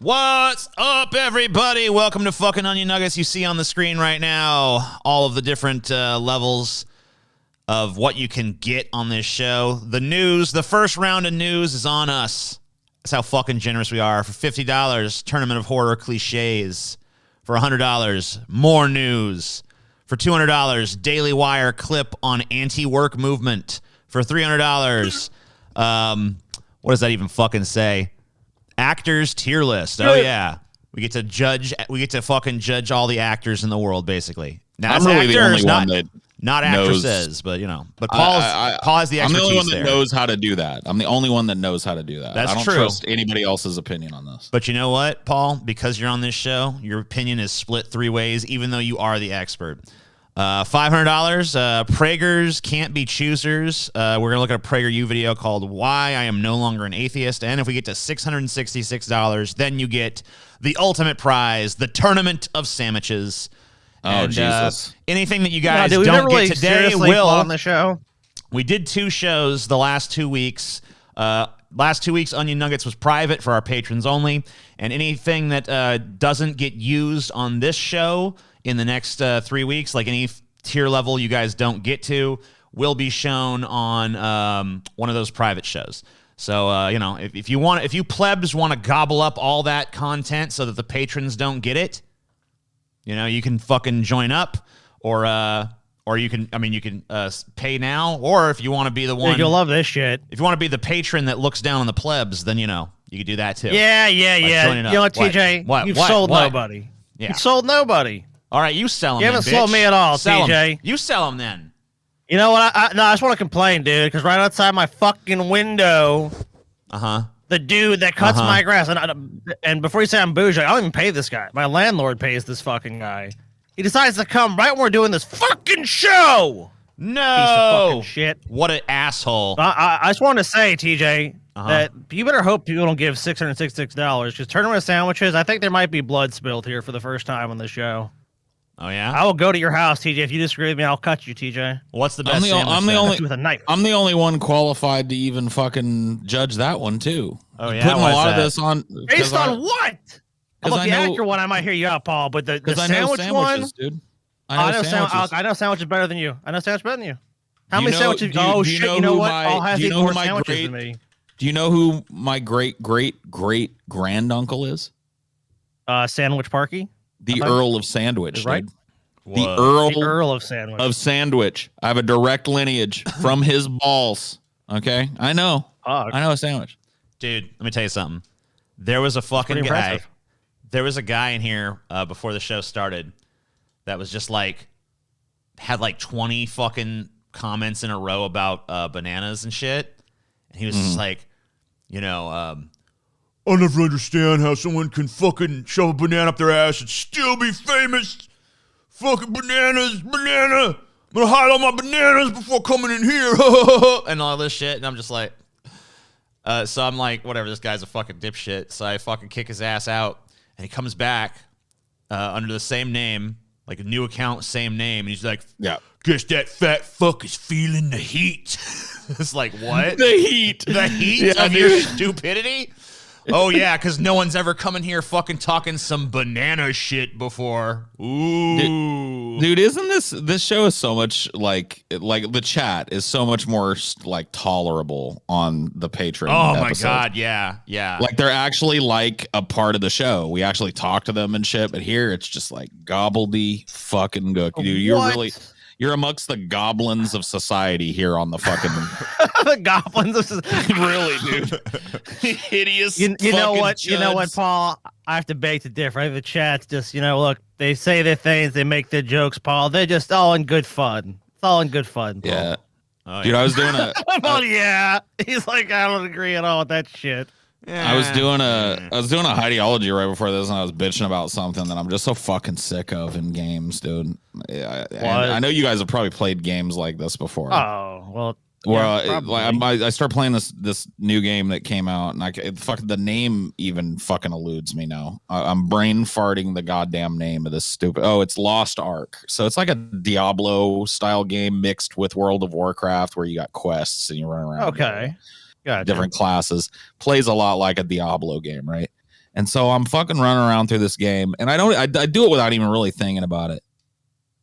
What's up, everybody? Welcome to fucking Onion Nuggets. You see on the screen right now all of the different levels of what you can get on this show. The news, the first round of news is on us. That's how fucking generous we are. For $50, Tournament of Horror Cliches. For $100, more news. For $200, Daily Wire clip on Antiwork movement. For $300, what does that even fucking say? Actors tier list. Oh yeah, we get to judge. We get to fucking judge all the actors in the world, basically. Now, I'm really the only one that not actresses, but you know. But Paul has the expertise. I'm the only one that there. knows how to do that. I'm the only one that knows how to do that. That's I don't true. trust anybody else's opinion on this. But you know what, Paul? Because you're on this show, your opinion is split three ways, even though you are the expert. $500. Prager's Can't Be Choosers. We're going to look at a PragerU video called Why I Am No Longer an Atheist. And if we get to $666, then you get the ultimate prize, the Tournament of Sandwiches. Oh, and, Jesus. Anything that you guys don't get today will. On the show. We did 2 shows the last 2 weeks. Last 2 weeks, Onion Nuggets was private for our patrons only. And anything that doesn't get used on this show in the next 3 weeks, like any tier level you guys don't get to, will be shown on one of those private shows. So, you know, if you plebs want to gobble up all that content so that the patrons don't get it, you know, you can fucking join up, or you can, you can pay now, or if you want to be the one, you'll love this shit. If you want to be the patron that looks down on the plebs, then you know you can do that too. Yeah. You know what, TJ? You've sold nobody. Yeah. You sold nobody. All right, you sell them. You haven't then, sold me at all, sell TJ. Them. You sell them then. You know what? I just want to complain, dude, because right outside my fucking window, the dude that cuts my grass, and before you say I'm bougie, I don't even pay this guy. My landlord pays this fucking guy. He decides to come right when we're doing this fucking show. No. Piece of fucking shit. What an asshole. I just want to say, TJ, that you better hope people don't give $666, because Tournament of Sandwiches, I think there might be blood spilled here for the first time on the show. Oh yeah, I will go to your house, TJ. If you disagree with me, I'll cut you, TJ. What's the best? I'm the only with a knife. I'm the only one qualified to even fucking judge that one too. Oh yeah, putting a lot of this on based on what? Look, the actor one, I might hear you out, Paul, but the sandwich one, dude. I know sandwiches better than you. I know sandwiches better than you. How many sandwiches? Oh shit! You know what? Paul has eaten more sandwiches than me. Do you know who my great granduncle is? Sandwich Parky. The Earl of Sandwich, right? The Earl of Sandwich. Of Sandwich. I have a direct lineage from his balls. Okay, I know. I know a sandwich, dude. Let me tell you something. There was a fucking guy. There was a guy in here before the show started that was just like had like 20 fucking comments in a row about bananas and shit, and he was just like, you know, I'll never understand how someone can fucking shove a banana up their ass and still be famous. Fucking bananas, banana. I'm gonna hide all my bananas before coming in here. And all this shit. And I'm just like, so I'm like, whatever, this guy's a fucking dipshit. So I fucking kick his ass out. And he comes back under the same name, like a new account, same name. And he's like, yeah, guess that fat fuck is feeling the heat. It's like, what? The heat. The heat of your stupidity? Oh, yeah, because no one's ever come in here fucking talking some banana shit before. Ooh. Dude, isn't this show is so much like the chat is so much more like tolerable on the Patreon. Oh, my episodes. God, yeah. Like they're actually like a part of the show. We actually talk to them and shit, but here it's just like gobbledy fucking gook. Dude, you're amongst the goblins of society here on the fucking the goblins of society. Really, dude. Hideous. You know what? Chuds. You know what, Paul? I have to beg to differ. I think the chat's just, look, they say their things, they make their jokes, Paul. They're just all in good fun. It's all in good fun, Paul. Yeah. Oh, dude, I was doing a oh yeah. He's like, I don't agree at all with that shit. I was doing a ideology right before this, and I was bitching about something that I'm just so fucking sick of in games, dude. I know you guys have probably played games like this before. Oh well. Well, I start playing this new game that came out, and the name even fucking eludes me now. I'm brain farting the goddamn name of this stupid. Oh, it's Lost Ark. So it's like a Diablo style game mixed with World of Warcraft, where you got quests and you run around. Okay. Different classes. Plays a lot like a Diablo game, right? And so I'm fucking running around through this game, and I do it without even really thinking about it.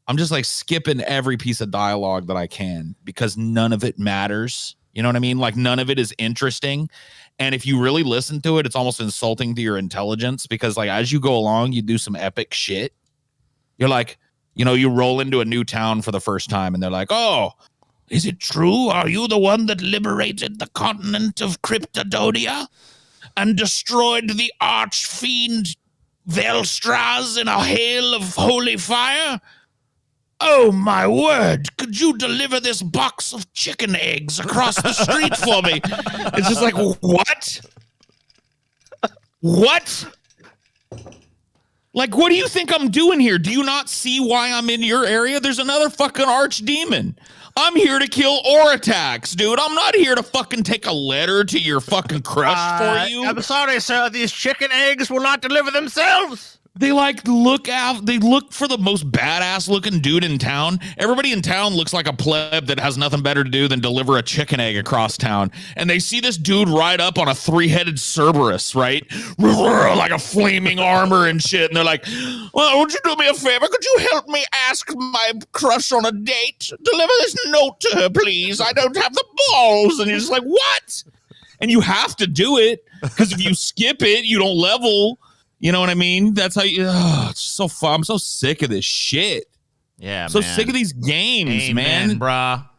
I'm just like skipping every piece of dialogue that I can because none of it matters. You know what I mean? Like none of it is interesting. And if you really listen to it, it's almost insulting to your intelligence because like as you go along, you do some epic shit. You're like, you know, you roll into a new town for the first time and they're like, oh, is it true? Are you the one that liberated the continent of Cryptodonia and destroyed the archfiend Velstraz in a hail of holy fire? Oh, my word. Could you deliver this box of chicken eggs across the street for me? It's just like, what? What? Like, what do you think I'm doing here? Do you not see why I'm in your area? There's another fucking archdemon. I'm here to kill Oritax, dude. I'm not here to fucking take a letter to your fucking crush for you. I'm sorry, sir. These chicken eggs will not deliver themselves. They like look out. They look for the most badass looking dude in town. Everybody in town looks like a pleb that has nothing better to do than deliver a chicken egg across town. And they see this dude ride up on a 3-headed Cerberus, right? Like a flaming armor and shit. And they're like, well, would you do me a favor? Could you help me ask my crush on a date? Deliver this note to her, please. I don't have the balls. And you're just like, what? And you have to do it because if you skip it, you don't level. You know what I mean? That's how you. It's so fun. I'm so sick of this shit. Yeah, I'm so sick of these games, Amen, man. Brah.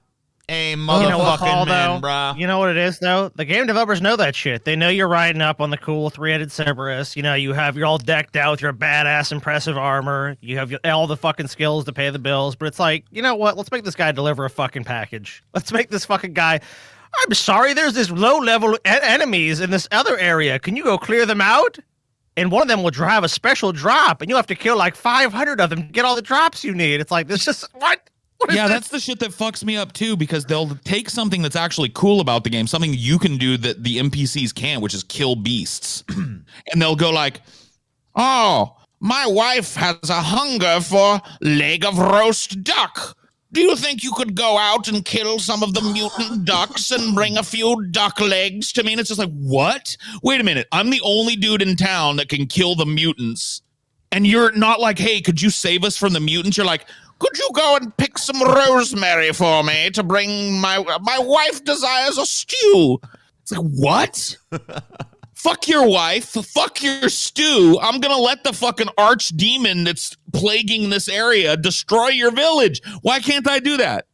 Hey, motherfucking man, brah. You know what it is, though? The game developers know that shit. They know you're riding up on the cool 3-headed Cerberus. You know, you're all decked out with your badass, impressive armor. You have all the fucking skills to pay the bills. But it's like, you know what? Let's make this guy deliver a fucking package. Let's make this fucking guy. I'm sorry, there's this low-level enemies in this other area. Can you go clear them out? And one of them will drive a special drop, and you'll have to kill like 500 of them to get all the drops you need. It's like, this just, what? Yeah, that's the shit that fucks me up, too, because they'll take something that's actually cool about the game, something you can do that the NPCs can't, which is kill beasts. And they'll go like, oh, my wife has a hunger for leg of roast duck. Do you think you could go out and kill some of the mutant ducks and bring a few duck legs to me? And it's just like, what? Wait a minute. I'm the only dude in town that can kill the mutants. And you're not like, hey, could you save us from the mutants? You're like, could you go and pick some rosemary for me to bring my wife desires a stew? It's like, what? Fuck your wife. Fuck your stew. I'm going to let the fucking archdemon that's plaguing this area destroy your village. Why can't I do that?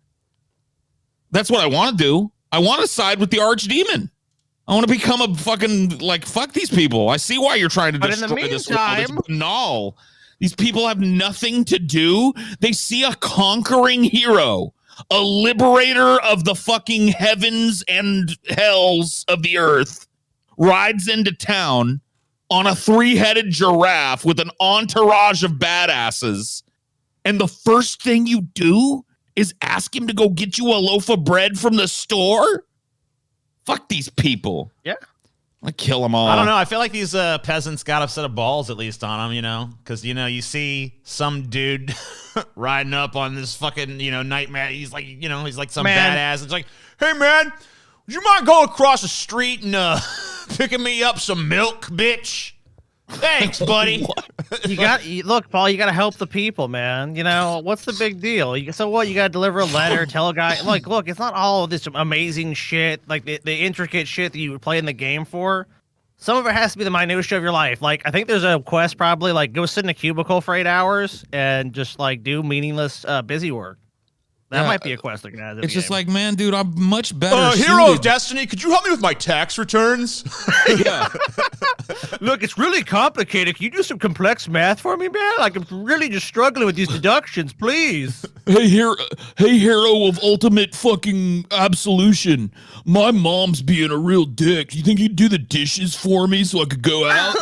That's what I want to do. I want to side with the archdemon. I want to become a fucking, like, fuck these people. I see why you're trying to destroy this world. It's banal. These people have nothing to do. They see a conquering hero, a liberator of the fucking heavens and hells of the earth, rides into town on a 3-headed giraffe with an entourage of badasses. And the first thing you do is ask him to go get you a loaf of bread from the store? Fuck these people. Yeah. I kill them all. I don't know. I feel like these peasants got a set of balls at least on them, you know, because, you know, you see some dude riding up on this fucking, you know, nightmare. He's like, you know, he's like some badass. It's like, hey, man, would you mind going across the street and picking me up some milk, bitch? Thanks, buddy. Look, Paul, you got to help the people, man. You know, what's the big deal? So what? You got to deliver a letter, tell a guy, like, look, it's not all of this amazing shit, like the intricate shit that you would play in the game for. Some of it has to be the minutia of your life. Like, I think there's a quest probably, like, go sit in a cubicle for 8 hours and just, like, do meaningless busy work. That might be a quest looking at it. It's just like, man, dude, I'm much better. Hero of Destiny, could you help me with my tax returns? Yeah. Look, it's really complicated. Can you do some complex math for me, man? Like, I'm really just struggling with these deductions, please. Hey, hero of ultimate fucking absolution. My mom's being a real dick. You think you'd do the dishes for me so I could go out?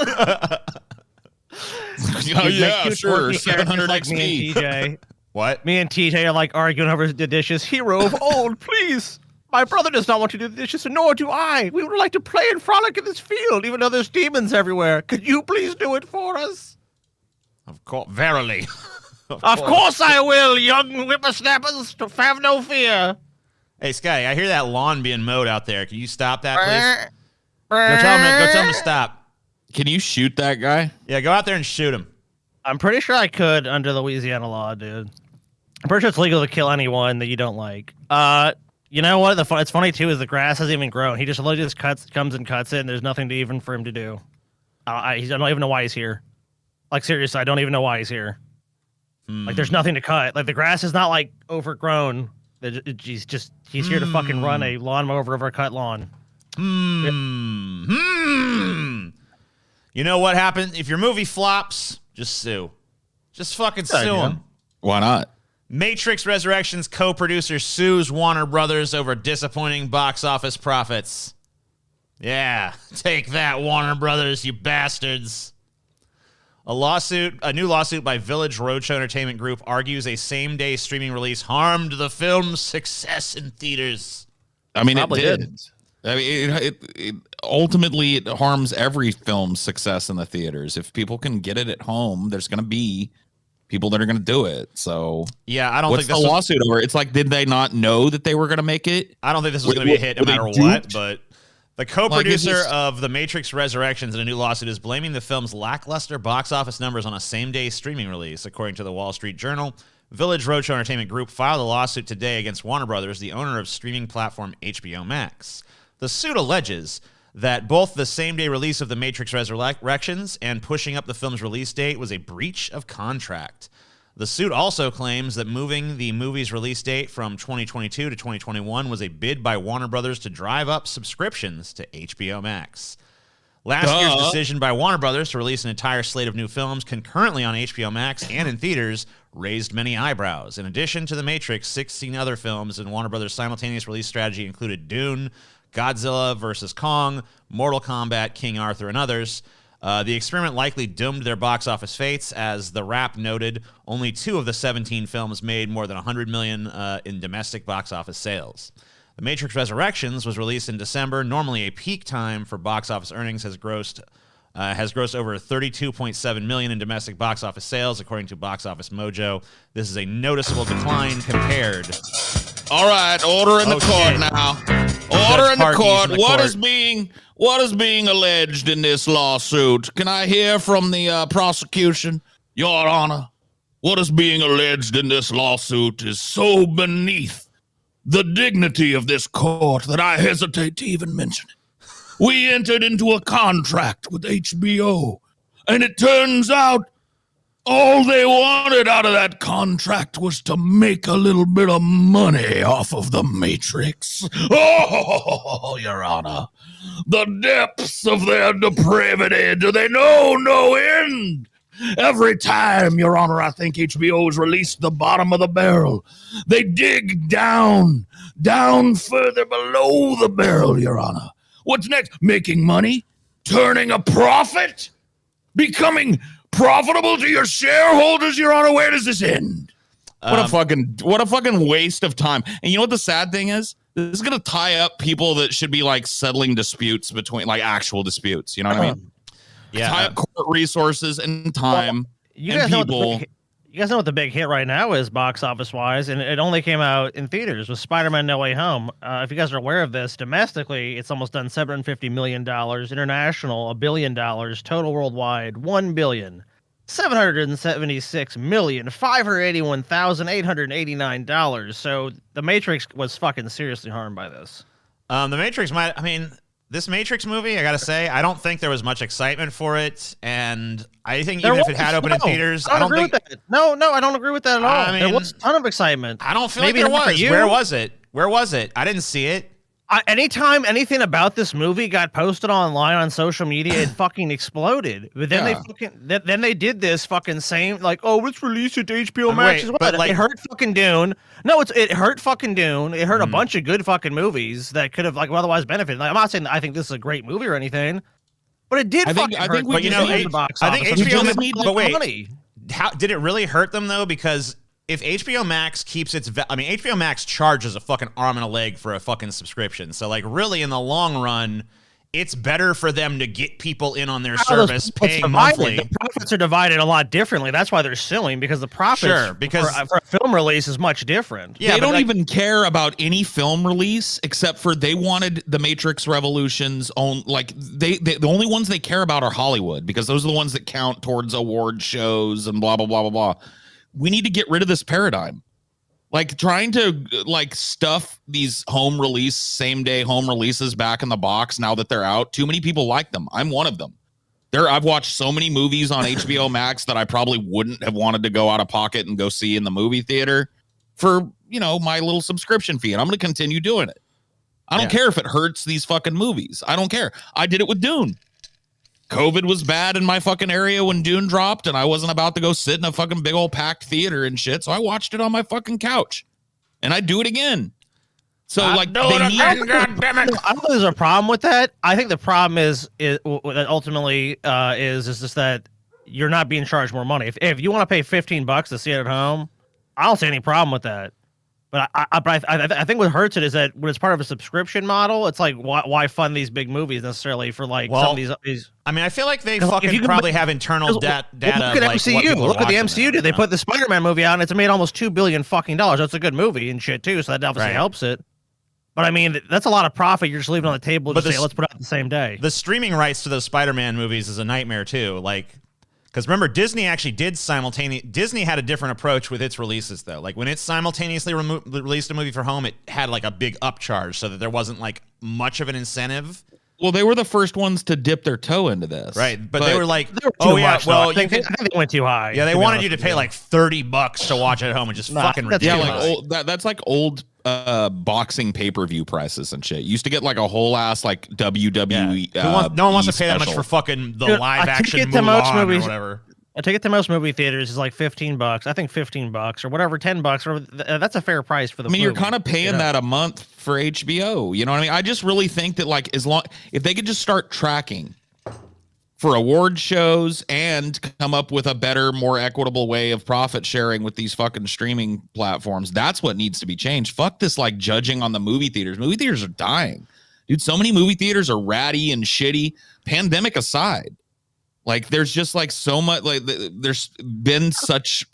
Oh, yeah, sure. 700 like XP. Me and TJ. What? Me and TJ are like arguing over the dishes. Hero of old, please. My brother does not want to do the dishes, and nor do I. We would like to play and frolic in this field, even though there's demons everywhere. Could you please do it for us? Of course, verily. Of course I will, young whippersnappers. Have no fear. Hey, Sky, I hear that lawn being mowed out there. Can you stop that, please? Go tell him to stop. Can you shoot that guy? Yeah, go out there and shoot him. I'm pretty sure I could under Louisiana law, dude. I'm pretty sure it's legal to kill anyone that you don't like. You know what? It's funny too is the grass hasn't even grown. He just literally just comes and cuts it, and there's nothing to even for him to do. I don't even know why he's here. Like seriously, I don't even know why he's here. Like there's nothing to cut. Like the grass is not like overgrown. He's here to fucking run a lawnmower over a cut lawn. You know what happens if your movie flops? Just sue. Just fucking sue him. Why not? Matrix Resurrections co-producer sues Warner Brothers over disappointing box office profits. Yeah, take that, Warner Brothers, you bastards. A new lawsuit by Village Roadshow Entertainment Group argues a same-day streaming release harmed the film's success in theaters. I mean, it did. I mean, it ultimately it harms every film's success in the theaters. If people can get it at home, there's going to be people that are going to do it. So yeah, I don't think this the lawsuit over. It's like, did they not know that they were going to make it? I don't think this was going to be a hit no matter what. But the co-producer of The Matrix Resurrections in a new lawsuit is blaming the film's lackluster box office numbers on a same-day streaming release, according to the Wall Street Journal. Village Roadshow Entertainment Group filed a lawsuit today against Warner Brothers, the owner of streaming platform HBO Max. The suit alleges that both the same-day release of The Matrix Resurrections and pushing up the film's release date was a breach of contract. The suit also claims that moving the movie's release date from 2022 to 2021 was a bid by Warner Brothers to drive up subscriptions to HBO Max. Last year's decision by Warner Brothers to release an entire slate of new films concurrently on HBO Max and in theaters raised many eyebrows. In addition to The Matrix, 16 other films in Warner Brothers' simultaneous release strategy included Dune, Godzilla vs. Kong, Mortal Kombat, King Arthur, and others. The experiment likely doomed their box office fates. As The Wrap noted, only 2 of the 17 films made more than $100 million in domestic box office sales. The Matrix Resurrections was released in December. Normally a peak time for box office earnings, has grossed over $32.7 million in domestic box office sales, according to Box Office Mojo. This is a noticeable decline compared. All right, order in the court now. Order in the court. What is being alleged in this lawsuit? Can I hear from the prosecution, Your Honor? What is being alleged in this lawsuit is so beneath the dignity of this court that I hesitate to even mention it. We entered into a contract with HBO, and it turns out all they wanted out of that contract was to make a little bit of money off of the Matrix. Oh, Your Honor, the depths of their depravity, do they know no end? Every time, Your Honor, I think HBO has released the bottom of the barrel. They dig down further below the barrel, Your Honor. What's next? Making money? Turning a profit? Becoming profitable to your shareholders, Your Honor? Where does this end? What a fucking waste of time. And you know what the sad thing is? This is going to tie up people that should be like settling disputes between like actual disputes. You know what I mean? Yeah. Tie up court resources and time and people. You guys know what the big hit right now is box office wise, and it only came out in theaters with Spider-Man No Way Home. If you guys are aware of this, domestically, it's almost done $750 million. International, $1 billion. Total worldwide, $1,776,581,889. So the Matrix was fucking seriously harmed by this. This Matrix movie, I gotta say, I don't think there was much excitement for it, and I think even if it had opened in theaters, I don't think. No, I don't agree with that at all. I mean, there was a ton of excitement. I don't feel like there was. Where was it? Where was it? I didn't see it. Anytime anything about this movie got posted online on social media, it fucking exploded. But then they did this fucking same let's release it to HBO Max as well. But it hurt fucking Dune. No, it hurt fucking Dune. It hurt a bunch of good fucking movies that could have otherwise benefited. Like, I'm not saying that I think this is a great movie or anything, but it did hurt. But HBO money. How did it really hurt them though? Because if HBO Max keeps HBO Max charges a fucking arm and a leg for a fucking subscription. So really in the long run, it's better for them to get people in on their service paying monthly. The profits are divided a lot differently. That's why they're suing, because the profits for a film release is much different. Yeah, they don't even care about any film release except for they wanted the Matrix Revolution's own. Like the only ones they care about are Hollywood, because those are the ones that count towards award shows and blah blah blah blah blah. We need to get rid of this paradigm. Like trying to like stuff these same day home releases back in the box now that they're out. Too many people like them. I'm one of them. I've watched so many movies on HBO Max that I probably wouldn't have wanted to go out of pocket and go see in the movie theater for, my little subscription fee. And I'm going to continue doing it. I don't care if it hurts these fucking movies. I don't care. I did it with Dune. COVID was bad in my fucking area when Dune dropped, and I wasn't about to go sit in a fucking big old packed theater and shit. So I watched it on my fucking couch, and I'd do it again. So I don't think there's a problem with that. I think the problem is ultimately is just that you're not being charged more money. If you want to pay $15 to see it at home, I don't see any problem with that. But I think what hurts it is that when it's part of a subscription model, it's like why fund these big movies necessarily for some of these. I mean, I feel like they fucking probably have internal data. Look at MCU. Look at the MCU. Did they put the Spider-Man movie out? And it's made almost $2 billion fucking dollars. That's a good movie and shit too. So that obviously helps it. But I mean, that's a lot of profit you're just leaving on the table to say, let's put it out the same day. The streaming rights to those Spider-Man movies is a nightmare too. Like, because remember, Disney actually did Disney had a different approach with its releases though. Like when it simultaneously released a movie for home, it had like a big upcharge so that there wasn't like much of an incentive. Well, they were the first ones to dip their toe into this, right? But they were like, I think they went too high. Yeah, they wanted you to pay like $30 to watch it at home, and just fucking ridiculous. Yeah, that's like old boxing pay-per-view prices and shit. You used to get like a whole ass like WWE. No one wants to pay that much for fucking the live action Mulan or whatever. A ticket to most movie theaters is like $15. I think $15 or whatever, $10 or that's a fair price for the. I mean, movie, you're kind of paying that a month for HBO. You know what I mean? I just really think that like if they could just start tracking for award shows and come up with a better, more equitable way of profit sharing with these fucking streaming platforms, that's what needs to be changed. Fuck this like judging on the movie theaters. Movie theaters are dying, dude. So many movie theaters are ratty and shitty. Pandemic aside. Like there's just like so much, like there's been such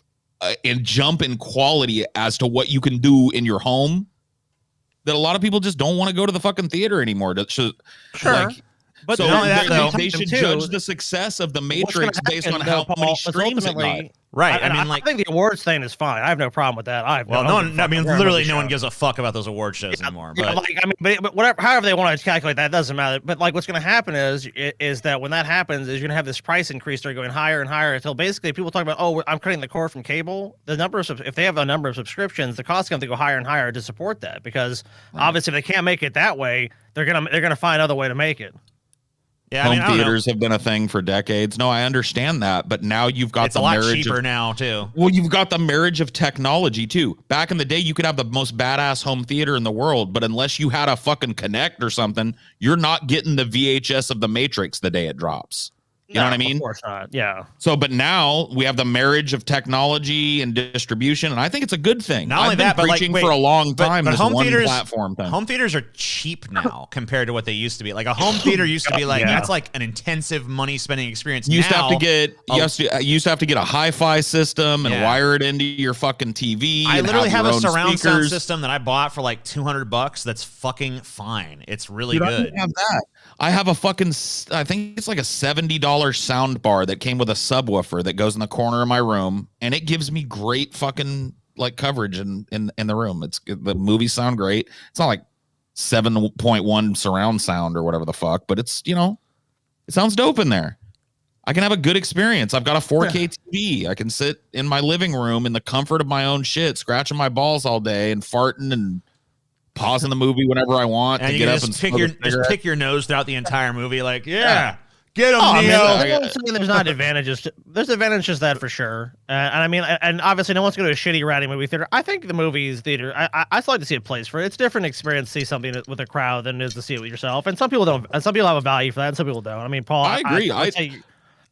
a jump in quality as to what you can do in your home that a lot of people just don't want to go to the fucking theater anymore. Sure. Like, but so they should judge the success of the Matrix based on how many streams it got. Right. I think the awards thing is fine. I have no problem with that. Literally no one gives a fuck about those award shows anymore. But but whatever, however they want to calculate that, it doesn't matter. But like, what's going to happen is that when that happens, is you're going to have this price increase. They're going higher and higher until basically people talk about, I'm cutting the cord from cable. If they have a number of subscriptions, the cost is going to go higher and higher to support that, because obviously if they can't make it that way, they're gonna find another way to make it. Yeah, home theaters have been a thing for decades. No, I understand that, but now you've got the marriage. It's a lot cheaper now too. Well, you've got the marriage of technology too. Back in the day, you could have the most badass home theater in the world, but unless you had a fucking Connect or something, you're not getting the VHS of The Matrix the day it drops. You know what I mean? Of course not. Yeah. So, but now we have the marriage of technology and distribution, and I think it's a good thing. Not only that, but preaching for a long time. But this home one theaters, platform thing. Home theaters are cheap now compared to what they used to be. Like a home theater used to be like that's like an intensive money spending experience. You used to have to get a hi-fi system and wire it into your fucking TV. I literally have a surround sound system that I bought for like $200. That's fucking fine. It's really good. I don't have that. I have a fucking, I think it's like a $70 sound bar that came with a subwoofer that goes in the corner of my room, and it gives me great fucking like coverage in the room. The movies sound great. It's not like 7.1 surround sound or whatever the fuck, but it's, it sounds dope in there. I can have a good experience. I've got a 4K TV. I can sit in my living room in the comfort of my own shit, scratching my balls all day and farting and pausing the movie whenever I want and to get up and pick your nose throughout the entire movie. Like, get him, Neo. There's not advantages. There's advantages to that for sure. And obviously, no one's going to a shitty, ratty movie theater. I think the movies theater, I still like to see a place for it. It's a different experience to see something with a crowd than it is to see it with yourself. And some people don't. And some people have a value for that, and some people don't. I mean, Paul, I agree.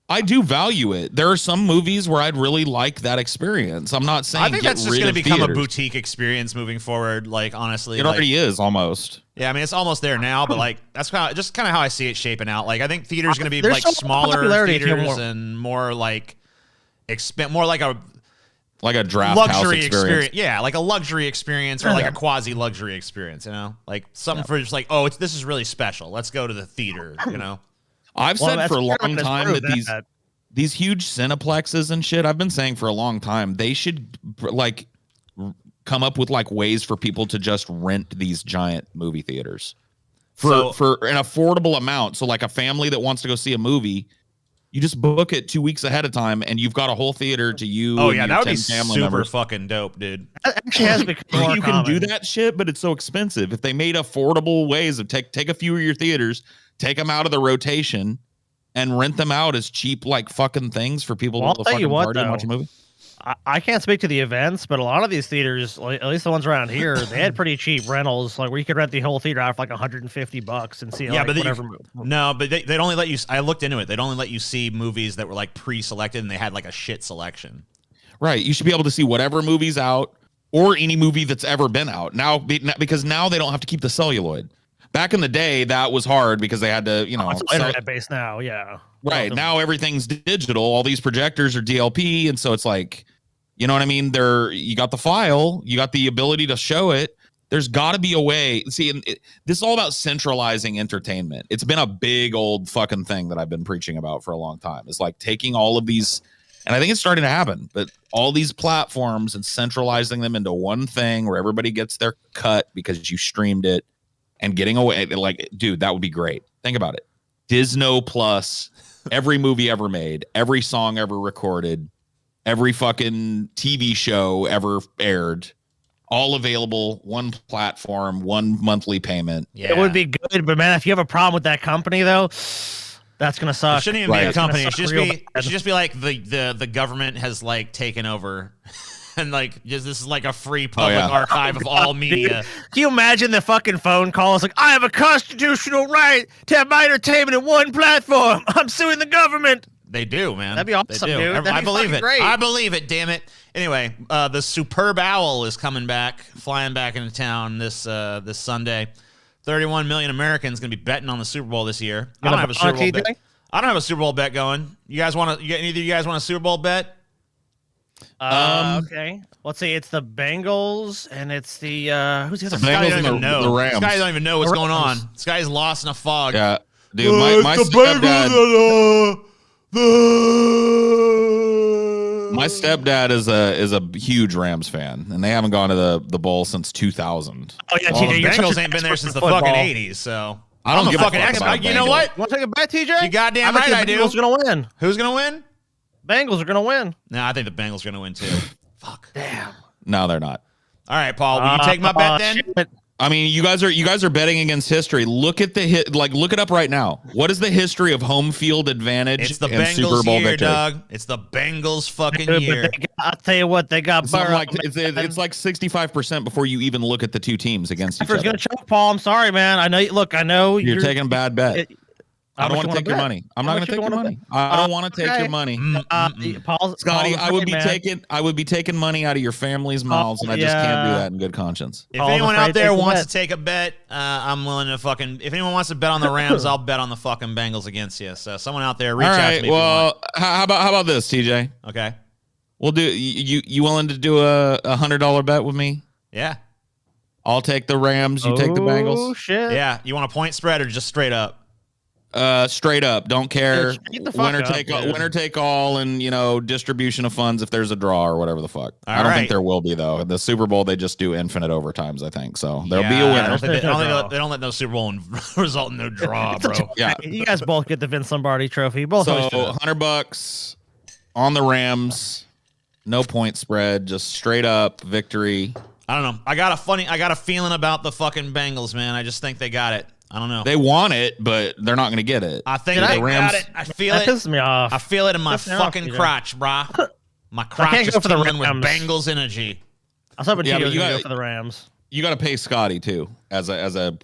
I do value it. There are some movies where I'd really like that experience. I'm not saying I think that's just going to become a boutique experience moving forward. Like, honestly, it already is almost. Yeah, I mean, it's almost there now, but like that's kind of how I see it shaping out. Like, I think theater's going to be There's like so smaller theaters and more like more like a draft luxury house experience. Yeah, like a luxury experience or like a quasi luxury experience. You know, like something for just like, oh, this is really special. Let's go to the theater. You know. I've said for a long time that these huge cineplexes and shit, I've been saying for a long time, they should like come up with like ways for people to just rent these giant movie theaters for an affordable amount. So like a family that wants to go see a movie, you just book it 2 weeks ahead of time and you've got a whole theater to you. Oh yeah, that would be super members. Fucking dope, dude. That actually has become more you common. can do that shit, but it's so expensive. If they made affordable ways of take a few of your theaters, take them out of the rotation, and rent them out as cheap like fucking things for people to fucking party and watch a movie. I can't speak to the events, but a lot of these theaters, like, at least the ones around here, they had pretty cheap rentals, like where you could rent the whole theater out for like $150 and see like, whatever movie. No, but they'd only let you. I looked into it. They'd only let you see movies that were like pre-selected, and they had like a shit selection. Right. You should be able to see whatever movie's out or any movie that's ever been out now, because now they don't have to keep the celluloid. Back in the day, that was hard because they had to, it's internet-based now, yeah. Right. Now everything's digital. All these projectors are DLP, and so it's like, you know what I mean? You got the file, you got the ability to show it. There's got to be a way. See, this is all about centralizing entertainment. It's been a big old fucking thing that I've been preaching about for a long time. It's like taking all of these, and I think it's starting to happen, but all these platforms and centralizing them into one thing where everybody gets their cut because you streamed it. And getting away, like, dude, that would be great. Think about it. Disney Plus, every movie ever made, every song ever recorded, every fucking TV show ever aired, all available, one platform, one monthly payment. Yeah. It would be good, but man, if you have a problem with that company, though, that's gonna suck. It shouldn't even be a company. It should just be like the government has like taken over. And like, this is like a free public archive of all media. Dude, can you imagine the fucking phone calls? Like, I have a constitutional right to have my entertainment in one platform. I'm suing the government. They do, man. That'd be awesome, dude. I believe it. Great. I believe it. Damn it. Anyway, the Superb Owl is coming back, flying back into town this Sunday. 31 million Americans going to be betting on the Super Bowl this year. I don't have a Super Bowl bet. I don't have a Super Bowl bet going. You guys want to? Either you guys want a Super Bowl bet? Okay. Let's see. It's the Bengals and it's the who's the other? This guy don't even know. The Rams. This guy don't even know what's going on. This guy's lost in a fog. Yeah, dude. My stepdad is a huge Rams fan, and they haven't gone to the bowl since 2000. Oh yeah, TJ, the Bengals ain't been there since the fucking 80s. So I don't give a fucking expert. You know what? You want to take a bet, TJ? You goddamn right I do. Bengals gonna win. Who's gonna win? Bengals are gonna win. No, I think the Bengals are gonna win too. Fuck. Damn. No, they're not. All right, Paul. Will you take my bet then? Shit. I mean, you guys are betting against history. Look at look it up right now. What is the history of home field advantage? It's the and Bengals Super Bowl year, victory? Doug. It's the Bengals fucking Dude, year. I'll tell you what, they got It's Burrow. like 65% before you even look at the two teams against each other. Gonna choke, Paul. I'm sorry, man. I know. Look, I know you're taking a bad bet. I don't want to take your money. I'm not going to take your money. I don't want to take your money. Scotty, I would be taking money out of your family's mouths, and I just can't do that in good conscience. If anyone out there wants to take a bet, I'm willing to fucking. If anyone wants to bet on the Rams, I'll bet on the fucking Bengals against you. So someone out there, reach out to me. Well, how about this, TJ? Okay. We'll do. You willing to do a $100 bet with me? Yeah. I'll take the Rams. You take the Bengals. Oh shit. Yeah. You want a point spread or just straight up? Straight up, don't care. Winner winner take all, and distribution of funds if there's a draw or whatever the fuck. I don't think there will be though. The Super Bowl, they just do infinite overtimes, I think. So there'll be a winner. They don't let no Super Bowl result in no draw, bro. Yeah, you guys both get the Vince Lombardi trophy. Both. So $100 on the Rams, no point spread, just straight up victory. I don't know. I got a feeling about the fucking Bengals, man. I just think they got it. I don't know. They want it, but they're not going to get it. I think they got it. I feel it. That pisses me off. I feel it in my fucking crotch, brah. My crotch is tingling with Bengals energy. I was hoping you were going to go for the Rams. You got to pay Scotty too, as a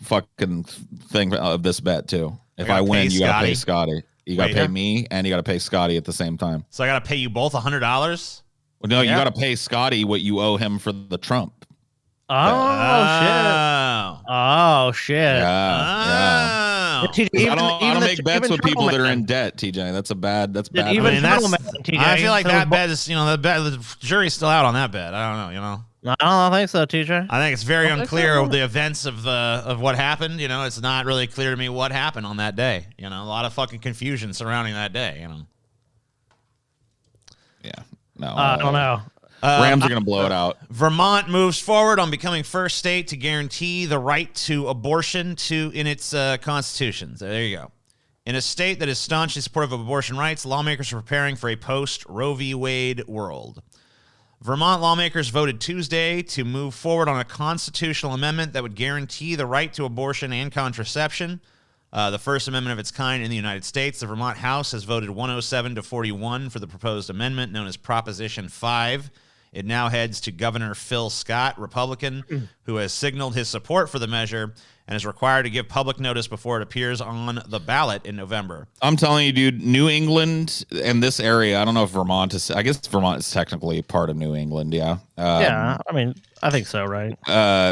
fucking thing of this bet too. If I win, you got to pay Scotty. You got to pay me and you got to pay Scotty at the same time. So I got to pay you both $100? Well, no, you got to pay Scotty what you owe him for the Trump. Oh shit! Yeah. I don't make bets with people that are in debt, TJ. That's bad. I feel like that bet is, the jury's still out on that bet. I don't know, I don't think so, TJ. I think it's very unclear of the events of what happened. It's not really clear to me what happened on that day. A lot of fucking confusion surrounding that day. Yeah. No. I don't know. Rams are going to blow it out. Vermont moves forward on becoming first state to guarantee the right to abortion in its constitution. So there you go. In a state that is staunchly supportive of abortion rights, lawmakers are preparing for a post-Roe v. Wade world. Vermont lawmakers voted Tuesday to move forward on a constitutional amendment that would guarantee the right to abortion and contraception. The first amendment of its kind in the United States. The Vermont House has voted 107 to 41 for the proposed amendment known as Proposition 5. It now heads to Governor Phil Scott, Republican, who has signaled his support for the measure and is required to give public notice before it appears on the ballot in November. I'm telling you, dude, New England and this area, I don't know if Vermont is, I guess Vermont is technically part of New England, yeah. Yeah, I mean, I think so, right?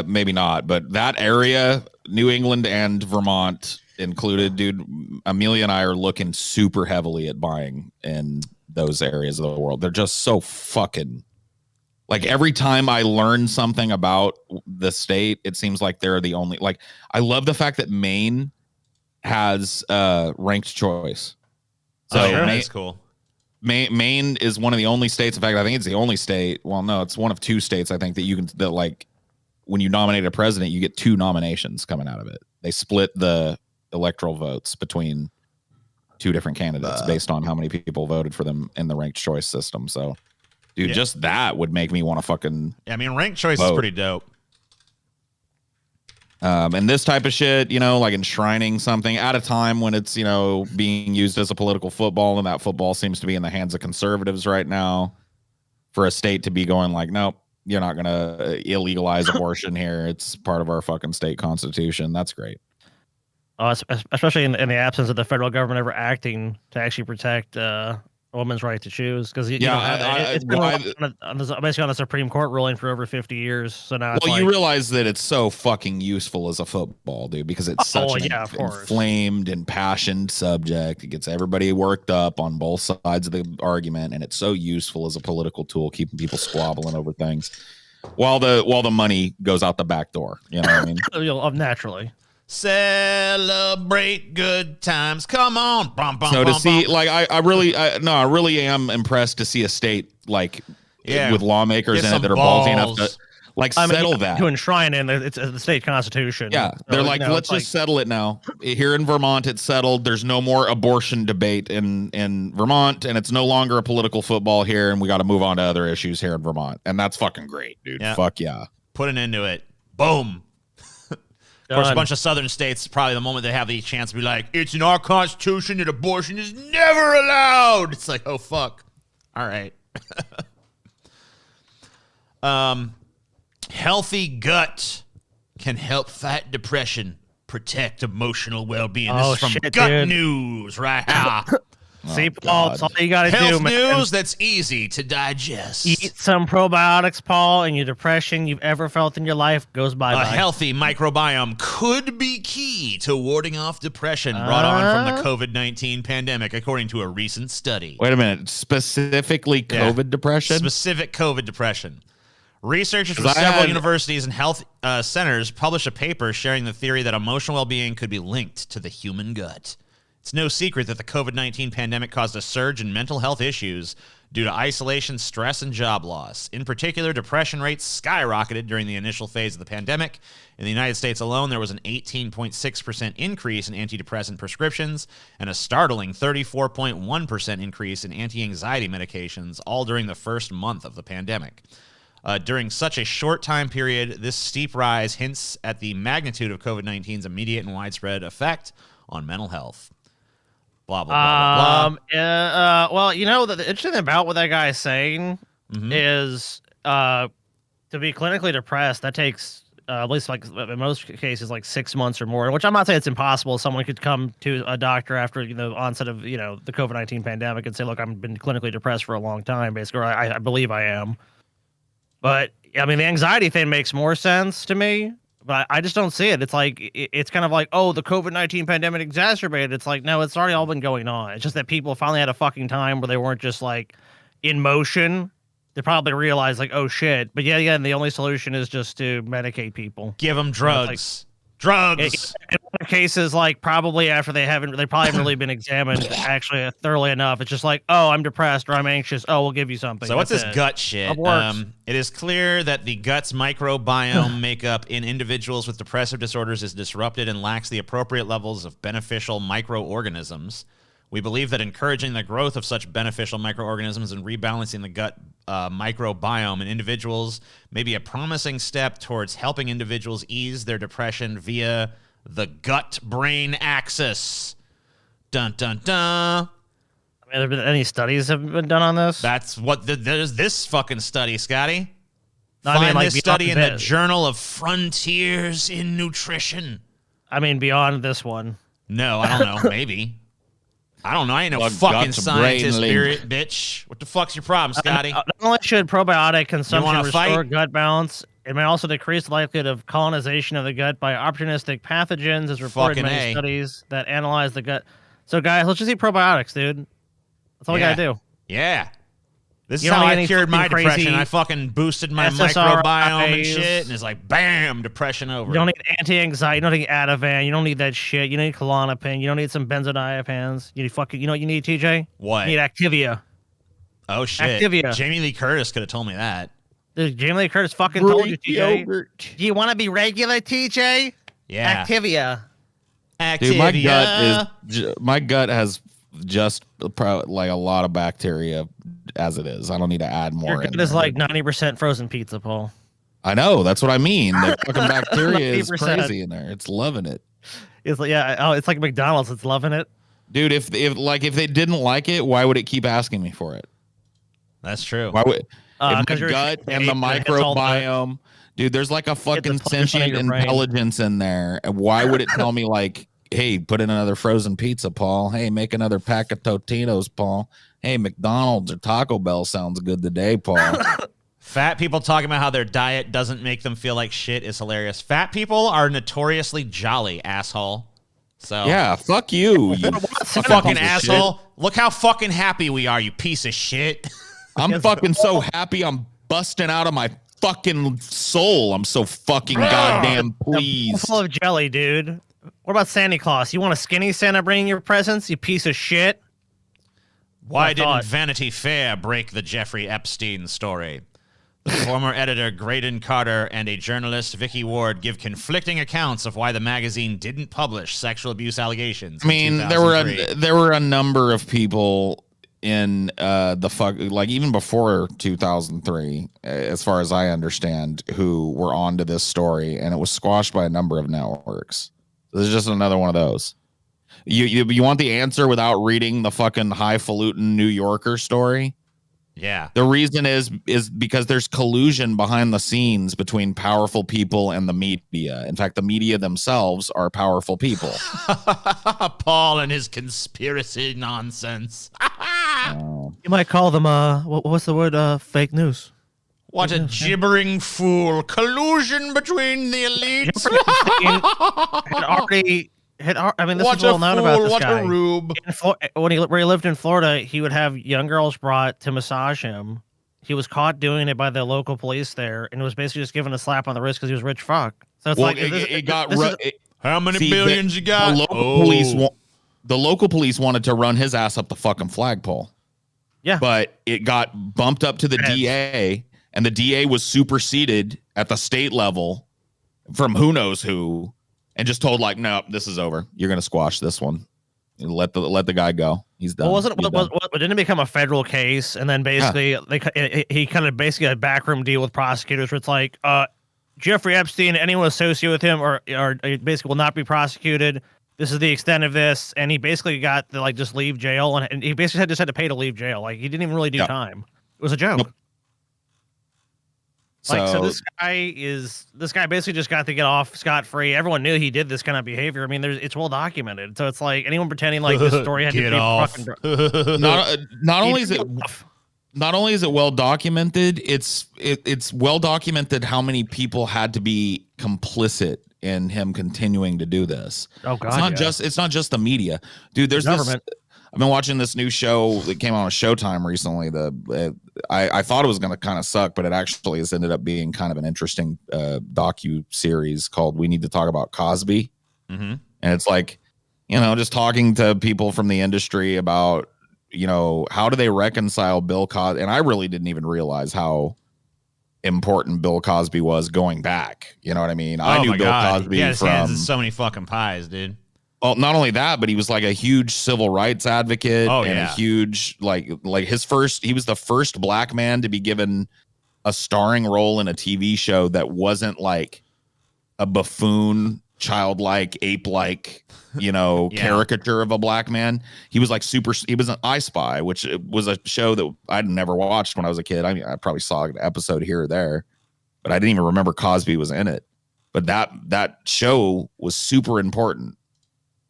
Maybe not, but that area, New England and Vermont included, dude, Amelia and I are looking super heavily at buying in those areas of the world. They're just so fucking... Like every time I learn something about the state, it seems like they're the only, like, I love the fact that Maine has ranked choice. So that's cool. Maine is one of the only states. In fact, I think it's the only state. Well, no, it's one of two states. I think that like when you nominate a president, you get 2 nominations coming out of it. They split the electoral votes between 2 different candidates based on how many people voted for them in the ranked choice system. So, dude, just that would make me want to fucking... Yeah, I mean, ranked choice is pretty dope. And this type of shit, like enshrining something at a time when it's, being used as a political football, and that football seems to be in the hands of conservatives right now, for a state to be going like, nope, you're not going to illegalize abortion here. It's part of our fucking state constitution. That's great. Especially in the absence of the federal government ever acting to actually protect a woman's right to choose, because it's been basically on the Supreme Court ruling for over 50 years. So now, you realize that it's so fucking useful as a football, dude, because it's such an inflamed, impassioned subject. It gets everybody worked up on both sides of the argument, and it's so useful as a political tool, keeping people squabbling over things, while the money goes out the back door. You know what I mean? Naturally. Celebrate good times. Come on. So to see, like, I really am impressed to see a state like with lawmakers in it that are ballsy enough to settle that. To enshrine in it's the state constitution. Yeah, they're like, let's just settle it now. Here in Vermont, it's settled. There's no more abortion debate in Vermont, and it's no longer a political football here, and we got to move on to other issues here in Vermont. And that's fucking great, dude. Yeah. Fuck yeah. Put an end to it. Boom. Of course, a bunch of southern states, probably the moment they have the chance to be like, it's in our constitution that abortion is never allowed. It's like, oh, fuck. All right. Healthy gut can help fight depression, protect emotional well-being. This is from Gut News right now. See, Paul, that's all you got to do, man. Health news that's easy to digest. Eat some probiotics, Paul, and your depression you've ever felt in your life goes bye-bye. A healthy microbiome could be key to warding off depression brought on from the COVID-19 pandemic, according to a recent study. Wait a minute. Specifically COVID depression? Specific COVID depression. Researchers from several universities and health centers published a paper sharing the theory that emotional well-being could be linked to the human gut. It's no secret that the COVID-19 pandemic caused a surge in mental health issues due to isolation, stress, and job loss. In particular, depression rates skyrocketed during the initial phase of the pandemic. In the United States alone, there was an 18.6% increase in antidepressant prescriptions and a startling 34.1% increase in anti-anxiety medications, all during the first month of the pandemic. During such a short time period, this steep rise hints at the magnitude of COVID-19's immediate and widespread effect on mental health. Blah, blah, blah, blah. Well, the interesting thing about what that guy is saying is to be clinically depressed, that takes at least like in most cases, like 6 months or more. Which I'm not saying it's impossible. Someone could come to a doctor after the onset of the COVID-19 pandemic and say, "Look, I've been clinically depressed for a long time, basically, or I believe I am." But I mean, the anxiety thing makes more sense to me. But I just don't see it. It's like it's kind of like, oh, the COVID-19 pandemic exacerbated. It's like, no, it's already all been going on. It's just that people finally had a fucking time where they weren't just like in motion. They probably realized like, oh shit. But yeah, and the only solution is just to medicate people. Give them drugs. Drugs. In cases, like probably after they probably haven't really been examined actually thoroughly enough. It's just like, oh, I'm depressed or I'm anxious. Oh, we'll give you something. So what's this gut shit? It is clear that the gut's microbiome makeup in individuals with depressive disorders is disrupted and lacks the appropriate levels of beneficial microorganisms. We believe that encouraging the growth of such beneficial microorganisms and rebalancing the gut microbiome in individuals may be a promising step towards helping individuals ease their depression via the gut-brain axis. Dun, dun, dun. I mean, have there been any studies have been done on this? That's what there's this fucking study, Scotty. No, Find I mean, like, this study in the Journal of Frontiers in Nutrition. I mean, beyond this one. No, I don't know. Maybe. I don't know. I ain't no fucking scientist, spirit, bitch. What the fuck's your problem, Scotty? Not only should probiotic consumption restore gut balance, it may also decrease the likelihood of colonization of the gut by opportunistic pathogens, as reported in many studies that analyze the gut. So, guys, let's just eat probiotics, dude. That's all we gotta do. Yeah. This is how I cured my depression. I fucking boosted my microbiome and shit, and it's like, bam, depression over. You don't need anti-anxiety. You don't need Ativan. You don't need that shit. You need Klonopin. You don't need some benzodiazepines. You need fucking. You know what you need, TJ? What? You need Activia. Oh shit. Activia. Jamie Lee Curtis could have told me that. Dude, Jamie Lee Curtis fucking told you, TJ. Yogurt. Do you want to be regular, TJ? Yeah. Activia. Dude, my gut has just like a lot of bacteria as it is. I don't need to add more. Your gut is like 90% frozen pizza, Paul. I know. That's what I mean. The fucking bacteria is crazy in there. It's loving it. It's like, it's like McDonald's. It's loving it. Dude, if they didn't like it, why would it keep asking me for it? That's true. Why would my gut and the microbiome, dude, there's like a fucking sentient intelligence in there. And why would it tell me like, hey, put in another frozen pizza, Paul. Hey, make another pack of Totinos, Paul. Hey, McDonald's or Taco Bell sounds good today, Paul. Fat people talking about how their diet doesn't make them feel like shit is hilarious. Fat people are notoriously jolly, asshole. So yeah, fuck you, you fucking asshole. Look how fucking happy we are, you piece of shit. I'm fucking so happy I'm busting out of my fucking soul. I'm so fucking goddamn pleased. Full of jelly, dude. What about Santa Claus? You want a skinny Santa bringing your presents, you piece of shit? Why didn't Vanity Fair break the Jeffrey Epstein story? The former editor Graydon Carter and a journalist Vicky Ward give conflicting accounts of why the magazine didn't publish sexual abuse allegations. I mean, there were a number of people in like even before 2003, as far as I understand, who were onto this story, and it was squashed by a number of networks. This is just another one of those. You want the answer without reading the fucking highfalutin New Yorker story? Yeah. The reason is because there's collusion behind the scenes between powerful people and the media. In fact, the media themselves are powerful people. Paul and his conspiracy nonsense. You might call them, what's the word? Fake news. What a gibbering fool. Collusion between the elites. I mean, this is well known about this guy. What a rube. Where he lived in Florida, he would have young girls brought to massage him. He was caught doing it by the local police there, and was basically just given a slap on the wrist because he was rich fuck. So it's how many billions you got? The local police wanted to run his ass up the fucking flagpole. Yeah. But it got bumped up to the DA, and the DA was superseded at the state level from who knows who. And just told like, no, this is over. You're gonna squash this one. Let the guy go. He's done. Well, didn't it become a federal case? And then basically, he kind of basically had a backroom deal with prosecutors, where it's like, Jeffrey Epstein, anyone associated with him, or basically will not be prosecuted. This is the extent of this, and he basically got to like just leave jail, and he basically just had to pay to leave jail. Like he didn't even really do time. It was a joke. Nope. So this guy basically just got to get off scot-free. Everyone knew he did this kind of behavior. I mean, it's well documented. So it's like anyone pretending like this story had to be off. Not only is it well documented, it's well documented how many people had to be complicit in him continuing to do this. Oh God, it's not just the media, dude. There's this. I've been watching this new show that came on Showtime recently. I thought it was going to kind of suck, but it actually has ended up being kind of an interesting docu series called "We Need to Talk About Cosby," and it's like, just talking to people from the industry about, how do they reconcile Bill Cosby? And I really didn't even realize how important Bill Cosby was going back. You know what I mean? I knew Bill Cosby from hands in so many fucking pies, dude. Well, not only that, but he was like a huge civil rights advocate and a huge like he was the first black man to be given a starring role in a TV show that wasn't like a buffoon, childlike, ape-like, caricature of a black man. He was like he was an I Spy, which was a show that I'd never watched when I was a kid. I mean, I probably saw an episode here or there, but I didn't even remember Cosby was in it. But that show was super important,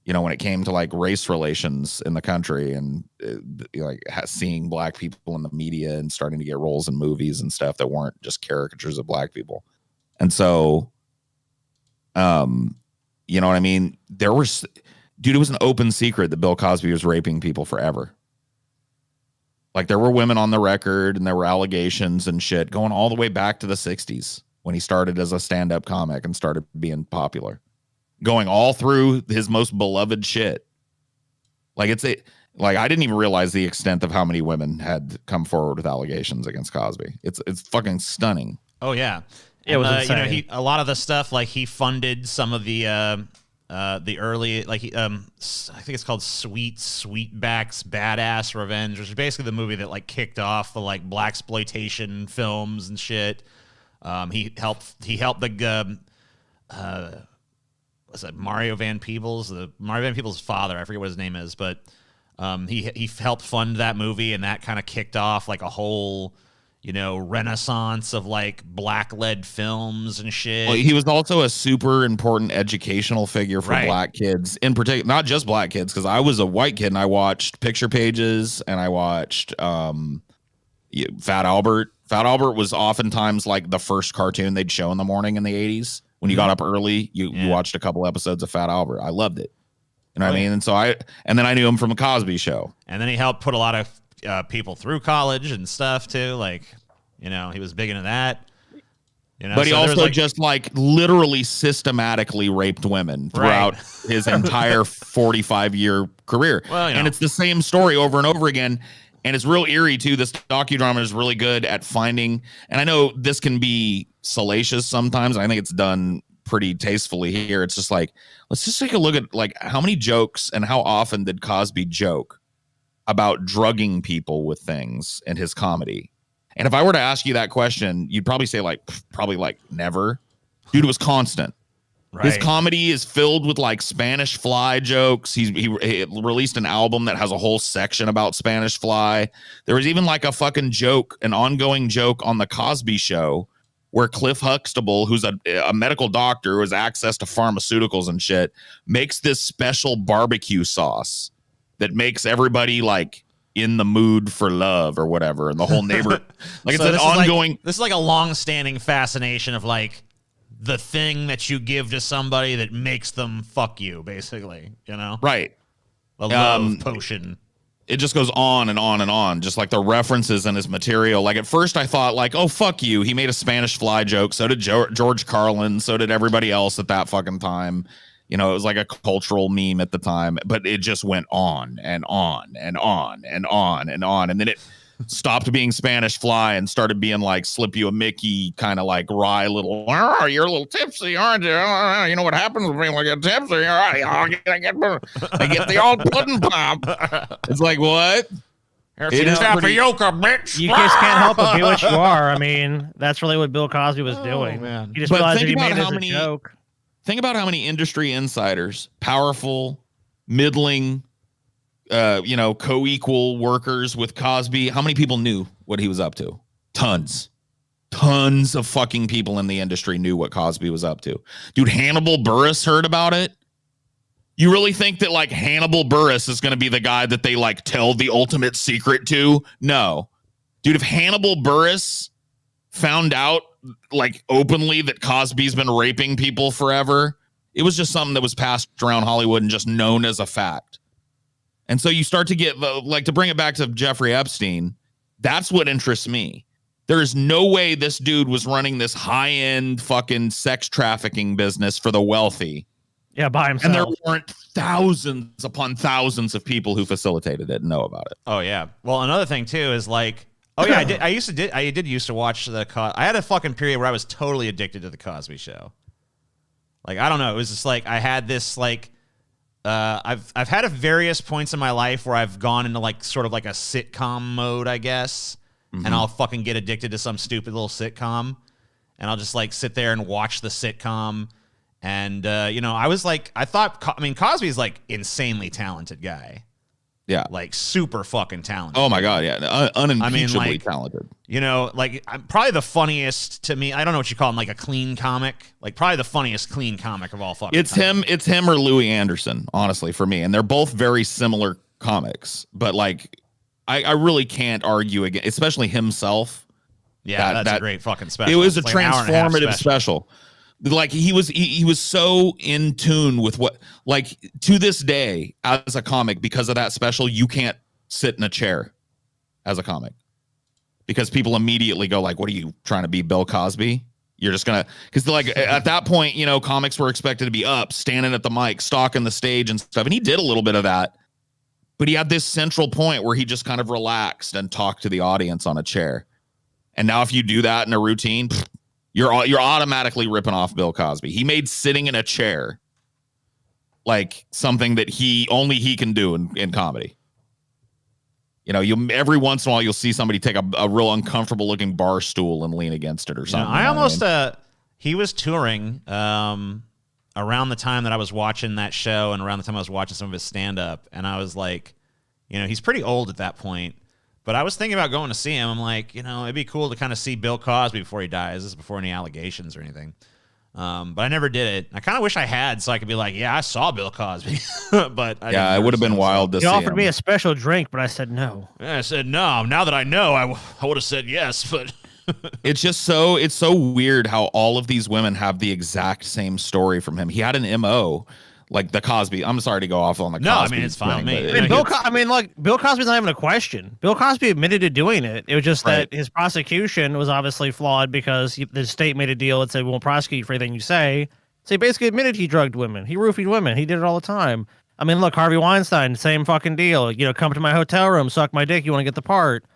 when it came to like race relations in the country and seeing black people in the media and starting to get roles in movies and stuff that weren't just caricatures of black people. And so, you know what I mean? It was an open secret that Bill Cosby was raping people forever. Like there were women on the record and there were allegations and shit going all the way back to the 60s when he started as a stand-up comic and started being popular. Going all through his most beloved shit. I didn't even realize the extent of how many women had come forward with allegations against Cosby. It's fucking stunning. Oh yeah. It was insane. A lot of the stuff, like he funded some of the early, I think it's called Sweetback's Badass Revenge, which is basically the movie that like kicked off the like blaxploitation films and shit. He helped the was it Mario Van Peebles? Mario Van Peebles' father, I forget what his name is, but he helped fund that movie, and that kind of kicked off like a whole, renaissance of like black-led films and shit. Well, he was also a super important educational figure for black kids, in particular, not just black kids, because I was a white kid and I watched Picture Pages and I watched Fat Albert. Fat Albert was oftentimes like the first cartoon they'd show in the morning in the 80s. When you got up early, you watched a couple episodes of Fat Albert. I loved it. You know what I mean? And then I knew him from a Cosby Show. And then he helped put a lot of people through college and stuff too. Like, he was big into that. But he also just literally systematically raped women throughout his entire 45-year career. Well, and it's the same story over and over again. And it's real eerie too. This docudrama is really good at finding, and I know this can be salacious sometimes. I think it's done pretty tastefully here. It's just like, let's just take a look at like how many jokes and how often did Cosby joke about drugging people with things in his comedy. And if I were to ask you that question, you'd probably say probably never. Dude, it was constant. Right. His comedy is filled with like Spanish Fly jokes. He released an album that has a whole section about Spanish Fly. There was even like a fucking joke, an ongoing joke on the Cosby Show where Cliff Huxtable, who's a medical doctor who has access to pharmaceuticals and shit, makes this special barbecue sauce that makes everybody like in the mood for love or whatever. And the whole neighborhood, like so it's an ongoing. This is like a long-standing fascination of like the thing that you give to somebody that makes them fuck you, basically, Right. The love potion. It just goes on and on and on, just like the references in his material. Like at first I thought like, oh, fuck you. He made a Spanish Fly joke. So did George Carlin. So did everybody else at that fucking time. It was like a cultural meme at the time, but it just went on and on and on and on and on. And then it stopped being Spanish Fly and started being like slip you a Mickey, kind of like wry little, you're a little tipsy, aren't you? You know what happens when I get tipsy? I get the old pudding pop. It's like, what? It is tapioca, bitch. You just can't help but be what you are. I mean, that's really what Bill Cosby was doing. Man. He just realized that he made it as a joke. Think about how many industry insiders, powerful, middling, co-equal workers with Cosby, how many people knew what he was up to? Tons Tons of fucking people in the industry knew what Cosby was up to. Dude, Hannibal Buress heard about it. You really think that like Hannibal Buress is going to be the guy that they like tell the ultimate secret to? No. Dude, if Hannibal Buress found out like openly that Cosby's been raping people forever, it was just something that was passed around Hollywood and just known as a fact. And so you start to get like, to bring it back to Jeffrey Epstein, that's what interests me. There is no way this dude was running this high-end fucking sex trafficking business for the wealthy. Yeah, by himself. And there weren't thousands upon thousands of people who facilitated it and know about it. Oh yeah. Well, another thing too is like, oh yeah, I did used to watch I had a fucking period where I was totally addicted to the Cosby Show. Like, I don't know, it was just like I had this like I've had various points in my life where I've gone into like sort of like a sitcom mode, I guess. And I'll fucking get addicted to some stupid little sitcom, and I'll just like sit there and watch the sitcom. And you know, I was like, I thought, I mean, Cosby's like insanely talented guy. Yeah, like super fucking talented. Oh my god, yeah, unimpeachably like, talented. You know, like I'm probably the funniest to me. I don't know what you call him, like a clean comic. Like probably the funniest clean comic of all fucking. It's him or Louis Anderson, honestly, for me, and they're both very similar comics, but like. I really can't argue against, especially himself. Yeah, that's a great fucking special. It was a transformative special. Like he was so in tune with what, like to this day, as a comic, because of that special, you can't sit in a chair as a comic because people immediately go like, "What are you trying to be, Bill Cosby?" You're just gonna, because like at that point, you know, comics were expected to be up, standing at the mic, stalking the stage and stuff, and he did a little bit of that. But he had this central point where he just kind of relaxed and talked to the audience on a chair. And now if you do that in a routine, you're automatically ripping off Bill Cosby. He made sitting in a chair like something that only he can do in comedy. You know, every once in a while you'll see somebody take a real uncomfortable looking bar stool and lean against it or something. I almost he was touring around the time that I was watching that show and around the time I was watching some of his stand-up, and I was like, you know, he's pretty old at that point, but I was thinking about going to see him. I'm like, you know, it'd be cool to kind of see Bill Cosby before he dies. This is before any allegations or anything. But I never did it. I kind of wish I had, so I could be like, yeah, I saw Bill Cosby. But it would have been wild to see him. He offered me a special drink, but I said no. Yeah, I said no. Now that I know, I would have said yes, but... It's so weird how all of these women have the exact same story from him. He had an MO, like the Cosby. I'm sorry to go off on the Cosby. No, I mean it's fine. Bill Cosby's not even a question. Bill Cosby admitted to doing it. It was just that his prosecution was obviously flawed because the state made a deal that said we won't prosecute you for anything you say. So he basically admitted he drugged women. He roofied women. He did it all the time. I mean, look, Harvey Weinstein, same fucking deal. You know, come to my hotel room, suck my dick. You want to get the part.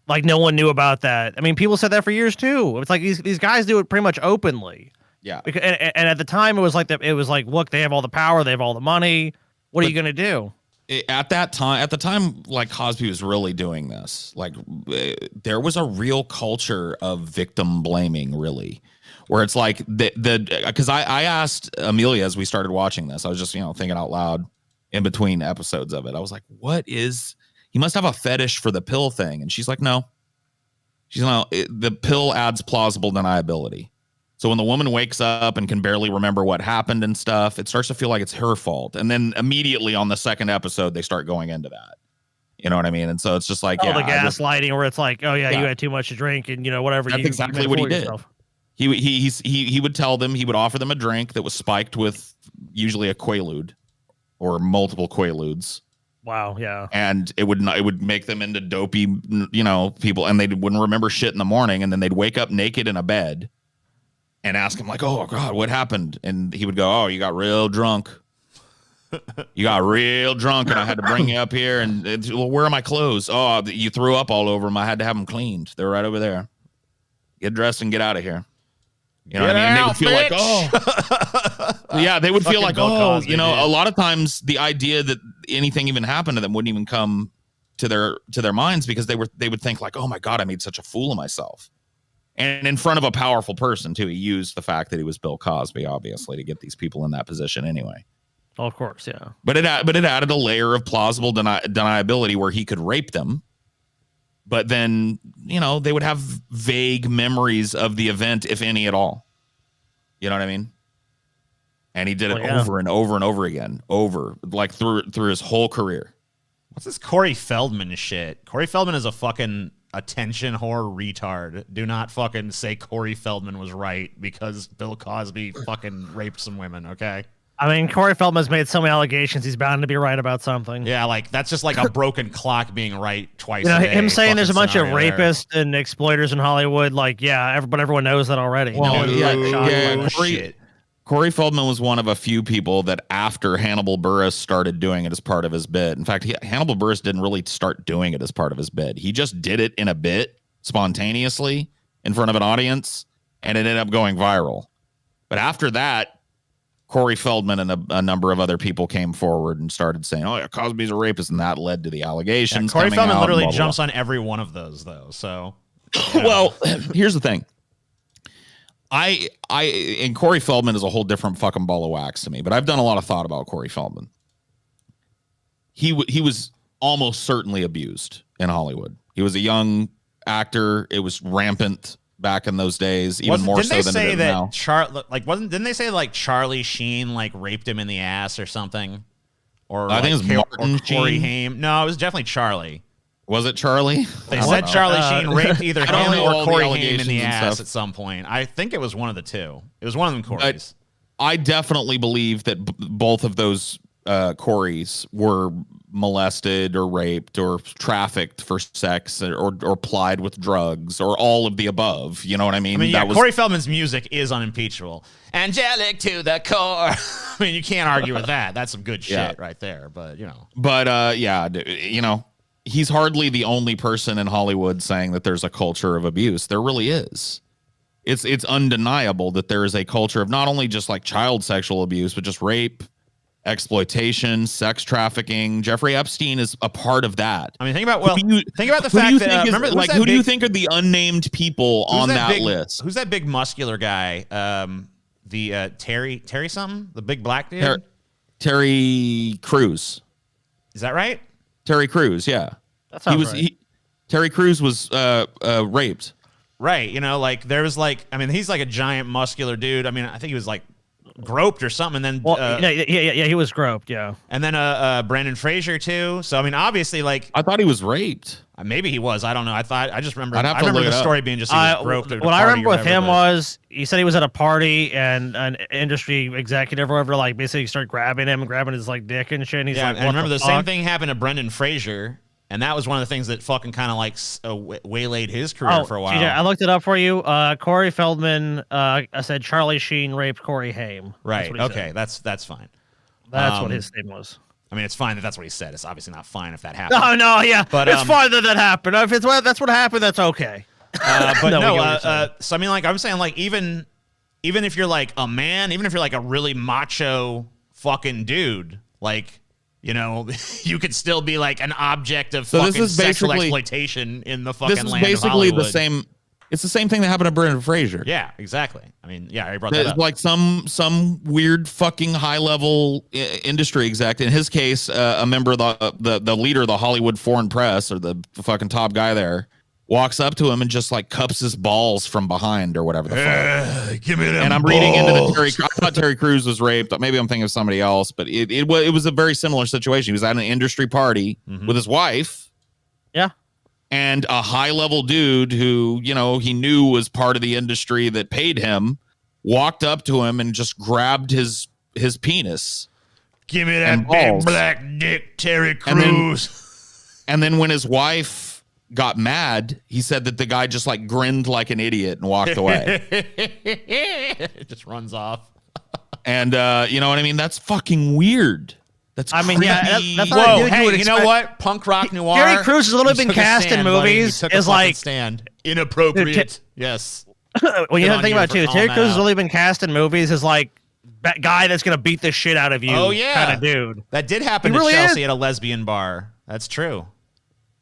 Like, no one knew about that. I mean, people said that for years, too. It's like these guys do it pretty much openly. Yeah. Because, and at the time, it was like, look, they have all the power. They have all the money. What are you going to do? At the time, like, Cosby was really doing this. Like, there was a real culture of victim blaming, really, where it's like, because I asked Amelia as we started watching this, I was just, you know, thinking out loud in between episodes of it. I was like, he must have a fetish for the pill thing. And she's like, no. She's like, the pill adds plausible deniability. So when the woman wakes up and can barely remember what happened and stuff, it starts to feel like it's her fault. And then immediately on the second episode, they start going into that. You know what I mean? And so it's just like, the gaslighting where it's like, oh yeah, you had too much to drink and, you know, whatever. That's exactly what he did. He would tell them, he would offer them a drink that was spiked with usually a Quaalude or multiple Quaaludes. Wow, yeah. And it would make them into dopey, you know, people, and they wouldn't remember shit in the morning, and then they'd wake up naked in a bed and ask him like, "Oh God, what happened?" And he would go, "Oh, you got real drunk. You got real drunk, and I had to bring you up here. And well, where are my clothes? Oh, you threw up all over them. I had to have them cleaned. They're right over there. Get dressed and get out of here." You know what I mean? And they would feel like, oh, yeah, they would feel like, oh, you know, a lot of times the idea that anything even happened to them wouldn't even come to their minds because they would think like, oh my God, I made such a fool of myself. And in front of a powerful person too. He used the fact that he was Bill Cosby, obviously, to get these people in that position anyway. Oh, of course, yeah. But it added a layer of plausible deniability where he could rape them but then, they would have vague memories of the event, if any at all. You know what I mean? And he did it over and over and over again, through his whole career. What's this Corey Feldman shit? Corey Feldman is a fucking attention whore retard. Do not fucking say Corey Feldman was right because Bill Cosby fucking raped some women, okay? I mean, Corey Feldman's made so many allegations, he's bound to be right about something. Yeah, like, that's just like a broken clock being right twice a day. Him saying there's a bunch of rapists and exploiters in Hollywood, like, but everyone knows that already. Well, Corey Feldman was one of a few people that after Hannibal Buress started doing it as part of his bit. In fact, Hannibal Buress didn't really start doing it as part of his bit. He just did it in a bit spontaneously in front of an audience, and it ended up going viral. But after that, Corey Feldman and a number of other people came forward and started saying, "Oh yeah, Cosby's a rapist," and that led to the allegations. Corey Feldman literally jumps on every one of those, though. So, well, here's the thing. And Corey Feldman is a whole different fucking ball of wax to me, but I've done a lot of thought about Corey Feldman. He was almost certainly abused in Hollywood. He was a young actor. It was rampant back in those days, even more so than it is now. Didn't they say like Charlie Sheen like raped him in the ass or something? Or I think it was Martin Corey Sheen. Haim. No, it was definitely Charlie. Was it Charlie? They said Charlie Sheen raped either him or Corey Haim in the ass stuff at some point. I think it was one of the two. It was one of them Corys. I definitely believe that both of those Corys were molested or raped or trafficked for sex or plied with drugs or all of the above. You know what I mean? Corey Feldman's music is unimpeachable. Angelic to the core. I mean, you can't argue with that. That's some good shit right there. But, he's hardly the only person in Hollywood saying that there's a culture of abuse. There really is. It's undeniable that there is a culture of not only just like child sexual abuse, but just rape, exploitation, sex trafficking. Jeffrey Epstein is a part of that. I mean, think about the fact that who do you think are the unnamed people on that list? Who's that big muscular guy? Terry something, the big black dude. Terry Crews. Is that right? Terry Crews, yeah. That sounds right. Terry Crews was raped. Right. He's like a giant muscular dude. I mean, I think he was like groped or something. And then he was groped, yeah. And then Brendan Fraser too. So I mean, obviously, like, I thought he was raped. Maybe he was. I don't know. I just remember. I remember the story being just he was groped. What I remember with him was he said he was at a party and an industry executive or whatever, like, basically started grabbing his like dick and shit. And he's like, and I remember the same thing happened to Brendan Fraser. And that was one of the things that fucking kind of like waylaid his career for a while. TJ, I looked it up for you. Corey Feldman said Charlie Sheen raped Corey Haim. Right. Okay. That's fine. That's what his statement was. I mean, it's fine that that's what he said. It's obviously not fine if that happened. No, yeah. But it's fine that happened. If that's what happened, that's okay. So I mean, like I'm saying, like even if you're like a man, even if you're like a really macho fucking dude, like, you could still be like an object of fucking sexual exploitation in the fucking land of Hollywood. This is basically the same. It's the same thing that happened to Brendan Fraser. Yeah, exactly. I mean, yeah, I brought that up. Like some weird fucking high level industry exec. In his case, a member of the leader of the Hollywood Foreign Press, or the fucking top guy there, walks up to him and just like cups his balls from behind or whatever the fuck. Give me them And I'm balls. reading into the I thought Terry Crews was raped. Maybe I'm thinking of somebody else, but it was a very similar situation. He was at an industry party with his wife. Yeah. And a high level dude who, he knew was part of the industry that paid him, walked up to him and just grabbed his penis. Give me that big black dick, Terry Crews. And then when his wife got mad, he said that the guy just like grinned like an idiot and walked away. It just runs off. And you know what I mean? That's fucking weird. That's creepy. That's whoa, hey, you know what? Punk rock noir. Terry Crews has literally been cast in movies. Is like stand inappropriate. Yes. When you have to think about it too, Terry Crews has really been cast in movies as like that guy that's gonna beat the shit out of you. Oh yeah, kind of dude. That did happen to Chelsea at a lesbian bar. That's true.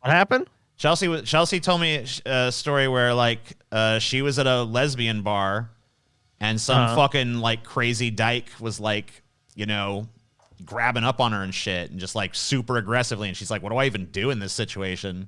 What happened? Chelsea told me a story where like she was at a lesbian bar and some fucking like crazy dyke was like, grabbing up on her and shit and just like super aggressively, and she's like, what do I even do in this situation?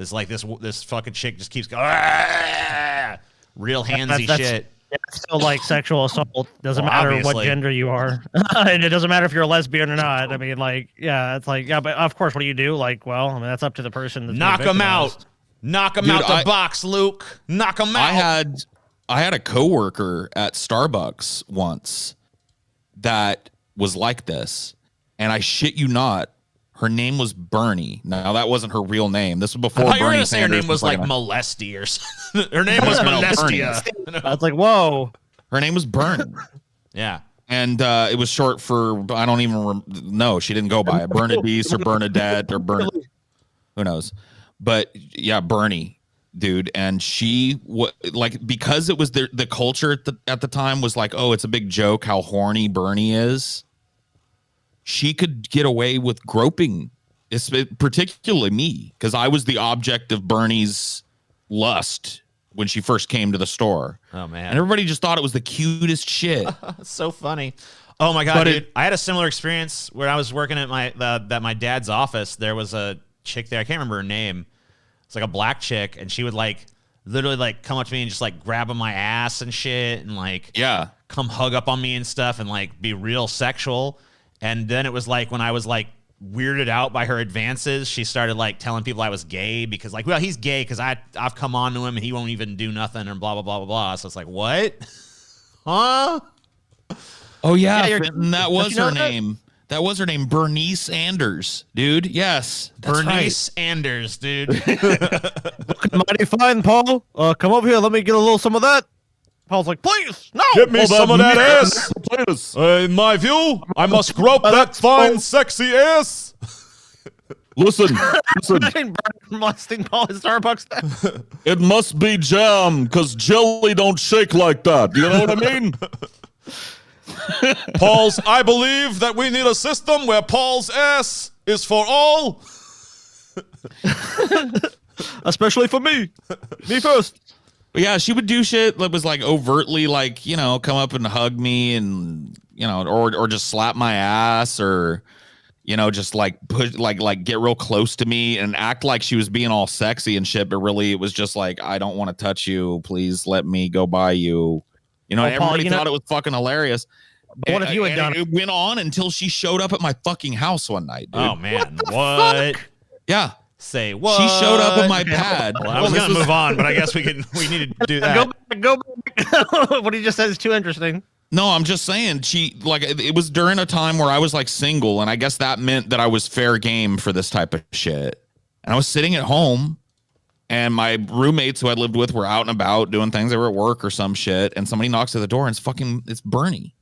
It's like this fucking chick just keeps going, "Ah!" Real handsy shit. It's still like sexual assault. Doesn't matter obviously. what gender you are. And it doesn't matter if you're a lesbian or not. I mean, like, yeah, it's like, yeah, but of course, what do you do? Like, well, I mean, that's up to the person. That's knock them out. Knock them out the box, Luke. Knock them out. I had a coworker at Starbucks once that was like this, and I shit you not, her name was Bernie. Now that wasn't her real name. This was before Bernie Sanders. Her name was like Molesty or something. Her name was Molestia. I was like, whoa. Her name was Bernie. Yeah. And it was short for, I don't even know. She didn't go by it. Bernice or Bernadette or who knows. But yeah, Bernie, dude. And she, because it was the culture at the time was like, oh, it's a big joke how horny Bernie is. She could get away with groping, particularly me, because I was the object of Bernie's lust when she first came to the store. Oh, man. And everybody just thought it was the cutest shit. It's so funny. Oh, my God, dude. I had a similar experience where I was working at my dad's office. There was a chick there. I can't remember her name. It's like a black chick, and she would like literally like come up to me and just like grab on my ass and shit and like come hug up on me and stuff and like be real sexual. And then it was like when I was like weirded out by her advances, she started like telling people I was gay because like, well, he's gay because I've come on to him and he won't even do nothing and blah, blah, blah, blah, blah. So it's like, what? Huh? Oh, yeah. That was her name. That was her name, Bernice Anders, dude. Yes. Bernice Anders, dude. Mighty fine, Paul. Come over here. Let me get a little some of that. Paul's like, please, no. Get me some of that ass. Please. In my view, I must grope that fine, sexy ass. Listen. Molesting Paul at Starbucks. It must be jam, because jelly don't shake like that. You know what I mean? Paul's, I believe that we need a system where Paul's ass is for all. Especially for me. Me first. But yeah, she would do shit that was like overtly like, you know, come up and hug me and, you know, or just slap my ass or, you know, just like push, like get real close to me and act like she was being all sexy and shit. But really it was just like, I don't want to touch you. Please let me go by you. You know, everybody thought it was fucking hilarious. What if you had done it? It went on until she showed up at my fucking house one night, dude. Oh, man. What? Yeah. Say what? She showed up with my pad. Well, I was going to move on, but I guess we need to do that. Go back. What he just said is too interesting. No, I'm just saying it was during a time where I was like single, and I guess that meant that I was fair game for this type of shit. And I was sitting at home, and my roommates who I lived with were out and about doing things. They were at work or some shit, and somebody knocks at the door, and it's Bernie.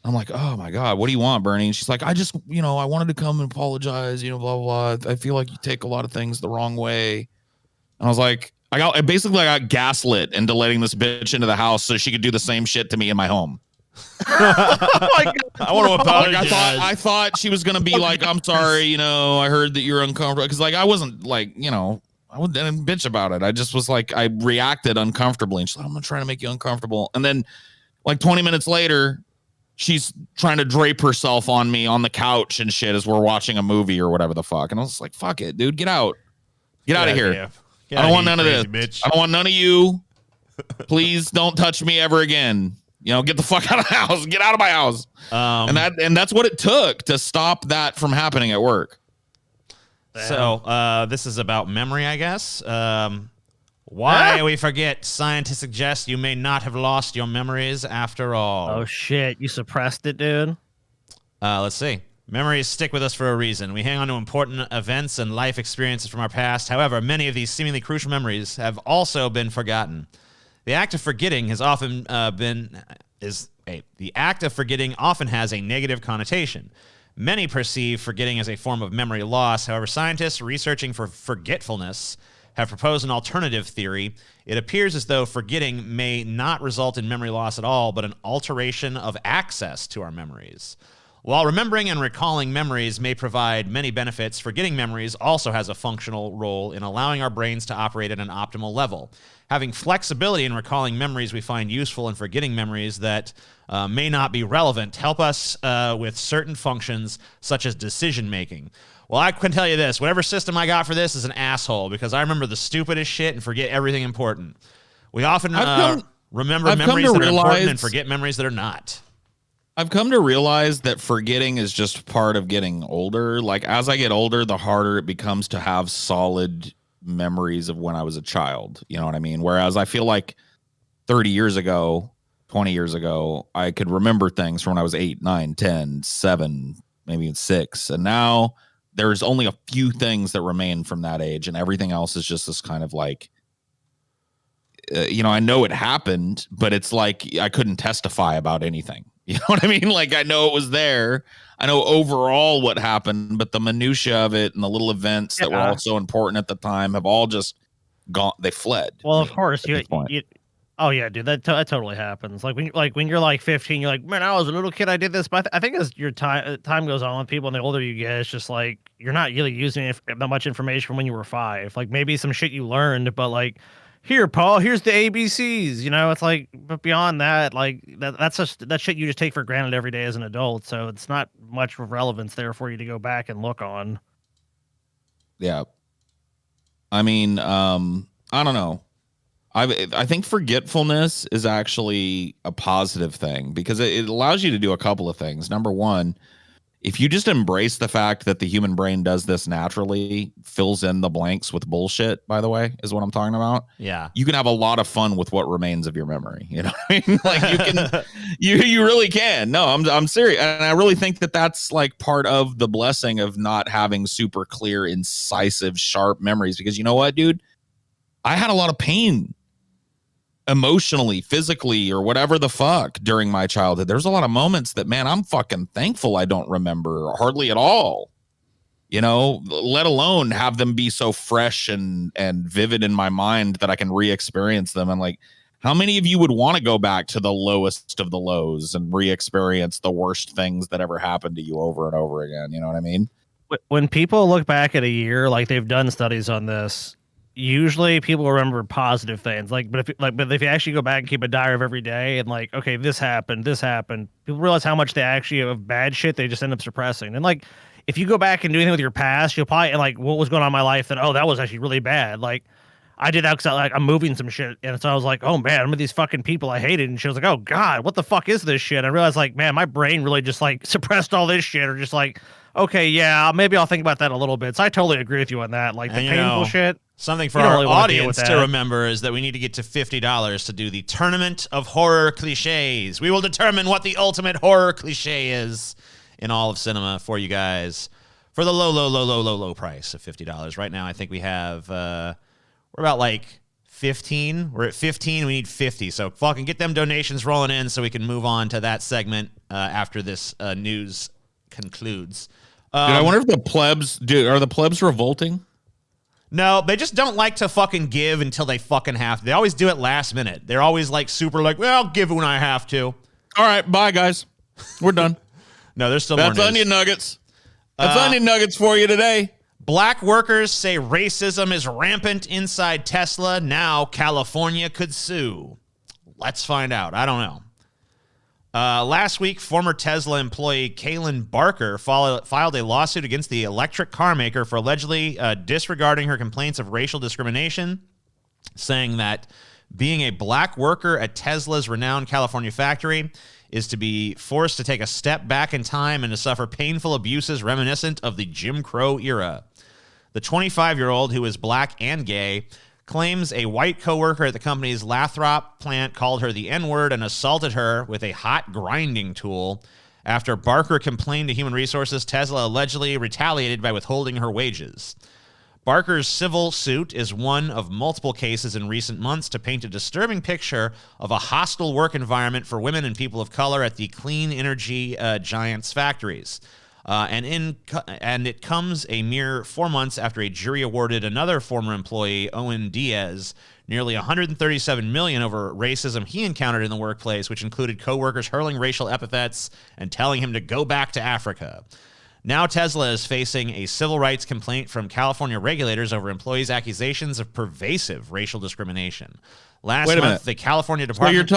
I'm like, oh my God, what do you want, Bernie? And she's like, I just, you know, I wanted to come and apologize, you know, blah, blah, blah. I feel like you take a lot of things the wrong way. And I was like, I got gaslit into letting this bitch into the house so she could do the same shit to me in my home. Oh my God. I want to apologize. I thought she was going to be like, I'm sorry, you know, I heard that you're uncomfortable. Because like, I wasn't like, you know, I didn't bitch about it. I just was like, I reacted uncomfortably. And she's like, I'm trying to make you uncomfortable. And then like 20 minutes later, she's trying to drape herself on me on the couch and shit as we're watching a movie or whatever the fuck. And I was like, fuck it, dude. Get out. Get out of here. I don't want none of this. Bitch. I don't want none of you. Please don't touch me ever again. You know, get the fuck out of the house. Get out of my house. And that's what it took to stop that from happening at work. So this is about memory, I guess. Why we forget. Scientists suggest you may not have lost your memories after all. Oh, shit. You suppressed it, dude? Let's see. Memories stick with us for a reason. We hang on to important events and life experiences from our past. However, many of these seemingly crucial memories have also been forgotten. The act of forgetting has often the act of forgetting often has a negative connotation. Many perceive forgetting as a form of memory loss. However, scientists researching for forgetfulness have proposed an alternative theory. It appears as though forgetting may not result in memory loss at all, but an alteration of access to our memories. While remembering and recalling memories may provide many benefits, forgetting memories also has a functional role in allowing our brains to operate at an optimal level. Having flexibility in recalling memories we find useful and forgetting memories that may not be relevant help us with certain functions such as decision making. Well, I can tell you this. Whatever system I got for this is an asshole because I remember the stupidest shit and forget everything important. We often remember memories that are important and forget memories that are not. I've come to realize that forgetting is just part of getting older. Like, as I get older, the harder it becomes to have solid memories of when I was a child. You know what I mean? Whereas I feel like 30 years ago, 20 years ago, I could remember things from when I was 8, 9, 10, 7, maybe even 6. And now there's only a few things that remain from that age, and everything else is just this kind of like, I know it happened, but it's like I couldn't testify about anything. You know what I mean? Like, I know it was there. I know overall what happened, but the minutia of it and the little events that were all so important at the time have all just gone. They fled. Well, of course, oh yeah, dude, that totally happens. Like when you're like 15, you're like, man, I was a little kid, I did this. But I think as your time goes on with people, and the older you get, it's just like you're not really using that much information from when you were 5. Like maybe some shit you learned, but like, here, Paul, here's the ABCs. It's like, but beyond that, like that's that shit you just take for granted every day as an adult. So it's not much relevance there for you to go back and look on. Yeah. I mean, I don't know. I think forgetfulness is actually a positive thing because it allows you to do a couple of things. Number one, if you just embrace the fact that the human brain does this naturally, fills in the blanks with bullshit, by the way, is what I'm talking about. Yeah. You can have a lot of fun with what remains of your memory. You know what I mean? Like you can, you really can. No, I'm serious. And I really think that that's like part of the blessing of not having super clear, incisive, sharp memories. Because you know what, dude? I had a lot of pain emotionally, physically, or whatever the fuck during my childhood. There's a lot of moments that, man, I'm fucking thankful I don't remember hardly at all, let alone have them be so fresh and vivid in my mind that I can re-experience them. And like, how many of you would want to go back to the lowest of the lows and re-experience the worst things that ever happened to you over and over again? You know what I mean? When people look back at a year, like they've done studies on this, usually people remember positive things. But if you actually go back and keep a diary of every day and like, okay, this happened, people realize how much they actually of bad shit they just end up suppressing. And like, if you go back and do anything with your past, you'll probably like, what was going on in my life that, that was actually really bad. Like I did that because I'm moving some shit. And so I was like, oh man, I'm with these fucking people I hated. And she was like, oh God, what the fuck is this shit? And I realized like, man, my brain really just like suppressed all this shit, or just like, okay, yeah, maybe I'll think about that a little bit. So I totally agree with you on that. Like the painful shit. Something for our audience to remember is that we need to get to $50 to do the Tournament of Horror Cliches. We will determine what the ultimate horror cliche is in all of cinema for you guys for the low price of $50. Right now, I think we have, we're about like 15. We're at 15. We need 50. So fucking get them donations rolling in so we can move on to that segment after this news concludes. Dude, I wonder if the plebs, are the plebs revolting? No, they just don't like to fucking give until they fucking have to. They always do it last minute. They're always like super like, well, I'll give when I have to. All right, bye guys. We're done. No, there's still more news. That's Onion Nuggets. That's Onion Nuggets for you today. Black workers say racism is rampant inside Tesla. Now California could sue. Let's find out. I don't know. Last week, former Tesla employee Kaylin Barker filed a lawsuit against the electric car maker for allegedly disregarding her complaints of racial discrimination, saying that being a black worker at Tesla's renowned California factory is to be forced to take a step back in time and to suffer painful abuses reminiscent of the Jim Crow era. The 25-year-old, who is black and gay, claims a white coworker at the company's Lathrop plant called her the N-word and assaulted her with a hot grinding tool. After Barker complained to Human Resources, Tesla allegedly retaliated by withholding her wages. Barker's civil suit is one of multiple cases in recent months to paint a disturbing picture of a hostile work environment for women and people of color at the clean energy giants' factories. And it comes a mere 4 months after a jury awarded another former employee, Owen Diaz, nearly $137 million over racism he encountered in the workplace, which included coworkers hurling racial epithets and telling him to go back to Africa. Now Tesla is facing a civil rights complaint from California regulators over employees' accusations of pervasive racial discrimination. Last month, the California Department... So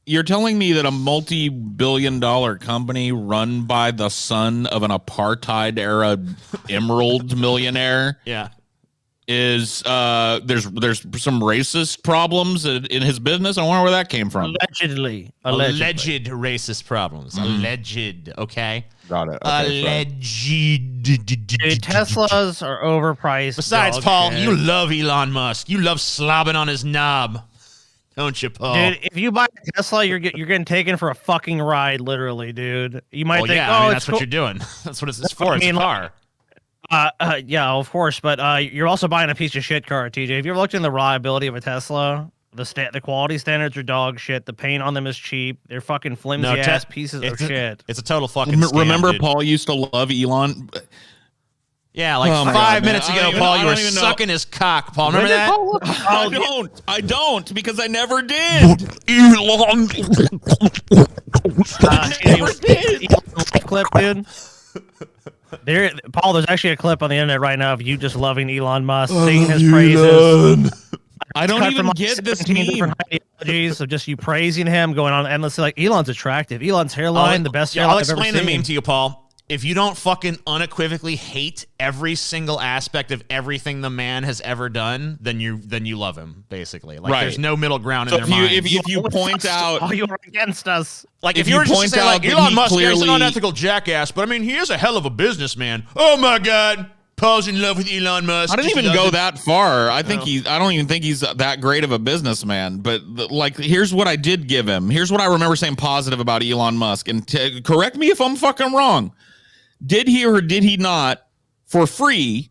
you're telling me that a multi-billion-dollar company run by the son of an apartheid-era emerald millionaire is there's some racist problems in his business? I wonder where that came from. Alleged racist problems. Alleged, okay? Got it. Okay, alleged. Dude, Teslas are overpriced. Besides, Paul, you love Elon Musk. You love slobbing on his knob. Don't you, Paul? Dude, if you buy a Tesla, you're getting taken for a fucking ride, literally, dude. You might think, that's what you're doing. That's what it's for. It's a car. Yeah, of course, but you're also buying a piece of shit car, TJ. Have you ever looked in the reliability of a Tesla? The quality standards are dog shit. The paint on them is cheap. They're fucking flimsy ass pieces of shit. It's a total fucking scam, Remember, dude. Paul used to love Elon. Yeah, like 5 minutes ago, Paul, you were sucking his cock, Paul. Remember that? I don't, because I never did. Elon. Clip, dude. Paul, there's actually a clip on the internet right now of you just loving Elon Musk, singing his praises. I don't even get this meme. Different ideologies of just you praising him, going on endlessly like Elon's attractive. Elon's hairline, the best hairline I'll I've ever explain seen. the meme to you, Paul. If you don't fucking unequivocally hate every single aspect of everything the man has ever done, then you love him, basically. Like there's no middle ground in their mind. If you point out, you're against us. Like if you were just to say like Elon Musk is an unethical jackass, but I mean he is a hell of a businessman. Oh my God, Paul's in love with Elon Musk. I didn't even go that far. I don't even think he's that great of a businessman. But like, here's what I did give him. Here's what I remember saying positive about Elon Musk. And correct me if I'm fucking wrong. Did he or did he not, for free,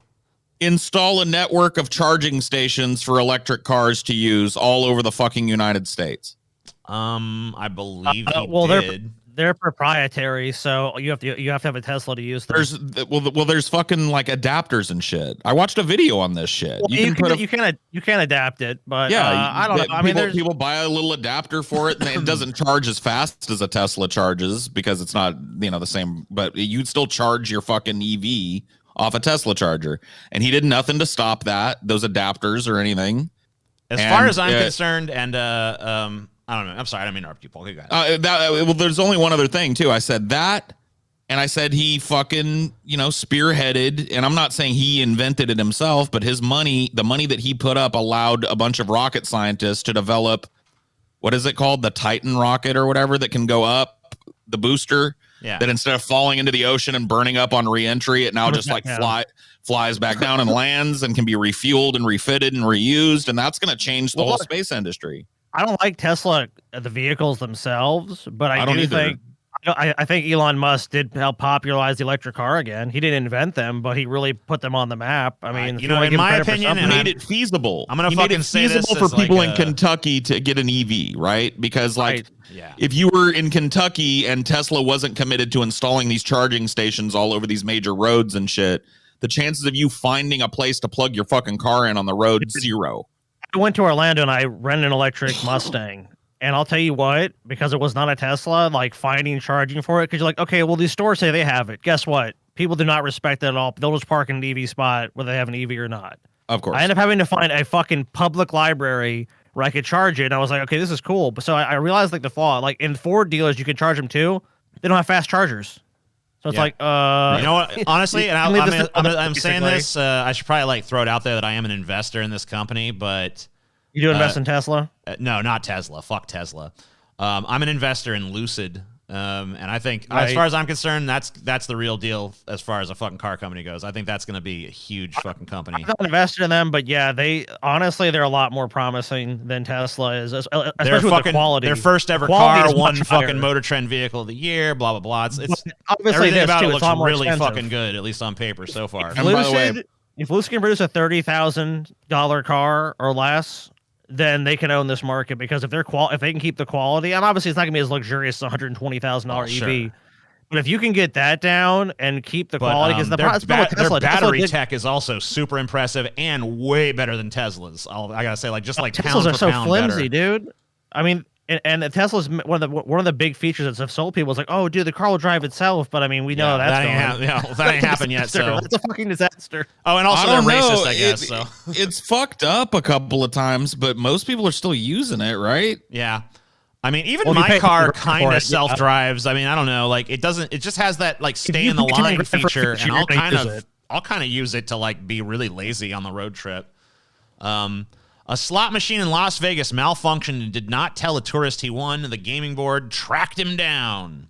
install a network of charging stations for electric cars to use all over the fucking United States? I believe he did. They're proprietary, so you have to have a Tesla to use them. There's fucking like adapters and shit. I watched a video on this shit. Well, you can adapt it, but I don't know. I mean, people buy a little adapter for it, and it doesn't charge as fast as a Tesla charges because it's not the same. But you'd still charge your fucking EV off a Tesla charger, and he did nothing to stop those adapters or anything. As far as I'm concerned, and I don't know. I'm sorry. I didn't mean to interrupt you, Paul. Well, there's only one other thing, too. I said that, and I said he fucking, spearheaded, and I'm not saying he invented it himself, but the money that he put up allowed a bunch of rocket scientists to develop, what is it called? The Titan rocket or whatever that can go up, the booster, that instead of falling into the ocean and burning up on reentry, it now just like flies back down and lands and can be refueled and refitted and reused, and that's going to change the whole space industry. I don't like Tesla, the vehicles themselves, but I think Elon Musk did help popularize the electric car again. He didn't invent them, but he really put them on the map. I mean, in my opinion, he made it feasible. I'm going to fucking say this for people in Kentucky to get an EV, right? Because if you were in Kentucky and Tesla wasn't committed to installing these charging stations all over these major roads and shit, the chances of you finding a place to plug your fucking car in on the road, zero. I went to Orlando and I rented an electric Mustang. And I'll tell you what, because it was not a Tesla, like finding charging for it, because you're like, okay, well, these stores say they have it. Guess what? People do not respect that at all. They'll just park in an EV spot whether they have an EV or not. Of course. I ended up having to find a fucking public library where I could charge it. And I was like, okay, this is cool. But so I realized like the flaw, like in Ford dealers, you can charge them too. They don't have fast chargers. So it's like, you know what? Honestly, and I'm saying this, I should probably like throw it out there that I am an investor in this company, but you do invest in Tesla? No, not Tesla. Fuck Tesla. I'm an investor in Lucid, and I think, as far as I'm concerned, that's the real deal as far as a fucking car company goes. I think that's going to be a huge fucking company. I'm not invested in them, but yeah, they're a lot more promising than Tesla is, especially with the quality. Their first ever car won fucking Motor Trend Vehicle of the Year, blah, blah, blah. It's obviously everything about it looks really fucking good, at least on paper so far. If Lucid can produce a $30,000 car or less, then they can own this market, because if they can keep the quality, and obviously it's not gonna be as luxurious as $120,000 EV, But if you can get that down and keep the quality, because their battery tech is also super impressive and way better than Tesla's. I gotta say, like Teslas are so flimsy, dude. I mean, and the Tesla's one of the big features that have sold people is like, oh, dude, the car will drive itself. But I mean, we know that ain't happened yet. So that's a fucking disaster. Oh, and also they're racist, I guess. So it's fucked up a couple of times, but most people are still using it, right? Yeah. I mean, even my car kind of self-drives. I mean, I don't know. Like, it doesn't. It just has that like stay in the line feature, and I'll kind of use it to like be really lazy on the road trip. A slot machine in Las Vegas malfunctioned and did not tell a tourist he won. The gaming board tracked him down.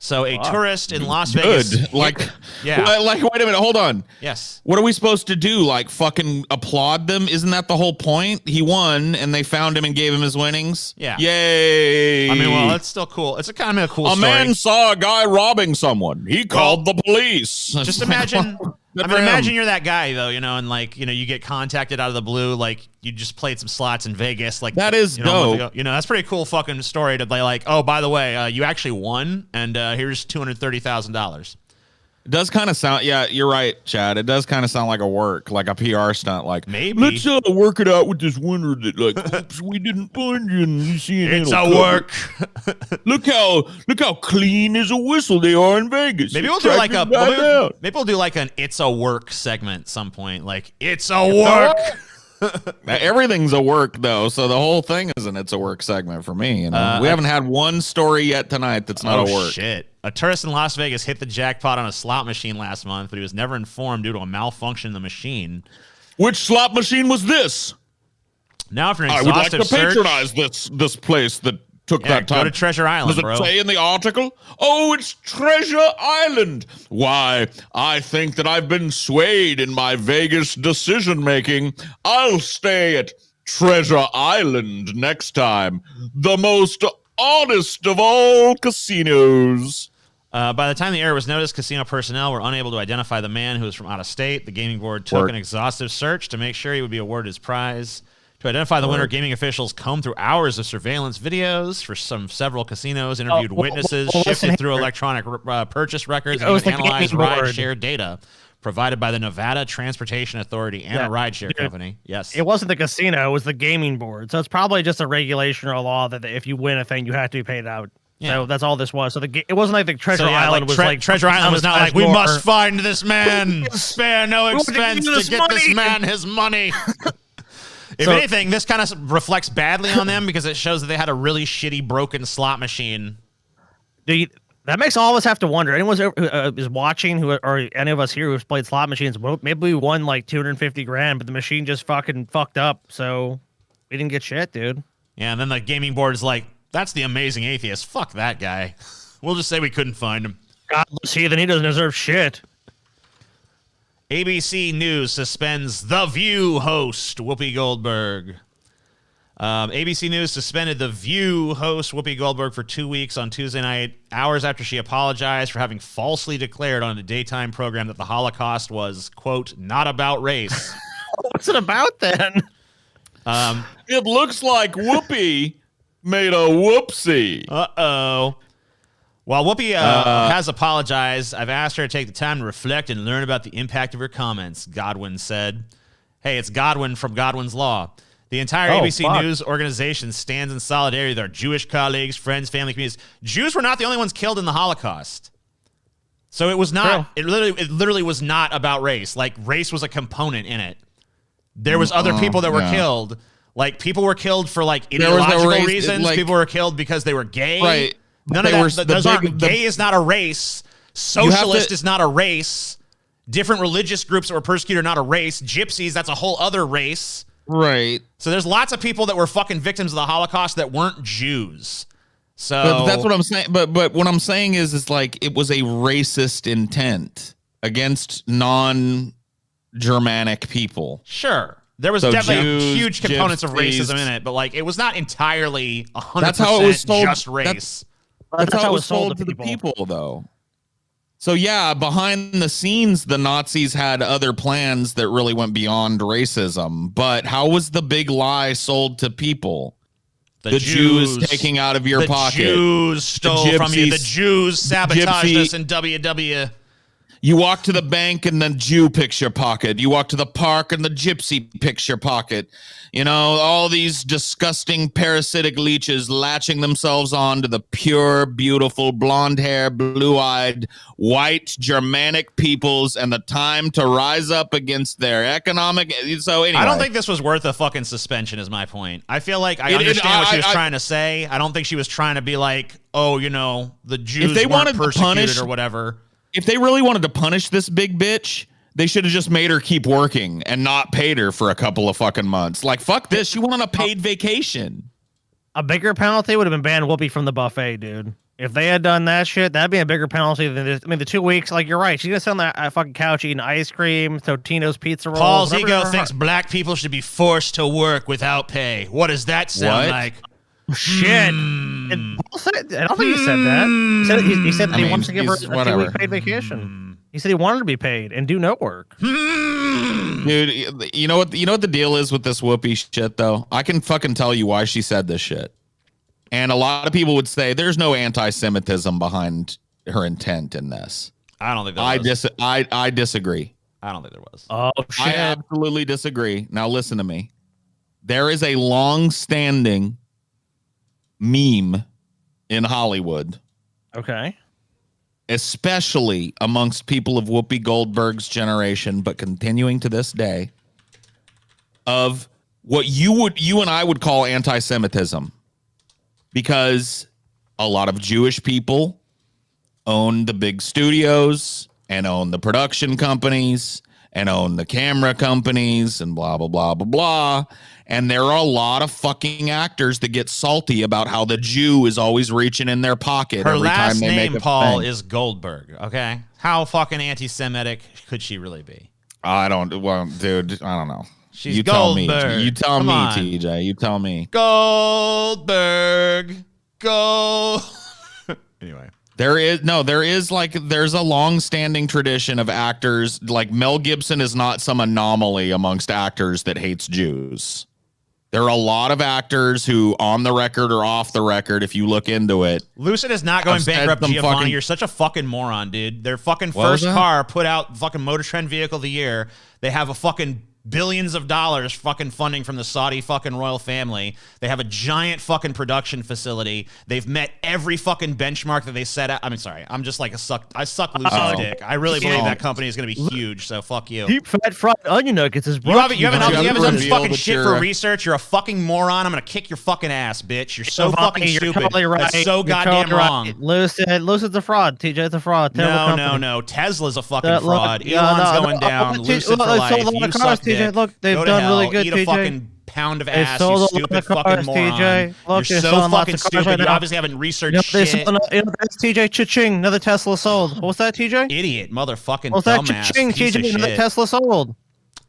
So a tourist in Las Vegas. Like, wait a minute, hold on. Yes. What are we supposed to do? Like, fucking applaud them? Isn't that the whole point? He won, and they found him and gave him his winnings. Yeah. Yay! I mean, well, that's still cool. It's a kind of a cool story. A man saw a guy robbing someone. He called the police. Just imagine. Imagine you're that guy though, and like, you get contacted out of the blue, like you just played some slots in Vegas, like that is dope. That's pretty cool fucking story to be like, oh, by the way, you actually won, and here's $230,000. It does kind of sound, yeah, you're right, Chad. It does kind of sound like a PR stunt. Like, maybe let's work it out with this winner that, like, oops, we didn't find you. And you see it's a work. look how clean as a whistle they are in Vegas. Maybe we'll do like an "It's a Work" segment at some point. Like, it's a work. Everything's a work though, so the whole thing is It's a Work segment for me. We haven't had one story yet tonight that's not a work. Shit. A tourist in Las Vegas hit the jackpot on a slot machine last month, but he was never informed due to a malfunction in the machine. Which slot machine was this? Now, after an I would like to search, patronize this place that took that time. Go to Treasure Island, Does it say in the article? Oh, it's Treasure Island. Why, I think that I've been swayed in my Vegas decision-making. I'll stay at Treasure Island next time. The most honest of all casinos. By the time the error was noticed, casino personnel were unable to identify the man who was from out of state. The gaming board took an exhaustive search to make sure he would be awarded his prize. To identify the winner, gaming officials combed through hours of surveillance videos for several casinos, interviewed witnesses, shifted through electronic purchase records, and even analyzed ride-share data provided by the Nevada Transportation Authority and a rideshare company. Yes. It wasn't the casino, it was the gaming board. So it's probably just a regulation or a law that if you win a thing, you have to be paid out. Yeah. So that's all this was. So it wasn't like the Treasure Island was like Treasure Island was not like, we must find this man, spare no expense to get this man his money. If anything, this kind of reflects badly on them because it shows that they had a really shitty, broken slot machine. That makes all of us have to wonder. Anyone who is watching, or any of us here who's played slot machines, well, maybe we won like $250,000, but the machine just fucking fucked up, so we didn't get shit, dude. Yeah, and then the gaming board is like, that's the amazing atheist. Fuck that guy. We'll just say we couldn't find him. Godless heathen, he doesn't deserve shit. ABC News suspends The View host Whoopi Goldberg. ABC News suspended The View host Whoopi Goldberg for 2 weeks on Tuesday night, hours after she apologized for having falsely declared on a daytime program that the Holocaust was, quote, not about race. What's it about then? It looks like Whoopi made a whoopsie. Uh-oh. While Whoopi has apologized, I've asked her to take the time to reflect and learn about the impact of her comments, Godwin said. Hey, it's Godwin from Godwin's Law. The entire ABC News organization stands in solidarity with our Jewish colleagues, friends, family, communities. Jews were not the only ones killed in the Holocaust. So it was not, it literally was not about race. Like, race was a component in it. There was other people that were killed. Like, people were killed for, like, ideological reasons. Like, people were killed because they were gay. Right. None of that. Gay is not a race. Socialist is not a race. Different religious groups that were persecuted are not a race. Gypsies, that's a whole other race. Right. So there's lots of people that were fucking victims of the Holocaust that weren't Jews. So but that's what I'm saying. But what I'm saying is like it was a racist intent against non-Germanic people. Sure. There was definitely huge components of racism in it, but like it was not entirely 100% just race. That's how it was sold to the people, though. So, yeah, behind the scenes, the Nazis had other plans that really went beyond racism. But how was the big lie sold to people? The Jews taking out of your pocket. The Jews stole from you. The Jews sabotaged us in WW. You walk to the bank and the Jew picks your pocket. You walk to the park and the gypsy picks your pocket. You know, all these disgusting parasitic leeches latching themselves on to the pure, beautiful, blonde hair, blue-eyed, white Germanic peoples, and the time to rise up against their economic. So anyway, I don't think this was worth a fucking suspension is my point. I feel like I understand what she was trying to say. I don't think she was trying to be like, oh, you know, the Jews weren't persecuted or whatever. If they really wanted to punish this big bitch, they should have just made her keep working and not paid her for a couple of fucking months. Like, fuck this. She went on a paid vacation. A bigger penalty would have been banned Whoopi from the buffet, dude. If they had done that shit, that'd be a bigger penalty than this. I mean, the 2 weeks, like, you're right. She's going to sit on that fucking couch eating ice cream, Totino's pizza rolls. Paul's ego thinks black people should be forced to work without pay. What does that sound like? Shit. I don't think he said that. He said that he wants to give her a 2-week paid vacation. He said he wanted to be paid and do no work. Dude, you know what the deal is with this Whoopi shit, though? I can fucking tell you why she said this shit. And a lot of people would say there's no anti-Semitism behind her intent in this. I don't think there was. I disagree. I don't think there was. Oh, shit. I absolutely disagree. Now listen to me. There is a long-standing meme in Hollywood. Okay. Especially amongst people of Whoopi Goldberg's generation, but continuing to this day, of what you and I would call anti-Semitism, because a lot of Jewish people own the big studios and own the production companies and own the camera companies and blah, blah, blah, blah, blah. And there are a lot of fucking actors that get salty about how the Jew is always reaching in their pocket her every last time they name, make a Paul, thing. is Goldberg, okay? How fucking anti-Semitic could she really be? Dude, I don't know. She's you Goldberg. Tell me. You tell Come me, on. TJ. You tell me. Goldberg. Anyway. There's a long-standing tradition of actors. Like Mel Gibson is not some anomaly amongst actors that hates Jews. There are a lot of actors who, on the record or off the record, if you look into it. Lucid is not going bankrupt, Giovanni. You're such a fucking moron, dude. Their fucking first car put out fucking Motor Trend Vehicle of the Year. They have a fucking billions of dollars fucking funding from the Saudi fucking royal family. They have a giant fucking production facility. They've met every fucking benchmark that they set out. I mean, sorry, I'm just like I suck Lucid's dick. I really believe that company is going to be huge, so fuck you. Deep fat fried onion nuggets is you haven't done this fucking shit for research. You're a fucking moron. I'm going to kick your fucking ass, bitch. You're so fucking stupid. Totally right. That's so goddamn wrong. Lucid's a fraud. TJ's a fraud. No. Tesla's a fucking fraud. Elon's going down. Lucid for life. You suck dick. Look, they've done really good, Eat TJ. a fucking pound of ass, you stupid fucking moron. TJ. Look, you're so fucking stupid. You obviously haven't researched shit. That's TJ. Cha-ching. Another Tesla sold. What's that, TJ? Idiot, motherfucking What's that? dumbass. Cha-ching, TJ. Another Tesla sold.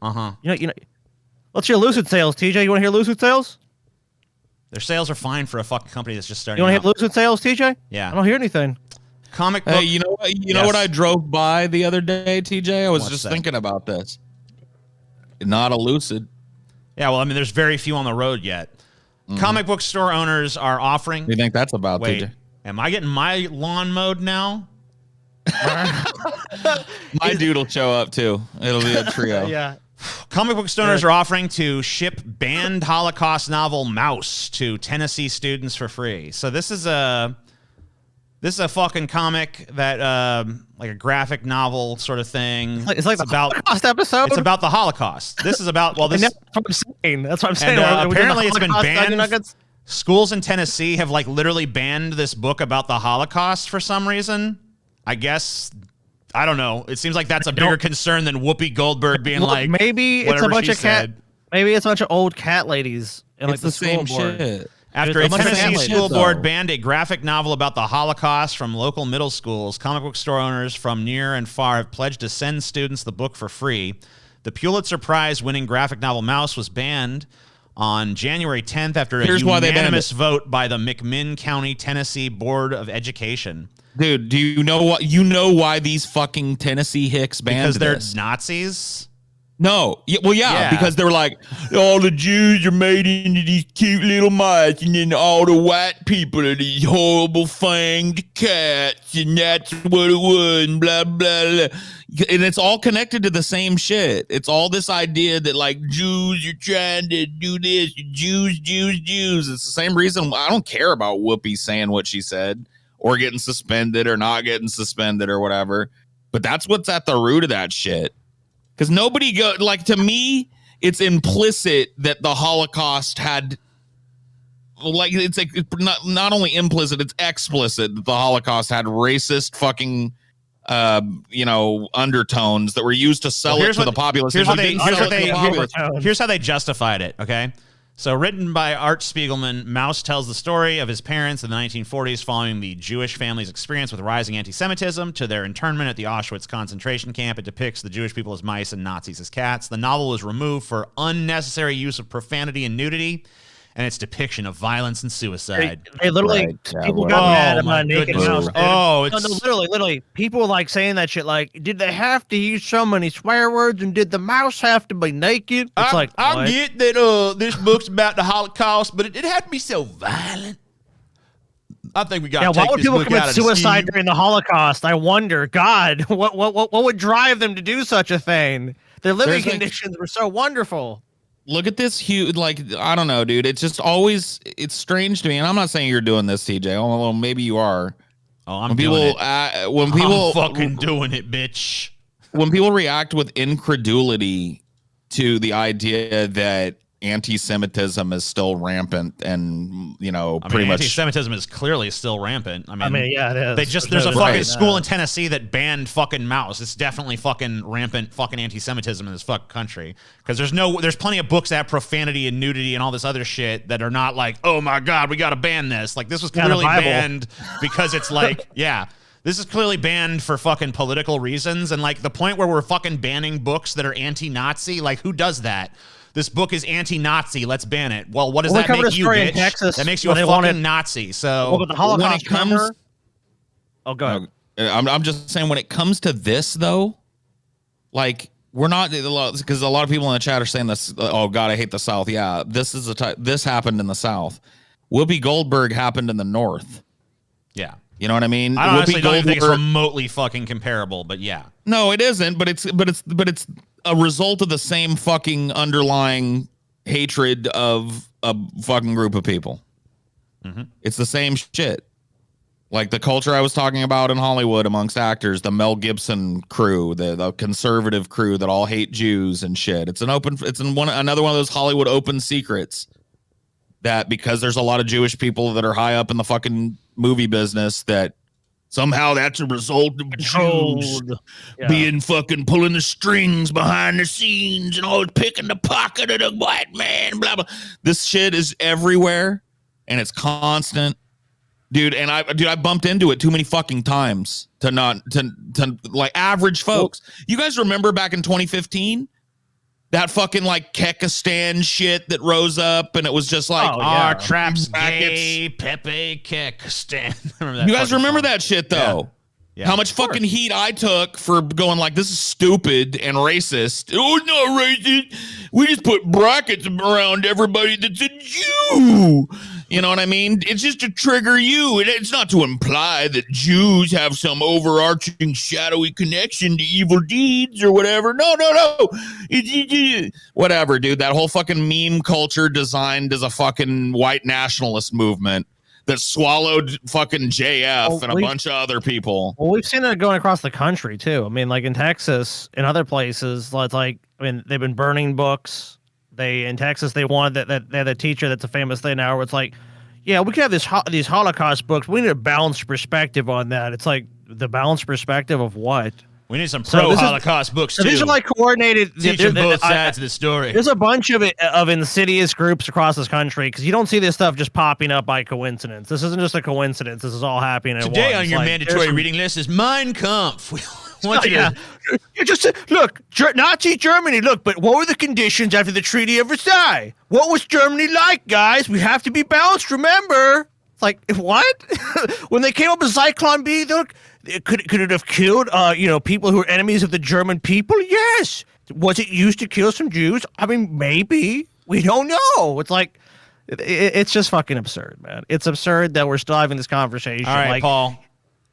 Uh-huh. You know. Let's hear Lucid sales, TJ. You want to hear Lucid sales? Their sales are fine for a fucking company that's just starting. You want to hear Lucid sales, TJ? Yeah. I don't hear anything. Comic book. Hey, you know what I drove by the other day, TJ? I was just thinking about this. Not a Lucid. Yeah, well, I mean, there's very few on the road yet. Comic book store owners are offering. What do you think that's about, Wait, TJ? am I getting my lawn mowed now? My dude will show up too. It'll be a trio. Yeah. Comic book owners are offering to ship banned Holocaust novel Mouse to Tennessee students for free. So this is a fucking comic that like a graphic novel sort of thing. It's like the Holocaust episode. It's about the Holocaust. This is about That's what I'm saying. That's what I'm saying. And, apparently it's been banned. Schools in Tennessee have like literally banned this book about the Holocaust for some reason. I guess I don't know. It seems like that's a bigger concern than Whoopi Goldberg being like. Maybe it's a bunch of Maybe it's a bunch of old cat ladies in like the same shit. After a Tennessee school board banned a graphic novel about the Holocaust from local middle schools, comic book store owners from near and far have pledged to send students the book for free. The Pulitzer Prize-winning graphic novel Mouse was banned on January 10th after a unanimous vote by the McMinn County, Tennessee Board of Education. Dude, do you know what? You know why these fucking Tennessee hicks banned Because they're this? Nazis? No. Well, yeah, because they were like, all the Jews are made into these cute little mice, and then all the white people are these horrible fanged cats, and that's what it was, and blah, blah, blah. And it's all connected to the same shit. It's all this idea that, like, Jews are trying to do this, Jews. It's the same reason I don't care about Whoopi saying what she said, or getting suspended, or not getting suspended, or whatever. But that's what's at the root of that shit. Because nobody to me, it's implicit that the Holocaust had, it's like not only implicit, it's explicit that the Holocaust had racist fucking, undertones that were used to sell it to the populace. Here's how they justified it. Okay. So, written by Art Spiegelman, Maus tells the story of his parents in the 1940s following the Jewish family's experience with rising anti-Semitism to their internment at the Auschwitz concentration camp. It depicts the Jewish people as mice and Nazis as cats. The novel was removed for unnecessary use of profanity and nudity, and its depiction of violence and suicide. They literally, people got mad about Naked Mouse. Literally, people like saying that shit. Like, did they have to use so many swear words, and did the mouse have to be naked? It's I get that this book's about the Holocaust, but it didn't have to be so violent. I think we got to take this book out of the why would people commit suicide during the Holocaust? I wonder. God, what would drive them to do such a thing? Their living conditions were so wonderful. Look at this huge, I don't know, dude. It's just always, it's strange to me. And I'm not saying you're doing this, TJ, although maybe you are. Oh, I'm doing it. When people I'm fucking doing it, bitch. When people react with incredulity to the idea that anti-Semitism is still rampant and, pretty much anti-Semitism is clearly still rampant. I mean, yeah, it is. There's a fucking school in Tennessee that banned fucking mouse. It's definitely fucking rampant fucking anti-Semitism in this fucking country. Because there's plenty of books that have profanity and nudity and all this other shit that are not like, oh my God, we got to ban this. Like, this was clearly banned because it's like, this is clearly banned for fucking political reasons. And like the point where we're fucking banning books that are anti-Nazi, like who does that? This book is anti-Nazi. Let's ban it. Well, what does that make you, bitch? Texas, that makes you a fucking Nazi. So, but the Holocaust comes. Oh, go ahead. I'm just saying, when it comes to this, though, like we're not, because a lot of people in the chat are saying this. Oh God, I hate the South. Yeah, this happened in the South. Whoopi Goldberg happened in the North. Yeah. You know what I mean? I honestly don't think it's remotely fucking comparable, but yeah. No, it isn't. But it's a result of the same fucking underlying hatred of a fucking group of people. Mm-hmm. It's the same shit. Like the culture I was talking about in Hollywood amongst actors, the Mel Gibson crew, the conservative crew that all hate Jews and shit. It's another one of those Hollywood open secrets that because there's a lot of Jewish people that are high up in the fucking movie business that somehow that's a result of Jews being fucking pulling the strings behind the scenes and always picking the pocket of the white man, blah, blah. This shit is everywhere and it's constant. Dude, and I bumped into it too many fucking times to like average folks. You guys remember back in 2015? That fucking like Kekistan shit that rose up and it was just like our traps gay Pepe Kekistan. You guys remember that shit though? Yeah. How much fucking heat I took for going like, this is stupid and racist. Oh, it's not racist. We just put brackets around everybody that's a Jew. You know what I mean? It's just to trigger you. It's not to imply that Jews have some overarching shadowy connection to evil deeds or whatever. No. Whatever, dude. That whole fucking meme culture designed as a fucking white nationalist movement that swallowed fucking JF and a bunch of other people. Well, we've seen that going across the country, too. I mean, like in Texas and other places, it's like, I mean, they've been burning books. In Texas, they wanted that they had a teacher that's a famous thing now where it's like, yeah, we could have these Holocaust books. We need a balanced perspective on that. It's like the balanced perspective of what? We need some pro-Holocaust books, too. These are like coordinated. Teaching both sides of the story. There's a bunch of insidious groups across this country because you don't see this stuff just popping up by coincidence. This isn't just a coincidence. This is all happening at once. Today on your mandatory reading list is Mein Kampf. You just look, Nazi Germany. Look, but what were the conditions after the Treaty of Versailles? What was Germany like, guys? We have to be balanced. Remember, it's like what? When they came up with Zyklon B, could it have killed people who are enemies of the German people? Yes. Was it used to kill some Jews? I mean, maybe. We don't know. It's like, it's just fucking absurd, man. It's absurd that we're still having this conversation. All right, like, Paul.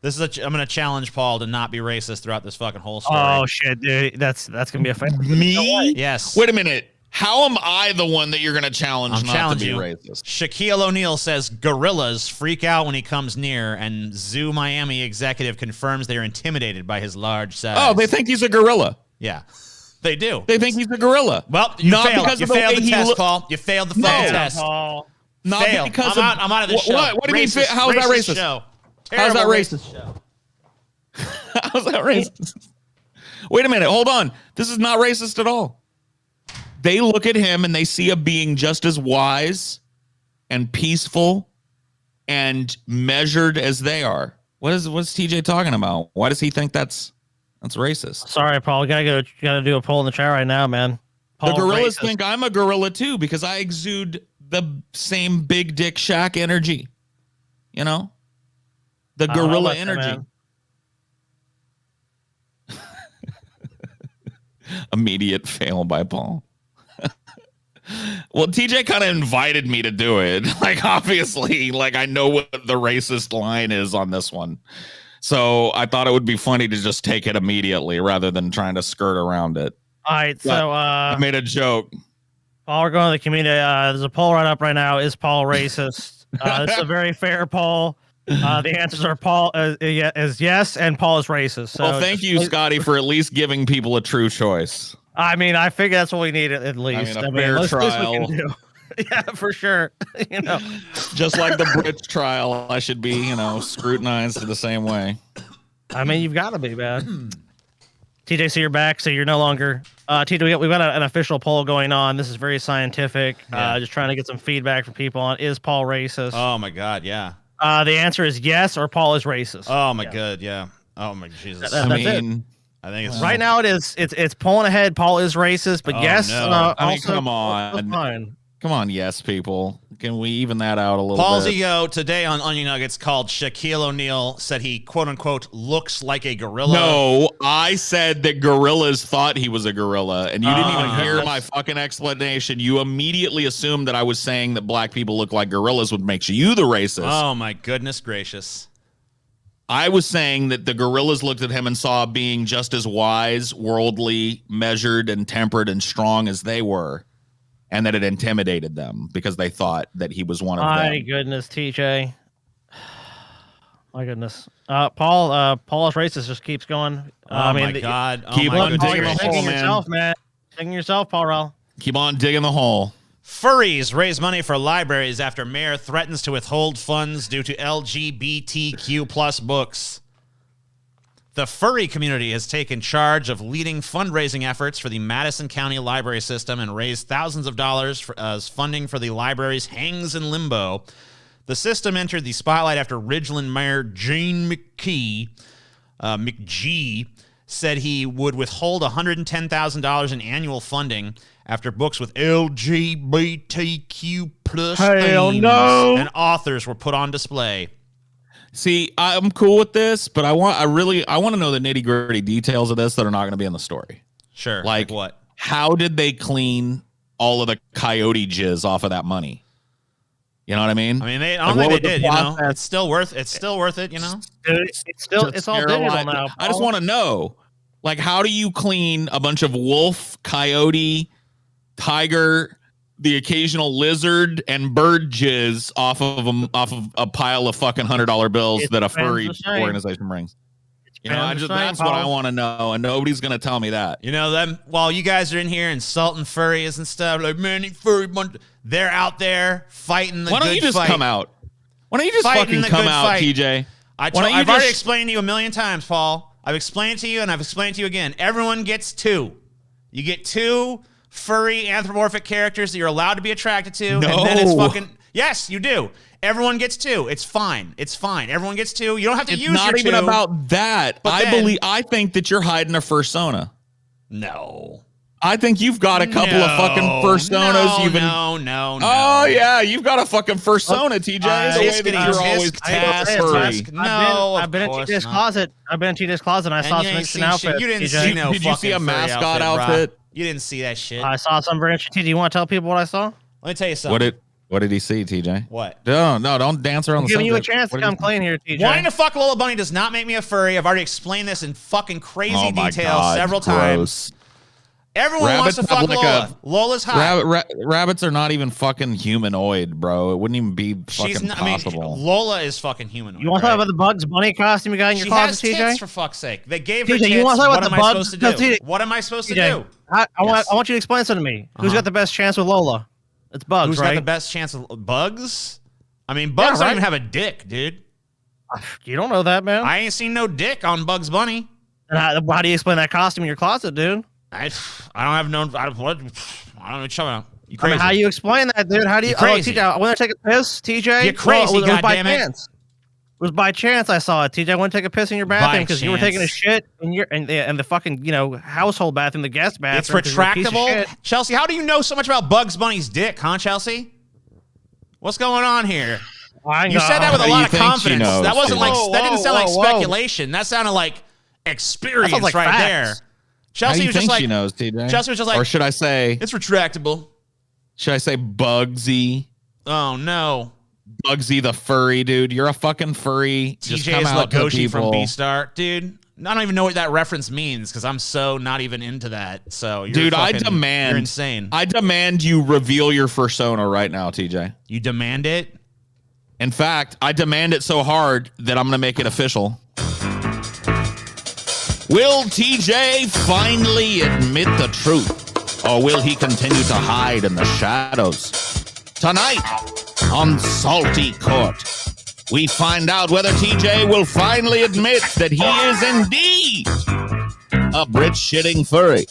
I'm going to challenge Paul to not be racist throughout this fucking whole story. Oh, shit, dude. That's going to be a fight. Me? Yes. Wait a minute. How am I the one that you're going to challenge not to be racist? Shaquille O'Neal says gorillas freak out when he comes near, and Zoo Miami executive confirms they are intimidated by his large size. Oh, they think he's a gorilla. Yeah, they do. They think he's a gorilla. Well, you failed. You failed the test, Paul. You failed the fucking test. Paul. Not failed. because I'm out of this show. What do you mean? How's that racist? Show. How's that racist? Show. How's that racist? Wait a minute. Hold on. This is not racist at all. They look at him and they see a being just as wise and peaceful and measured as they are. What's TJ talking about? Why does he think that's racist? Sorry, Paul. Gotta do a poll in the chat right now, man. The gorillas think I'm a gorilla too because I exude the same big dick Shaq energy. You know? The gorilla energy. Immediate fail by Paul. Well, TJ kind of invited me to do it. Like, obviously, like I know what the racist line is on this one. So I thought it would be funny to just take it immediately rather than trying to skirt around it. All right, so I made a joke. Paul, we're going to the community. There's a poll right up right now. Is Paul racist? This is a very fair poll. The answers are Paul is yes, and Paul is racist. So well, thank you, Scotty, for at least giving people a true choice. I mean, I figure that's what we need at least. I mean, a fair trial. Yeah, for sure. You know, just like the Brits trial, I should be, scrutinized the same way. I mean, you've got to be, man. TJ, so you're back. So you're no longer. TJ, we've got an official poll going on. This is very scientific. Yeah. Just trying to get some feedback from people on is Paul racist? Oh my God, yeah. The answer is yes, or Paul is racist. Oh my God, yeah. Oh my Jesus. That's it. I think it's right now. It's pulling ahead. Paul is racist, but yes. No. I mean, come on. Come on, yes, people. Can we even that out a little Paul's bit? ego today on Onion Nuggets called Shaquille O'Neal said he, quote unquote, looks like a gorilla. No, I said that gorillas thought he was a gorilla, and you didn't even hear my fucking explanation. You immediately assumed that I was saying that black people look like gorillas, would make you the racist. Oh, my goodness gracious. I was saying that the gorillas looked at him and saw a being just as wise, worldly, measured, and tempered and strong as they were. And that it intimidated them because they thought that he was one of them. My goodness, TJ. My goodness. Paul is racist. Just keeps going. My God. Keep on digging the hole, man. Digging yourself, Paul Rell. Keep on digging the hole. Furries raise money for libraries after mayor threatens to withhold funds due to LGBTQ plus books. The furry community has taken charge of leading fundraising efforts for the Madison County library system and raised thousands of dollars as funding for the libraries hangs in limbo. The system entered the spotlight after Ridgeland Mayor Gene McGee said he would withhold $110,000 in annual funding after books with LGBTQ plus themes and authors were put on display. See, I'm cool with this, but I want to know the nitty gritty details of this that are not going to be in the story. Sure. Like what? How did they clean all of the coyote jizz off of that money? You know what I mean? I don't think they did. It's still worth it. It's all digital now. I just want to know, like, how do you clean a bunch of wolf, coyote, tiger, the occasional lizard and bird jizz off of a pile of fucking $100 bills that a furry organization brings? That's what I want to know, and nobody's gonna tell me that. Them while you guys are in here insulting furries and stuff, like, man, furry bunch, they're out there fighting the good fight. Why don't you just come out? Why don't you just fucking come out, TJ? I've already explained to you a million times, Paul. I've explained to you, and I've explained to you again. Everyone gets two. You get two furry anthropomorphic characters that you're allowed to be attracted to. No. And then it's fucking... Yes, you do. Everyone gets two. It's fine. Everyone gets two. You don't have to use your two. It's not even about that. I think that you're hiding a fursona. No. I think you've got a couple of fucking personas. No. Oh yeah, you've got a fucking fursona, TJ. The way that you're always furry. I've been in TJ's closet. I've been in TJ's closet, and I saw some interesting outfits. You didn't see no. Did you see a mascot outfit? You didn't see that shit. I saw some very interesting. Do you want to tell people what I saw? Let me tell you something. What did he see, TJ? What? No, don't dance around the subject. I'm giving you a chance to come clean here, TJ. Wanting to fuck Lola Bunny does not make me a furry. I've already explained this in fucking crazy detail several times. Everyone wants to fuck Lola. Lola's hot. Rabbits are not even fucking humanoid, bro. It wouldn't even be fucking possible. I mean, Lola is fucking humanoid. You want to talk about the Bugs Bunny costume you got in your closet, TJ? She has tits, for fuck's sake. They gave her TJ, tits. You want to talk about what am I supposed to do? What am I supposed to do? I want you to explain something to me. Who's got the best chance with Lola? It's Bugs, Who's right? got the best chance with Bugs? I mean, Bugs don't even have a dick, dude. You don't know that, man. I ain't seen no dick on Bugs Bunny. And how do you explain that costume in your closet, dude? I don't have no. I don't know what you're talking about. You crazy? I mean, how you explain that, dude? How do you? Crazy. I want to take a piss, TJ. You're crazy, goddammit. It was by chance I saw it, TJ. I went to take a piss in your bathroom because you were taking a shit in your and the fucking household bathroom, the guest bathroom. It's retractable. Chelsea, how do you know so much about Bugs Bunny's dick, huh, Chelsea? What's going on here? You said that with a lot of confidence. That wasn't like that didn't sound like speculation. That sounded like experience right there. Chelsea was just like, she knows, TJ? Chelsea was just like, or should I say, it's retractable. Should I say Bugsy? Oh no, Bugsy the furry dude. You're a fucking furry. TJ is Legoshi from Beastar, dude. I don't even know what that reference means because I'm so not even into that. So, dude, I demand. You're insane. I demand you reveal your fursona right now, TJ. You demand it? In fact, I demand it so hard that I'm going to make it official. Will TJ finally admit the truth, or will he continue to hide in the shadows? Tonight, on Salty Court, we find out whether TJ will finally admit that he is indeed a Brit-shitting furry.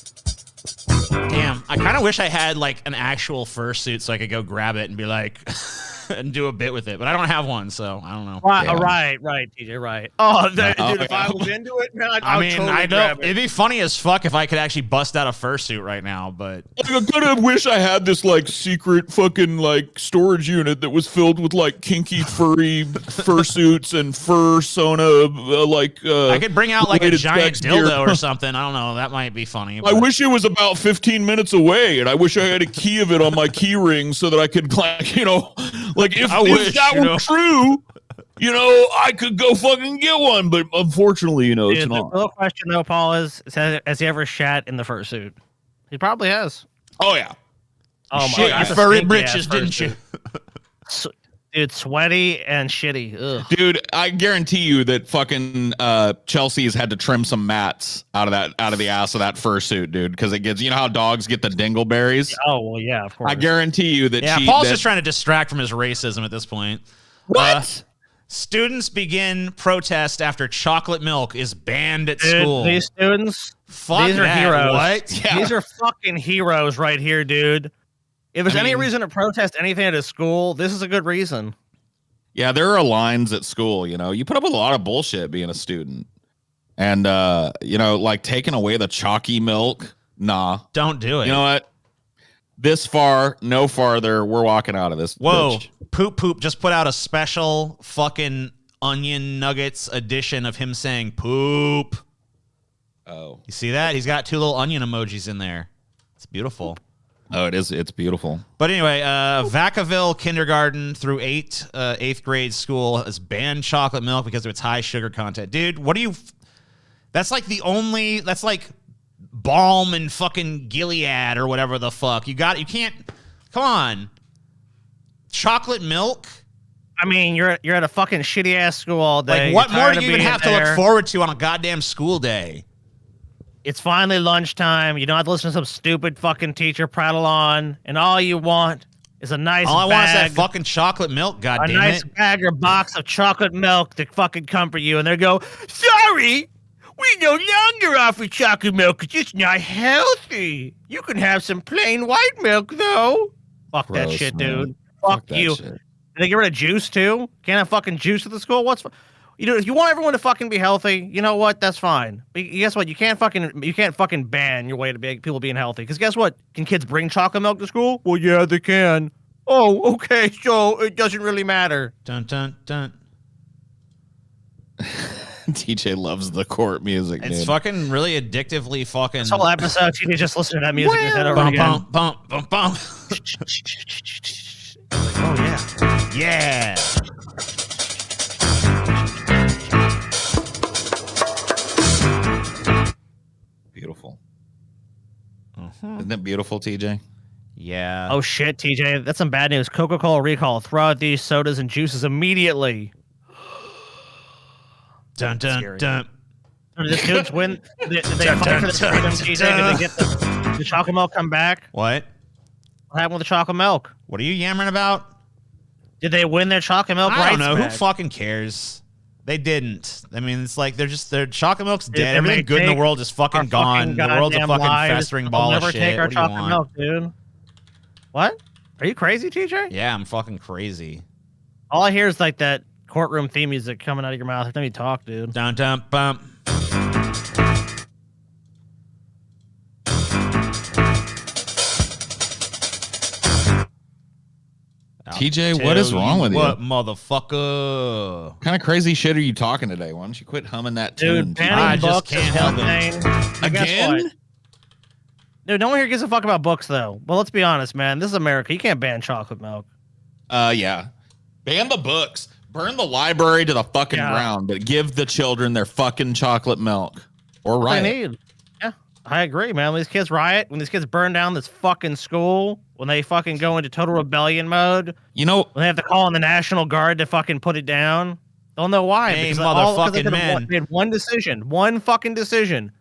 Damn, I kind of wish I had like an actual fursuit so I could go grab it and be like... and do a bit with it, but I don't have one, so I don't know. Right, TJ, right. Oh, dude, if I was into it, man, I know it'd be funny as fuck if I could actually bust out a fursuit right now, but I kind of wish I had this like secret fucking like storage unit that was filled with like kinky furry fursuits and fursona I could bring out like a giant dildo or something. I don't know. That might be funny. I wish it was about 15 minutes away, and I wish I had a key of it on my key ring so that I could like if that were true, I could go fucking get one, but unfortunately, it's not. The real question though, Paul, is has he ever shat in the fursuit? He probably has. Oh yeah. Oh my God. You furry britches, didn't you? Dude, sweaty and shitty. Ugh. Dude, I guarantee you that fucking Chelsea's had to trim some mats out of the ass of that fursuit, dude, because it gets, how dogs get the dingleberries. Oh well, yeah, of course. I guarantee you that. Yeah, Paul's just trying to distract from his racism at this point. What? Students begin protest after chocolate milk is banned at school. These students, these are heroes. What? Yeah. These are fucking heroes right here, dude. If there's any reason to protest anything at a school, this is a good reason. Yeah, there are lines at school, you put up with a lot of bullshit being a student. And, like taking away the chalky milk. Nah. Don't do it. You know what? This far, no farther. We're walking out of this. Whoa. Bitch. Poop just put out a special fucking Onion Nuggets edition of him saying poop. Oh. You see that? He's got 2 little onion emojis in there. It's beautiful. Oh, it is. It's beautiful. But anyway, Vacaville Kindergarten through 8th grade school has banned chocolate milk because of its high sugar content. Dude, what do you... That's like Balm and fucking Gilead or whatever the fuck. You can't... Come on. Chocolate milk? I mean, you're at a fucking shitty-ass school all day. Like, what more do you even have to look forward to on a goddamn school day? It's finally lunchtime. You don't have to listen to some stupid fucking teacher prattle on, and all you want is a nice All I want is that bag, fucking chocolate milk, goddammit. a nice bag or box of chocolate milk to fucking comfort you, and they go, sorry, we no longer offer chocolate milk because it's not healthy. You can have some plain white milk, though. Fuck that shit, dude. Fuck you. Shit. Did they get rid of juice, too? Can't have fucking juice at the school? if you want everyone to fucking be healthy, you know what? That's fine. But guess what? You can't fucking ban your way to people being healthy. Because guess what? Can kids bring chocolate milk to school? Well, yeah, they can. Oh, okay. So it doesn't really matter. Dun dun dun. TJ loves the court music. It's dude. fucking really addictively fucking. This whole episode, TJ just listened to that music in his head over again. Bump, bump, bump. Oh yeah. Yeah. Beautiful. Isn't it beautiful, TJ? Yeah. Oh shit, TJ, that's some bad news. Coca-Cola recall. Throw out these sodas and juices immediately. Dun dun dun. Did the dudes win? Did they fight for this freedom, TJ? Did they get the chocolate milk come back? What? What happened with the chocolate milk? What are you yammering about? Did they win their chocolate milk rights? I don't know. back? Who fucking cares? They didn't. I mean, it's like their chocolate milk's dead. Dude, Everything good in the world is fucking gone. The world's a fucking festering ball of shit. Take our What do you chocolate want? milk, dude. What? Are you crazy, TJ? Yeah, I'm fucking crazy. All I hear is like that courtroom theme music coming out of your mouth every time you talk, dude. Dun dun bump. TJ, what is wrong with you? What, motherfucker? What kind of crazy shit are you talking today? Why don't you quit humming that tune? Dude, I banning just books can't is help one it. thing. Again? Dude, no one here gives a fuck about books, though. Well, let's be honest, man. This is America. You can't ban chocolate milk. Yeah. Ban the books. Burn the library to the fucking ground, but give the children their fucking chocolate milk. Or riot. They need. Yeah, I agree, man. When these kids riot, when these kids burn down this fucking school, when they fucking go into total rebellion mode, you know, when they have to call on the National Guard to fucking put it down, they'll know why. Hey, because motherfucking men. They had one decision. One fucking decision.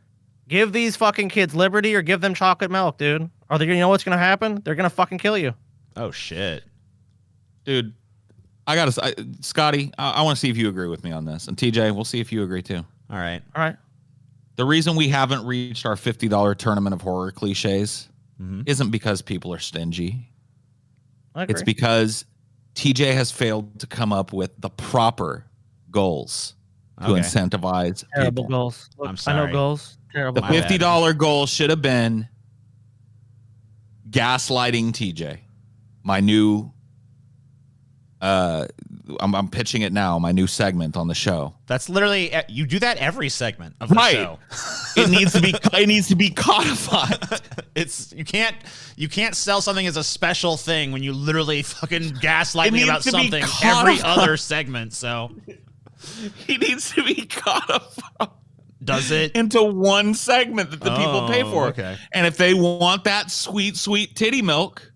Give these fucking kids liberty or give them chocolate milk, dude. Or you know what's going to happen? They're going to fucking kill you. Oh, shit. Dude, I got to, Scotty, I want to see if you agree with me on this. And TJ, we'll see if you agree too. All right. All right. The reason we haven't reached our $50 tournament of horror cliches isn't because people are stingy. It's because TJ has failed to come up with the proper goals to incentivize terrible people. goals. Look, I'm sorry. I know goals. Terrible. The $50 goal should have been gaslighting TJ. My new I'm pitching it now, my new segment on the show. That's literally, you do that every segment of the show. It needs to be codified. It's you can't sell something as a special thing when you literally fucking gaslight me about something every other segment. So he needs to be codified. Does it into one segment that the people pay for? Okay. And if they want that sweet, sweet titty milk,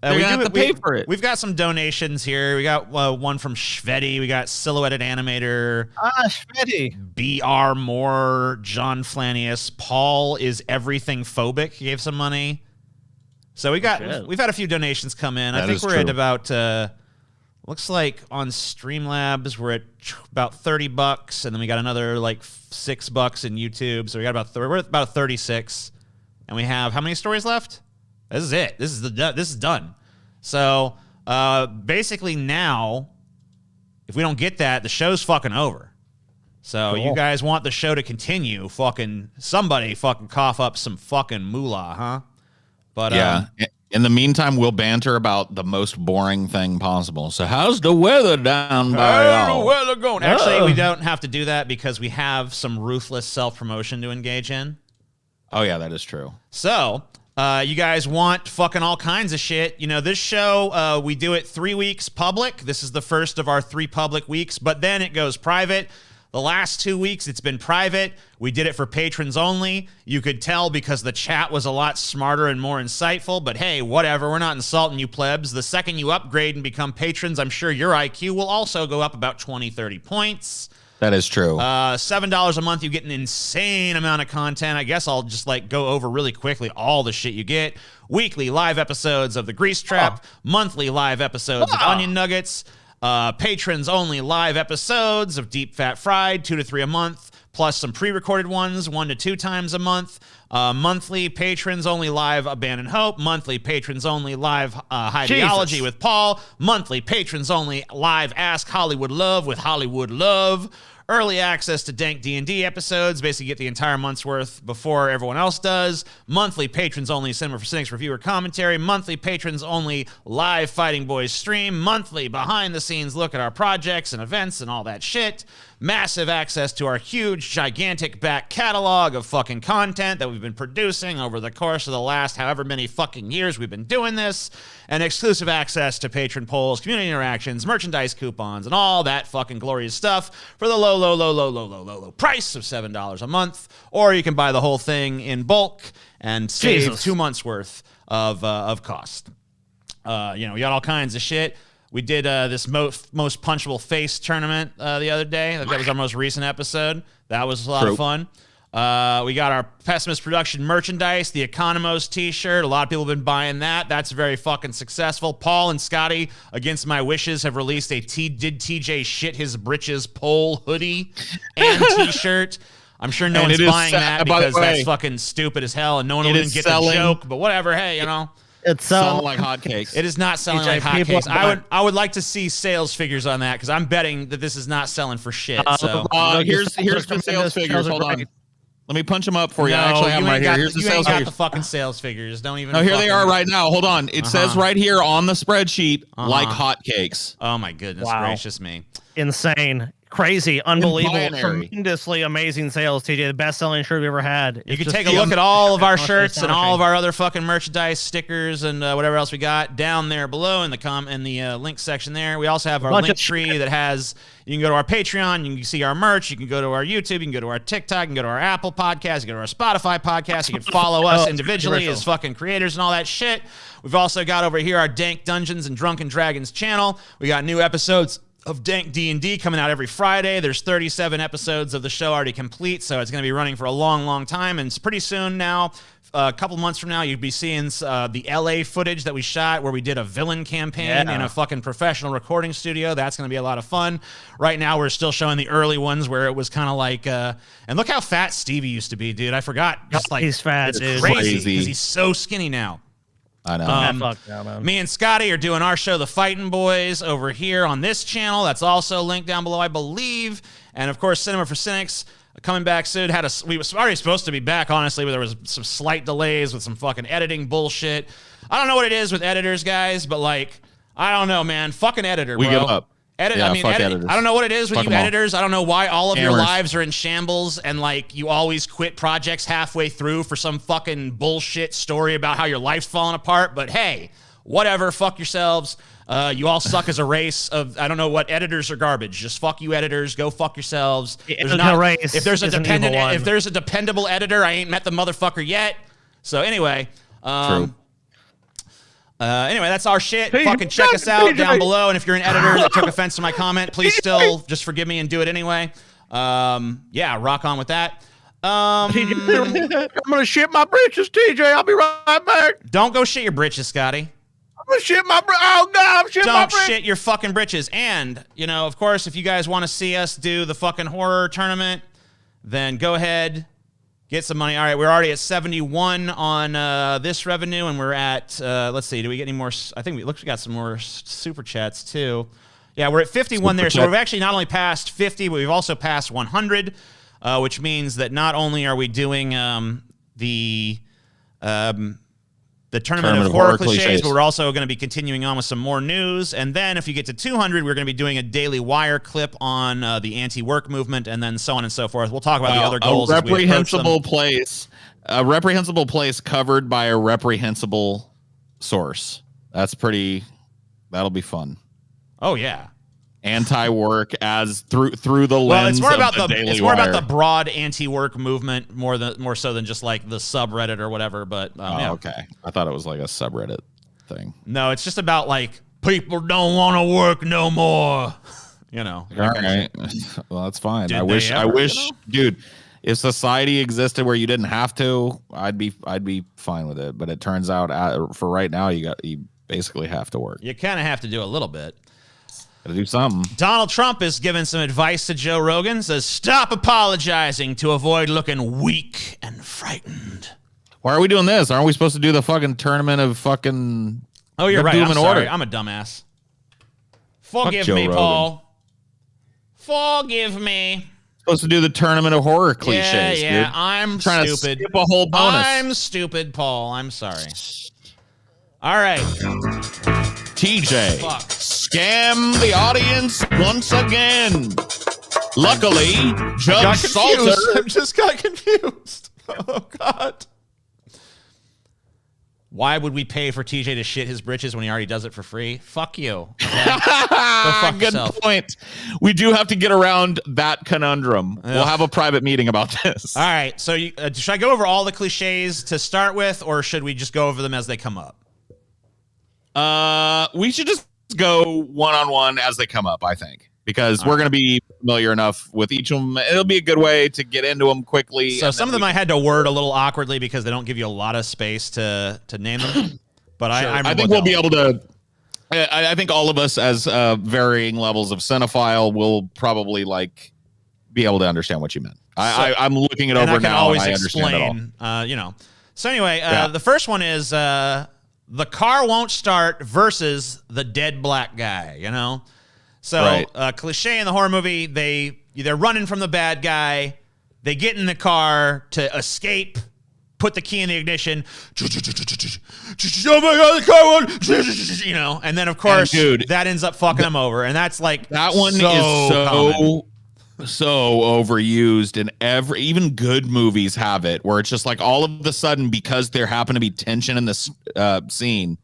they're gonna have to pay for it. We've got some donations here. We got one from Shveddy. We got Silhouetted Animator. Shveddy. BR Moore, John Flanius. Paul is Everything Phobic. He gave some money. So we've had a few donations come in. I think we're at about looks like on Streamlabs we're at about $30, and then we got another like $6 in YouTube. So we got we're at about 36, and we have how many stories left? This is it. This is done. So basically now, if we don't get that, the show's fucking over. So you guys want the show to continue? Fucking somebody fucking cough up some fucking moolah, huh? But yeah. In the meantime, we'll banter about the most boring thing possible. So how's the weather down by y'all? How's the weather going? Actually, we don't have to do that because we have some ruthless self-promotion to engage in. Oh yeah, that is true. So. You guys want fucking all kinds of shit. You know, this show, we do it 3 weeks public. This is the first of our 3 public weeks, but then it goes private. The last 2 weeks, it's been private. We did it for patrons only. You could tell because the chat was a lot smarter and more insightful, but hey, whatever. We're not insulting you plebs. The second you upgrade and become patrons, I'm sure your IQ will also go up about 20, 30 points. That is true. $7 a month, you get an insane amount of content. I guess I'll just like go over really quickly all the shit you get. Weekly live episodes of The Grease Trap, monthly live episodes of Onion Nuggets, patrons only live episodes of Deep Fat Fried, 2 to 3 a month, plus some pre-recorded ones, 1 to 2 times a month. Monthly patrons only live Abandon Hope. Monthly patrons only live Ideology with Paul. Monthly patrons only live Ask Hollywood Love with Hollywood Love. early access to Dank D&D episodes, basically get the entire month's worth before everyone else does, monthly patrons-only Cinema for Cynics reviewer commentary, monthly patrons-only live Fighting Boys stream, monthly behind-the-scenes look at our projects and events and all that shit, massive access to our huge, gigantic back catalog of fucking content that we've been producing over the course of the last however many fucking years we've been doing this, and exclusive access to patron polls, community interactions, merchandise coupons, and all that fucking glorious stuff for the low price of $7 a month. Or you can buy the whole thing in bulk and save 2 months worth of cost. We got all kinds of shit. We did this most punchable face tournament the other day. That was our most recent episode. That was a lot of fun. We got our Pessimist Production merchandise, the Economos t-shirt. A lot of people have been buying that. That's very fucking successful. Paul and Scotty, against my wishes, have released a Did TJ Shit His Britches poll hoodie and t-shirt. I'm sure no one's buying that because that's fucking stupid as hell and no one will even get the joke. But whatever, hey, It's selling like hotcakes. It is not selling like hotcakes. I would like to see sales figures on that because I'm betting that this is not selling for shit. Here's the sales figures. Hold on. Let me punch them up for you. I actually have them right here. Here's the sales figures. The fucking sales figures. Don't even. No, here they are right now. Hold on. It says right here on the spreadsheet, like hotcakes. Oh my goodness gracious me! Insane. Crazy, unbelievable, tremendously amazing sales, TJ. The best-selling shirt we ever had. You can take a look at all of our shirts and all of our other fucking merchandise, stickers, and whatever else we got down there below in the link section there. We also have our link tree that has. You can go to our Patreon. You can see our merch. You can go to our YouTube. You can go to our TikTok. You can go to our Apple podcast. You can go to our Spotify podcast. You can follow us individually as fucking creators and all that shit. We've also got over here our Dank Dungeons and Drunken Dragons channel. We got new episodes of Dank D&D coming out every Friday. There's 37 episodes of the show already complete, so it's going to be running for a long, long time. And it's pretty soon now, a couple months from now, you'll be seeing the LA footage that we shot where we did a villain campaign in a fucking professional recording studio. That's going to be a lot of fun. Right now, we're still showing the early ones where it was kind of like, and look how fat Stevie used to be, dude. I forgot. Just like, he's fat, dude. Crazy because he's so skinny now. I know. Man. Me and Scotty are doing our show, The Fightin' Boys, over here on this channel. That's also linked down below, I believe. And, of course, Cinema for Cynics coming back soon. We were already supposed to be back, honestly, but there was some slight delays with some fucking editing bullshit. I don't know what it is with editors, guys, but, like, I don't know, man. Fucking editor, bro. We give up. Editors. I don't know what it is with you editors. I don't know why all of your lives are in shambles and like you always quit projects halfway through for some fucking bullshit story about how your life's falling apart. But hey, whatever. Fuck yourselves. You all suck as a race of, I don't know what, editors are garbage. Just fuck you editors. Go fuck yourselves. If there's a dependable editor, I ain't met the motherfucker yet. So anyway, True. Anyway, that's our shit. Fucking check us out down below. And if you're an editor that took offense to my comment, please still just forgive me and do it anyway. Rock on with that. I'm gonna shit my britches, TJ. I'll be right back. Don't go shit your britches, Scotty. I'm gonna shit my oh god, I'm shitting my britches. Don't shit your fucking britches. And of course, if you guys want to see us do the fucking horror tournament, then go ahead. Get some money. All right, we're already at 71 on this revenue, and we're at, let's see, do we get any more? I think we got some more super chats, too. Yeah, we're at 51 there, so we've actually not only passed 50, but we've also passed 100, which means that not only are we doing the tournament of horror cliches, but we're also going to be continuing on with some more news. And then if you get to 200, we're going to be doing a Daily Wire clip on the anti-work movement, and then so on and so forth. We'll talk about the other goals. A reprehensible place covered by a reprehensible source. That'll be fun. Oh yeah. Anti-work as through the lens. It's more about the broad anti-work movement more so than just like the subreddit or whatever. But okay, I thought it was like a subreddit thing. No, it's just about like people don't want to work no more. All right. Well, that's fine. I wish, dude. If society existed where you didn't have to, I'd be fine with it. But it turns out, for right now, you basically have to work. You kind of have to do a little bit. Gotta do something. Donald Trump is giving some advice to Joe Rogan. Says, stop apologizing to avoid looking weak and frightened. Why are we doing this? Aren't we supposed to do the fucking tournament of fucking... Oh, you're right. I'm sorry. I'm a dumbass. Forgive me, Paul. Forgive me. supposed to do the tournament of horror cliches. Yeah, dude. I'm trying stupid. to skip a whole bonus. I'm stupid, Paul. I'm sorry. All right. TJ, Fuck. scam the audience once again. Luckily, Judge Salter. I just got confused. Oh, God. Why would we pay for TJ to shit his britches when he already does it for free? Fuck you. Okay? Go fuck Good yourself. point. We do have to get around that conundrum. Ugh. We'll have a private meeting about this. All right. So should I go over all the cliches to start with, or should we just go over them as they come up? We should just go one-on-one as they come up, I think. Because we're going to be familiar enough with each of them. It'll be a good way to get into them quickly. So some of them I had to word a little awkwardly because they don't give you a lot of space to name them. But sure. I think we'll be able to. I think all of us, as varying levels of cinephile, will probably be able to understand what you meant. I'm looking it over now. Always and I explain, understand it all. you know. So anyway, the first one is the car won't start versus the dead black guy. You know. So, cliche in the horror movie, they're running from the bad guy. They get in the car to escape, put the key in the ignition. Oh my God, the car won't, you know. And then, of course, that ends up fucking them over. And that's that one is so overused, and even good movies have it, where it's just all of a sudden, because there happen to be tension in this scene,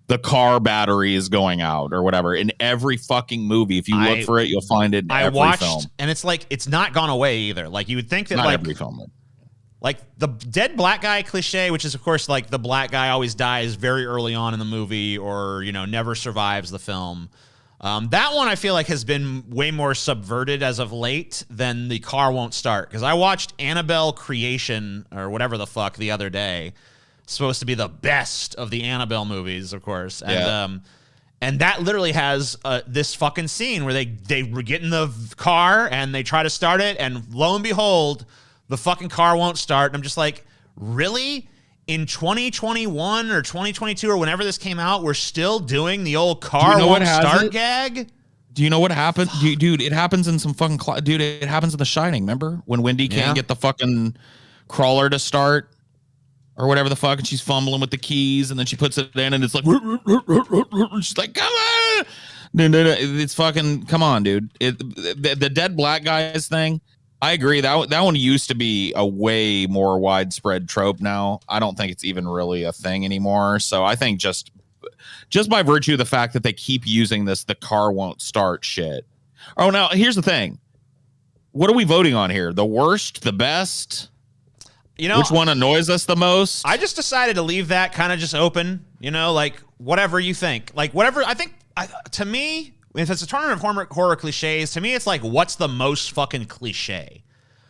the car battery is going out or whatever in every fucking movie. If you look for it, you'll find it in every film. And it's it's not gone away either. You would think that not every film. The dead black guy cliche, which is of course the black guy always dies very early on in the movie, or never survives the film. That one I feel has been way more subverted as of late than the car won't start. Because I watched Annabelle Creation or whatever the fuck the other day. Supposed to be the best of the Annabelle movies, of course, and that literally has this fucking scene where they get in the car and they try to start it, and lo and behold, the fucking car won't start. And I'm just really? In 2021 or 2022 or whenever this came out, we're still doing the old car won't start gag? Do you know what happened? Dude, it happens in some fucking... Dude, it happens in The Shining, remember? When Wendy can't get the fucking crawler to start or whatever the fuck, and she's fumbling with the keys, and then she puts it in, and it's she's like, come on! No, it's fucking... Come on, dude. The dead black guys thing... I agree. That one used to be a way more widespread trope. Now I don't think it's even really a thing anymore. So I think just by virtue of the fact that they keep using the car won't start shit. Oh, now here's the thing. What are we voting on here? The worst, the best? Which one annoys us the most? I just decided to leave that kind of just open. Whatever you think. Whatever. I think to me. If it's a tournament of horror cliches, to me, it's what's the most fucking cliche?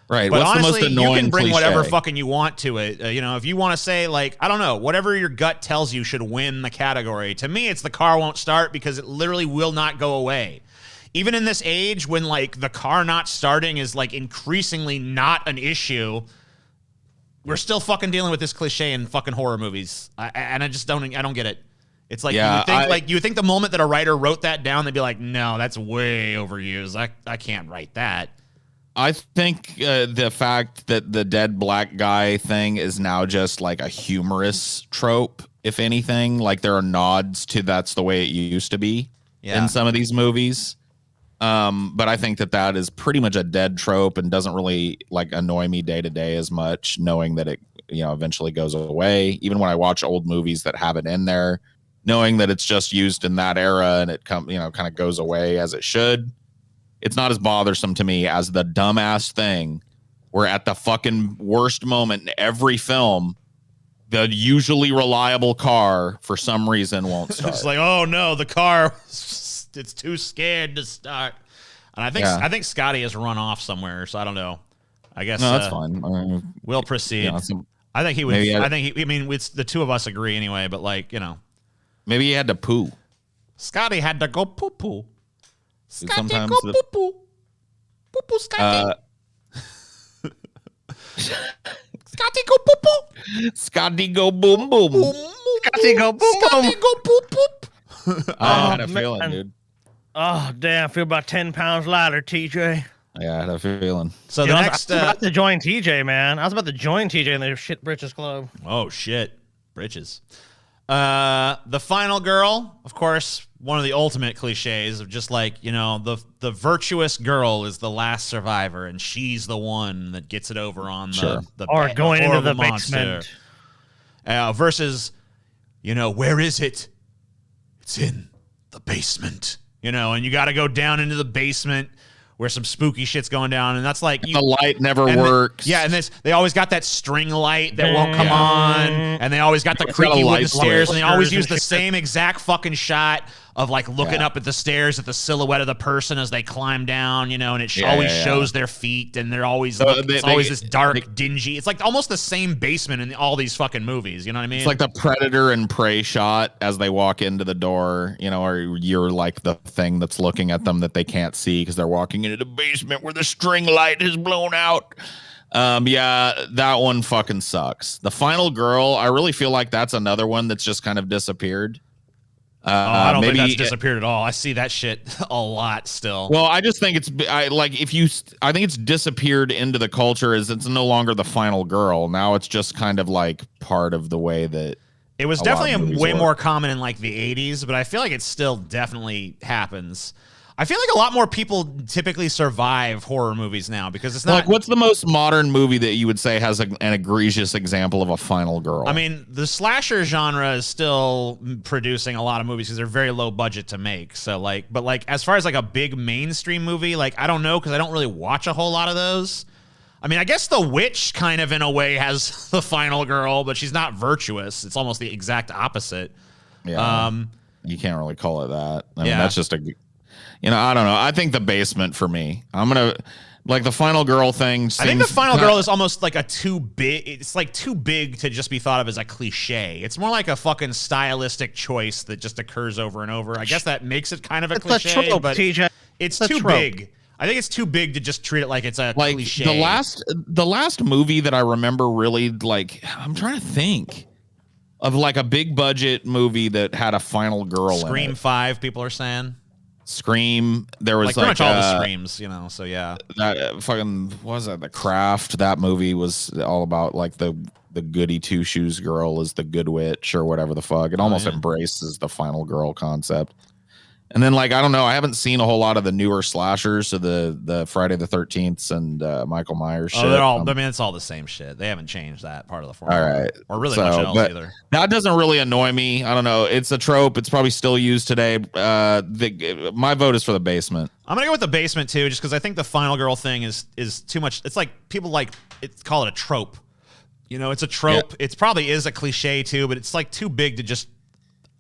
Right. But what's honestly, the most annoying you can bring cliche? whatever fucking you want to it. If you want to say, I don't know, whatever your gut tells you should win the category. To me, it's the car won't start because it literally will not go away. Even in this age when, the car not starting is, increasingly not an issue, we're still fucking dealing with this cliche in fucking horror movies. And I just don't get it. It's you would think the moment that a writer wrote that down, they'd be like, no, that's way overused. I can't write that. I think the fact that the dead black guy thing is now just a humorous trope, if anything. There are nods to that's the way it used to be in some of these movies. But I think that is pretty much a dead trope and doesn't really annoy me day to day as much, knowing that it eventually goes away. Even when I watch old movies that have it in there, knowing that it's just used in that era and it kind of goes away as it should, it's not as bothersome to me as the dumbass thing where at the fucking worst moment in every film, the usually reliable car for some reason won't start. It's oh no, the car, it's too scared to start. And I think Scotty has run off somewhere, so I don't know. I guess no, that's fine. We'll proceed. I think he would. It's the two of us agree anyway, but maybe he had to poo. Scotty had to go poo-poo. Scotty sometimes go poo-poo. Poo-poo, Scotty. Scotty go poo-poo. Scotty go boom boom. Scotty go boom boom. Scotty go poop-poop. I had a feeling, dude. Oh, damn. I feel about 10 pounds lighter, TJ. Yeah, I had a feeling. So the next, I was about to join TJ, man. I was about to join TJ in the shit britches club. Oh shit, britches. The final girl, of course, one of the ultimate cliches of just like, you know, the virtuous girl is the last survivor, and she's the one that gets it over on the or going into the monster. basement. Versus, you know, where is it? It's in the basement. You know, and you got to go down into the basement where some spooky shit's going down, and that's like the light never works. And they always got that string light that won't come on, and they always got the creaky wooden stairs, and they always use the same exact fucking shot of like looking up at the stairs at the silhouette of the person as they climb down, you know, and it always shows their feet, and they're always it's always this dark, dingy. It's like almost the same basement in all these fucking movies. You know what I mean? It's like the predator and prey shot as they walk into the door, you know, or you're like the thing that's looking at them that they can't see because they're walking into the basement where the string light is blown out. Yeah, that one fucking sucks. The final girl, I really feel like that's another one that's just kind of disappeared. I don't think that's disappeared at all. I see that shit a lot still. Well, I just think I think it's disappeared into the culture as it's no longer the final girl. Now it's just kind of like part of the way that it was definitely way more common in like the 80s, but I feel like it still definitely happens. I feel like a lot more people typically survive horror movies now because it's not like, what's the most modern movie that you would say has an egregious example of a final girl? I mean, the slasher genre is still producing a lot of movies because they're very low budget to make. So like, but like as far as like a big mainstream movie, like I don't know because I don't really watch a whole lot of those. I mean, I guess The Witch kind of in a way has the final girl, but she's not virtuous. It's almost the exact opposite. Yeah, you can't really call it that. I mean, that's just you know, I don't know. I think the basement for me. I'm gonna like the final girl thing. I think the final girl is almost like a too big. It's like too big to just be thought of as a cliche. It's more like a fucking stylistic choice that just occurs over and over. I guess that makes it kind of a cliche, trope, but TJ. It's too big. I think it's too big to just treat it like it's a cliche. The last movie that I remember really like, I'm trying to think of like a big budget movie that had a final girl. Scream 5, people are saying. Scream. There was pretty much all the Screams, you know. So yeah, that fucking what was that? The Craft. That movie was all about like the goody two shoes girl is the good witch or whatever the fuck. It almost embraces the final girl concept. And then like I don't know, I haven't seen a whole lot of the newer slashers, so the Friday the 13th and Michael Myers shit. They're all. I mean, it's all the same shit. They haven't changed that part of the formula. All right, or really much else either. That doesn't really annoy me. I don't know. It's a trope. It's probably still used today. My vote is for the basement. I'm gonna go with the basement too, just because I think the final girl thing is too much. It's like people call it a trope. You know, it's a trope. Yeah. It probably is a cliche too, but it's like too big to just.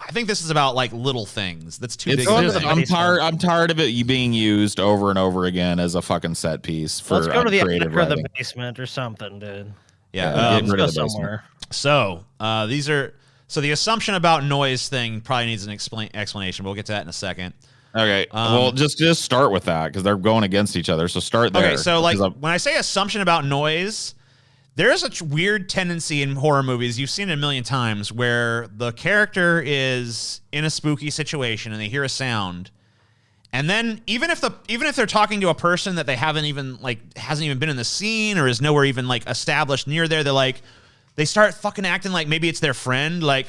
I think this is about like little things. That's too big. I'm tired of it being used over and over again as a fucking set piece for let's go to the creative attic or the basement or something, dude. Yeah, let's go somewhere. So the assumption about noise thing probably needs an explanation. We'll get to that in a second. Okay. Well, just start with that because they're going against each other. So start there. Okay. So like when I say assumption about noise. There's a weird tendency in horror movies, you've seen it a million times, where the character is in a spooky situation and they hear a sound. And then even if they're talking to a person that they hasn't even been in the scene or is nowhere even like established near there, they start fucking acting like maybe it's their friend, like,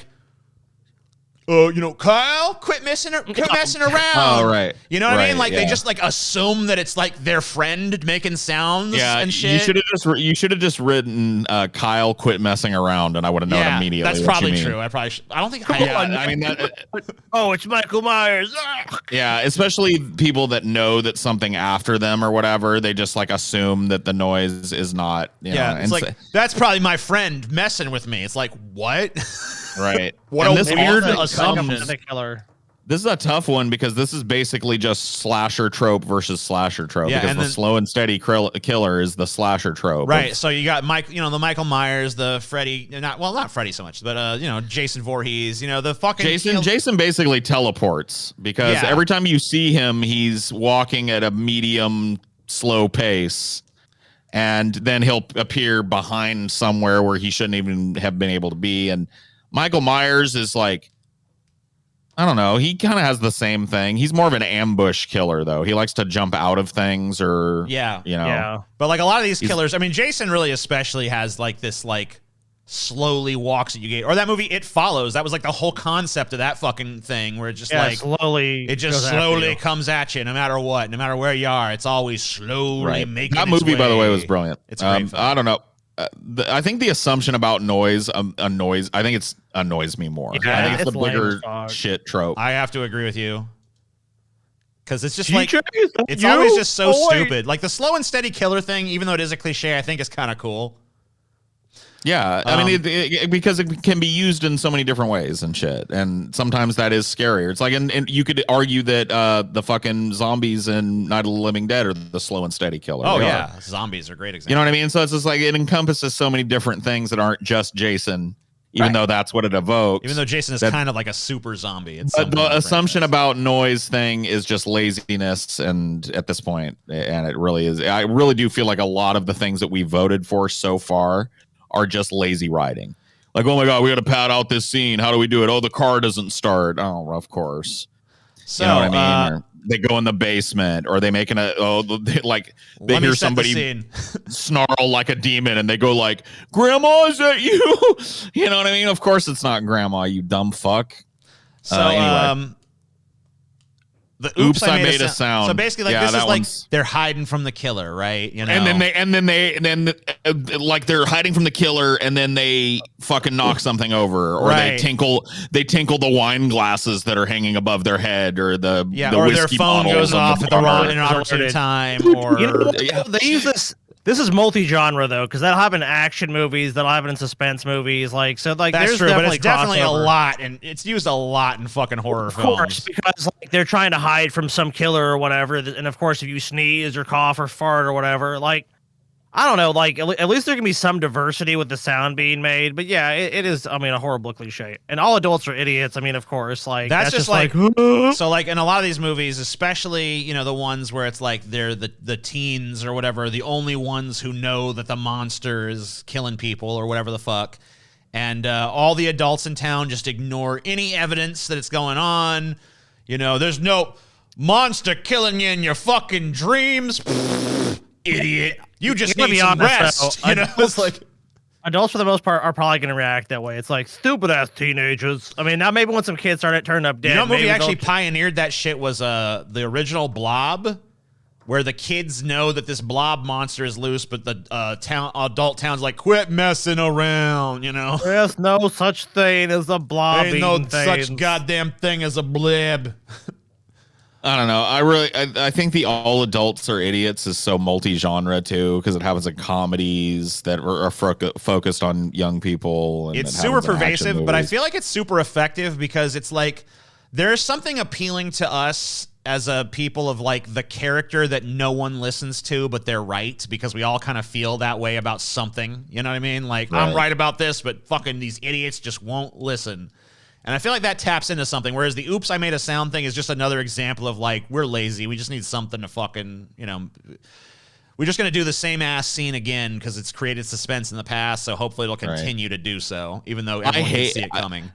you know, Kyle, quit messing around. Oh, right. You know what I mean? Like they just like assume that it's like their friend making sounds and shit. You should have just written Kyle, quit messing around, and I would have known immediately. That's probably true. I don't think. I mean, it's Michael Myers. Yeah, especially people that know that something after them or whatever, they just like assume that the noise is not. You know, it's like that's probably my friend messing with me. It's like what? Right. What and a weird assumption. This is a tough one because this is basically just slasher trope versus slasher trope because the slow and steady killer is the slasher trope. Right. So you got the Michael Myers, the Freddy, not Freddy so much, but Jason Voorhees, the fucking Jason basically teleports because every time you see him, he's walking at a medium slow pace. And then he'll appear behind somewhere where he shouldn't even have been able to be. And Michael Myers is like, I don't know. He kind of has the same thing. He's more of an ambush killer, though. He likes to jump out of things, or But like a lot of these killers, I mean, Jason really especially has like this like slowly walks at you gate, or that movie It Follows. That was like the whole concept of that fucking thing, where it just slowly comes at you, no matter what, no matter where you are. It's always slowly making. That movie, by the way, was brilliant. It's great. I don't know. I think the assumption about noise annoys. I think it's annoys me more. Yeah, I think it's the bigger shit trope. I have to agree with you, because it's just it's always just so stupid. Like the slow and steady killer thing, even though it is a cliche, I think is kind of cool. Yeah, I mean, because it can be used in so many different ways and shit, and sometimes that is scarier. It's like, and you could argue that the fucking zombies in Night of the Living Dead are the slow and steady killer. Oh yeah, zombies are a great example. You know what I mean? So it's just like it encompasses so many different things that aren't just Jason, even though that's what it evokes. Even though Jason is kind of like a super zombie. But the assumption about noise thing is just laziness, and at this point, and it really is. I really do feel like a lot of the things that we voted for so far are just lazy writing. Like, oh my God, we got to pad out this scene. How do we do it? Oh, the car doesn't start. Oh, of course. So, you know what I mean? Or they go in the basement, or they making they hear somebody snarl like a demon, and they go like, "Grandma, is that you?" You know what I mean? Of course, it's not Grandma, you dumb fuck. So, anyway. The oops, I made a sound. So basically, like this is like they're hiding from the killer, right? You know, and then like they're hiding from the killer, and then they fucking knock something over, or they tinkle the wine glasses that are hanging above their head, or the or their phone goes off at the wrong inopportune time, or they use this. This is multi-genre though, because that'll happen in action movies, that'll happen in suspense movies, like so. Like that's there's true, definitely but it's definitely a lot, and it's used a lot in fucking horror films. Of course, because like they're trying to hide from some killer or whatever, and of course, if you sneeze or cough or fart or whatever, like I don't know, like at least there can be some diversity with the sound being made. But yeah, it is. I mean, a horrible cliche, and all adults are idiots. I mean, of course, like that's just like so. Like in a lot of these movies, especially the ones where it's like they're the teens or whatever, the only ones who know that the monster is killing people or whatever the fuck, and all the adults in town just ignore any evidence that it's going on. There's no monster killing you in your fucking dreams. Idiot. You just need some rest. It's like adults for the most part are probably going to react that way. It's like stupid ass teenagers. I mean, now maybe when some kids turn up dead. What movie actually pioneered that shit was the original Blob, where the kids know that this blob monster is loose, but the adult town's like, quit messing around. There's no such thing as a blob. Ain't no such goddamn thing as a blib. I don't know. I think the all adults are idiots is so multi-genre too, because it happens in comedies that are focused on young people. And it's super pervasive, but I feel like it's super effective because it's like there's something appealing to us as a people of like the character that no one listens to, but they're right, because we all kind of feel that way about something. You know what I mean? Like I'm right about this, but fucking these idiots just won't listen. And I feel like that taps into something, whereas the oops, I made a sound thing is just another example of like, we're lazy. We just need something to fucking, we're just going to do the same ass scene again because it's created suspense in the past. So hopefully it'll continue to do so, even though everyone can see it coming.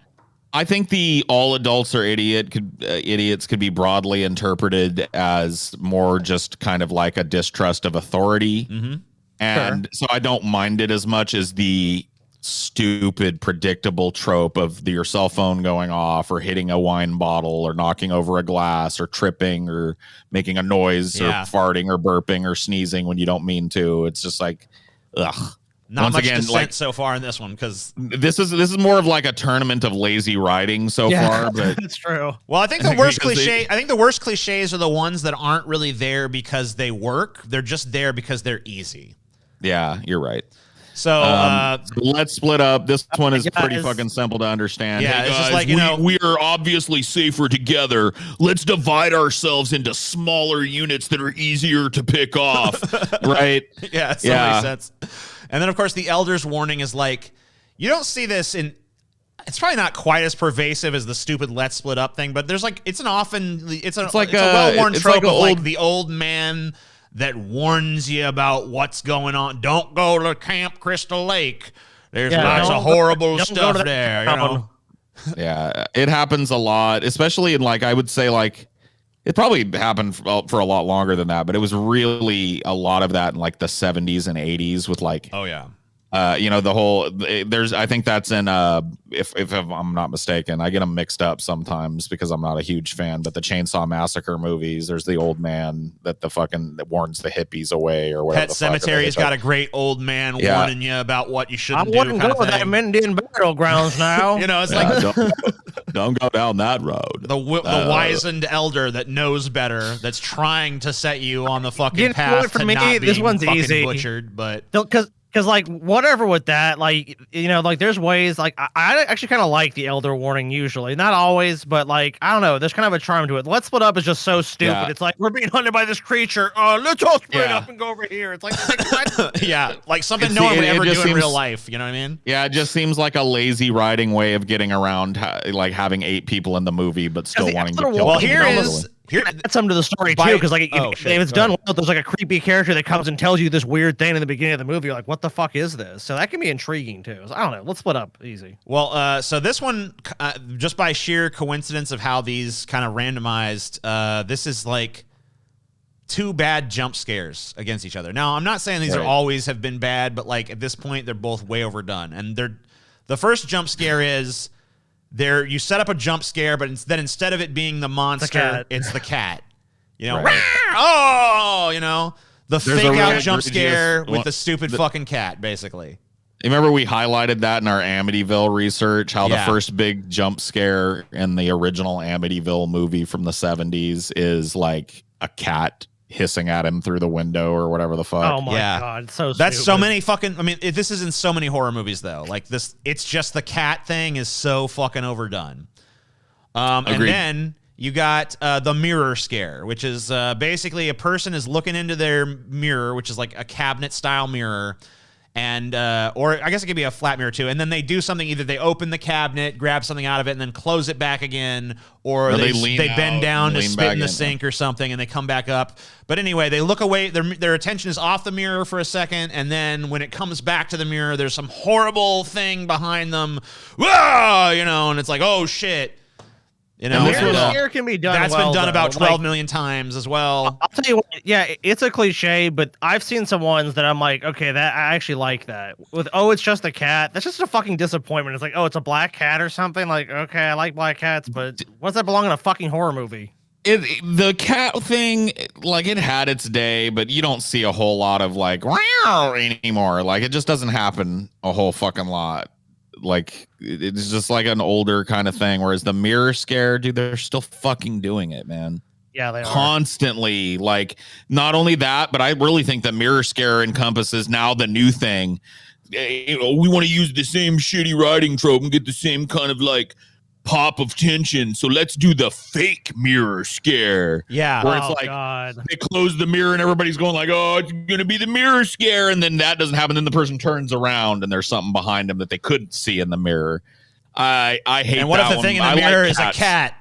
I think the all adults are idiots could be broadly interpreted as more just kind of like a distrust of authority. Mm-hmm. And so I don't mind it as much as the stupid predictable trope of your cell phone going off or hitting a wine bottle or knocking over a glass or tripping or making a noise or farting or burping or sneezing when you don't mean to. It's just like, ugh. Not much dissent so far in this one, because this is more of like a tournament of lazy writing so far. But it's true. Well, I think the worst cliche. I think the worst cliches are the ones that aren't really there because they work. They're just there because they're easy. Yeah, you're right. So let's split up. This one is pretty fucking simple to understand. Yeah, hey guys, it's just like we are obviously safer together. Let's divide ourselves into smaller units that are easier to pick off. Right? Yeah, it makes sense. And then of course the elder's warning is like, you don't see this in. It's probably not quite as pervasive as the stupid "let's split up" thing, but there's like it's a well-worn trope of like the old man that warns you about what's going on. Don't go to Camp Crystal Lake. There's lots of horrible stuff there. Yeah, it happens a lot, especially in like I would say like it probably happened for a lot longer than that, but it was really a lot of that in like the 70s and 80s with like the whole I think that's in if I'm not mistaken, I get them mixed up sometimes because I'm not a huge fan, but the Chainsaw Massacre movies, there's the old man that warns the hippies away or whatever. Pet Cemetery's got a great old man warning you about what you shouldn't do. I wouldn't go with that Indian burial grounds now. It's like don't go down that road. The wizened elder that knows better, that's trying to set you on the fucking path to not being this one's fucking easy. butchered, but Because like whatever with that, like like there's ways like I actually kind of like the elder warning usually, not always, but like I don't know, there's kind of a charm to it. Let's Split Up is just so stupid. Yeah. It's like we're being hunted by this creature. Let's all split up and go over here. It's like like something no one would ever do in real life. You know what I mean? Yeah, it just seems like a lazy writing way of getting around like having 8 people in the movie, but still wanting to kill. Well, here add something to the story too, because like if it's done well, there's like a creepy character that comes and tells you this weird thing in the beginning of the movie. You're like, what the fuck is this? So that can be intriguing too. So, I don't know. Let's Split Up easy. Well, so this one, just by sheer coincidence of how these kind of randomized, this is like 2 bad jump scares against each other. Now, I'm not saying these are always have been bad, but like at this point, they're both way overdone. And the first jump scare is. You set up a jump scare, but then instead of it being the monster, it's the cat. The fake out jump scare with the stupid fucking cat, basically. You remember we highlighted that in our Amityville research, how the first big jump scare in the original Amityville movie from the 70s is like a cat hissing at him through the window or whatever the fuck. Oh my god, so that's stupid. So many fucking. I mean, this is in so many horror movies though. Like this, it's just the cat thing is so fucking overdone. And then you got the mirror scare, which is basically a person is looking into their mirror, which is like a cabinet style mirror. And or I guess it could be a flat mirror too. And then they do something, either they open the cabinet, grab something out of it, and then close it back again, or they bend down to spit in the sink or something, and they come back up. But anyway, they look away. Their attention is off the mirror for a second, and then when it comes back to the mirror, there's some horrible thing behind them. Whoa, and it's like, oh shit. Scare can be done. That's been done about 12 million times as well. I'll tell you what, it's a cliche, but I've seen some ones that I'm like, okay, that I actually like that. With it's just a cat. That's just a fucking disappointment. It's like, it's a black cat or something. Like, okay, I like black cats, but what's that belong in a fucking horror movie? The cat thing, like it had its day, but you don't see a whole lot of like wow anymore. Like it just doesn't happen a whole fucking lot. Like it's just like an older kind of thing, whereas the mirror scare, dude, they're still fucking doing it, man. Yeah, they are constantly. Like not only that, but I really think the mirror scare encompasses now the new thing. We want to use the same shitty writing trope and get the same kind of like pop of tension, so let's do the fake mirror scare. Yeah, where it's like they close the mirror and everybody's going like, oh, it's gonna be the mirror scare, and then that doesn't happen. Then the person turns around and there's something behind them that they couldn't see in the mirror. I hate. And what if the thing in the mirror is a cat?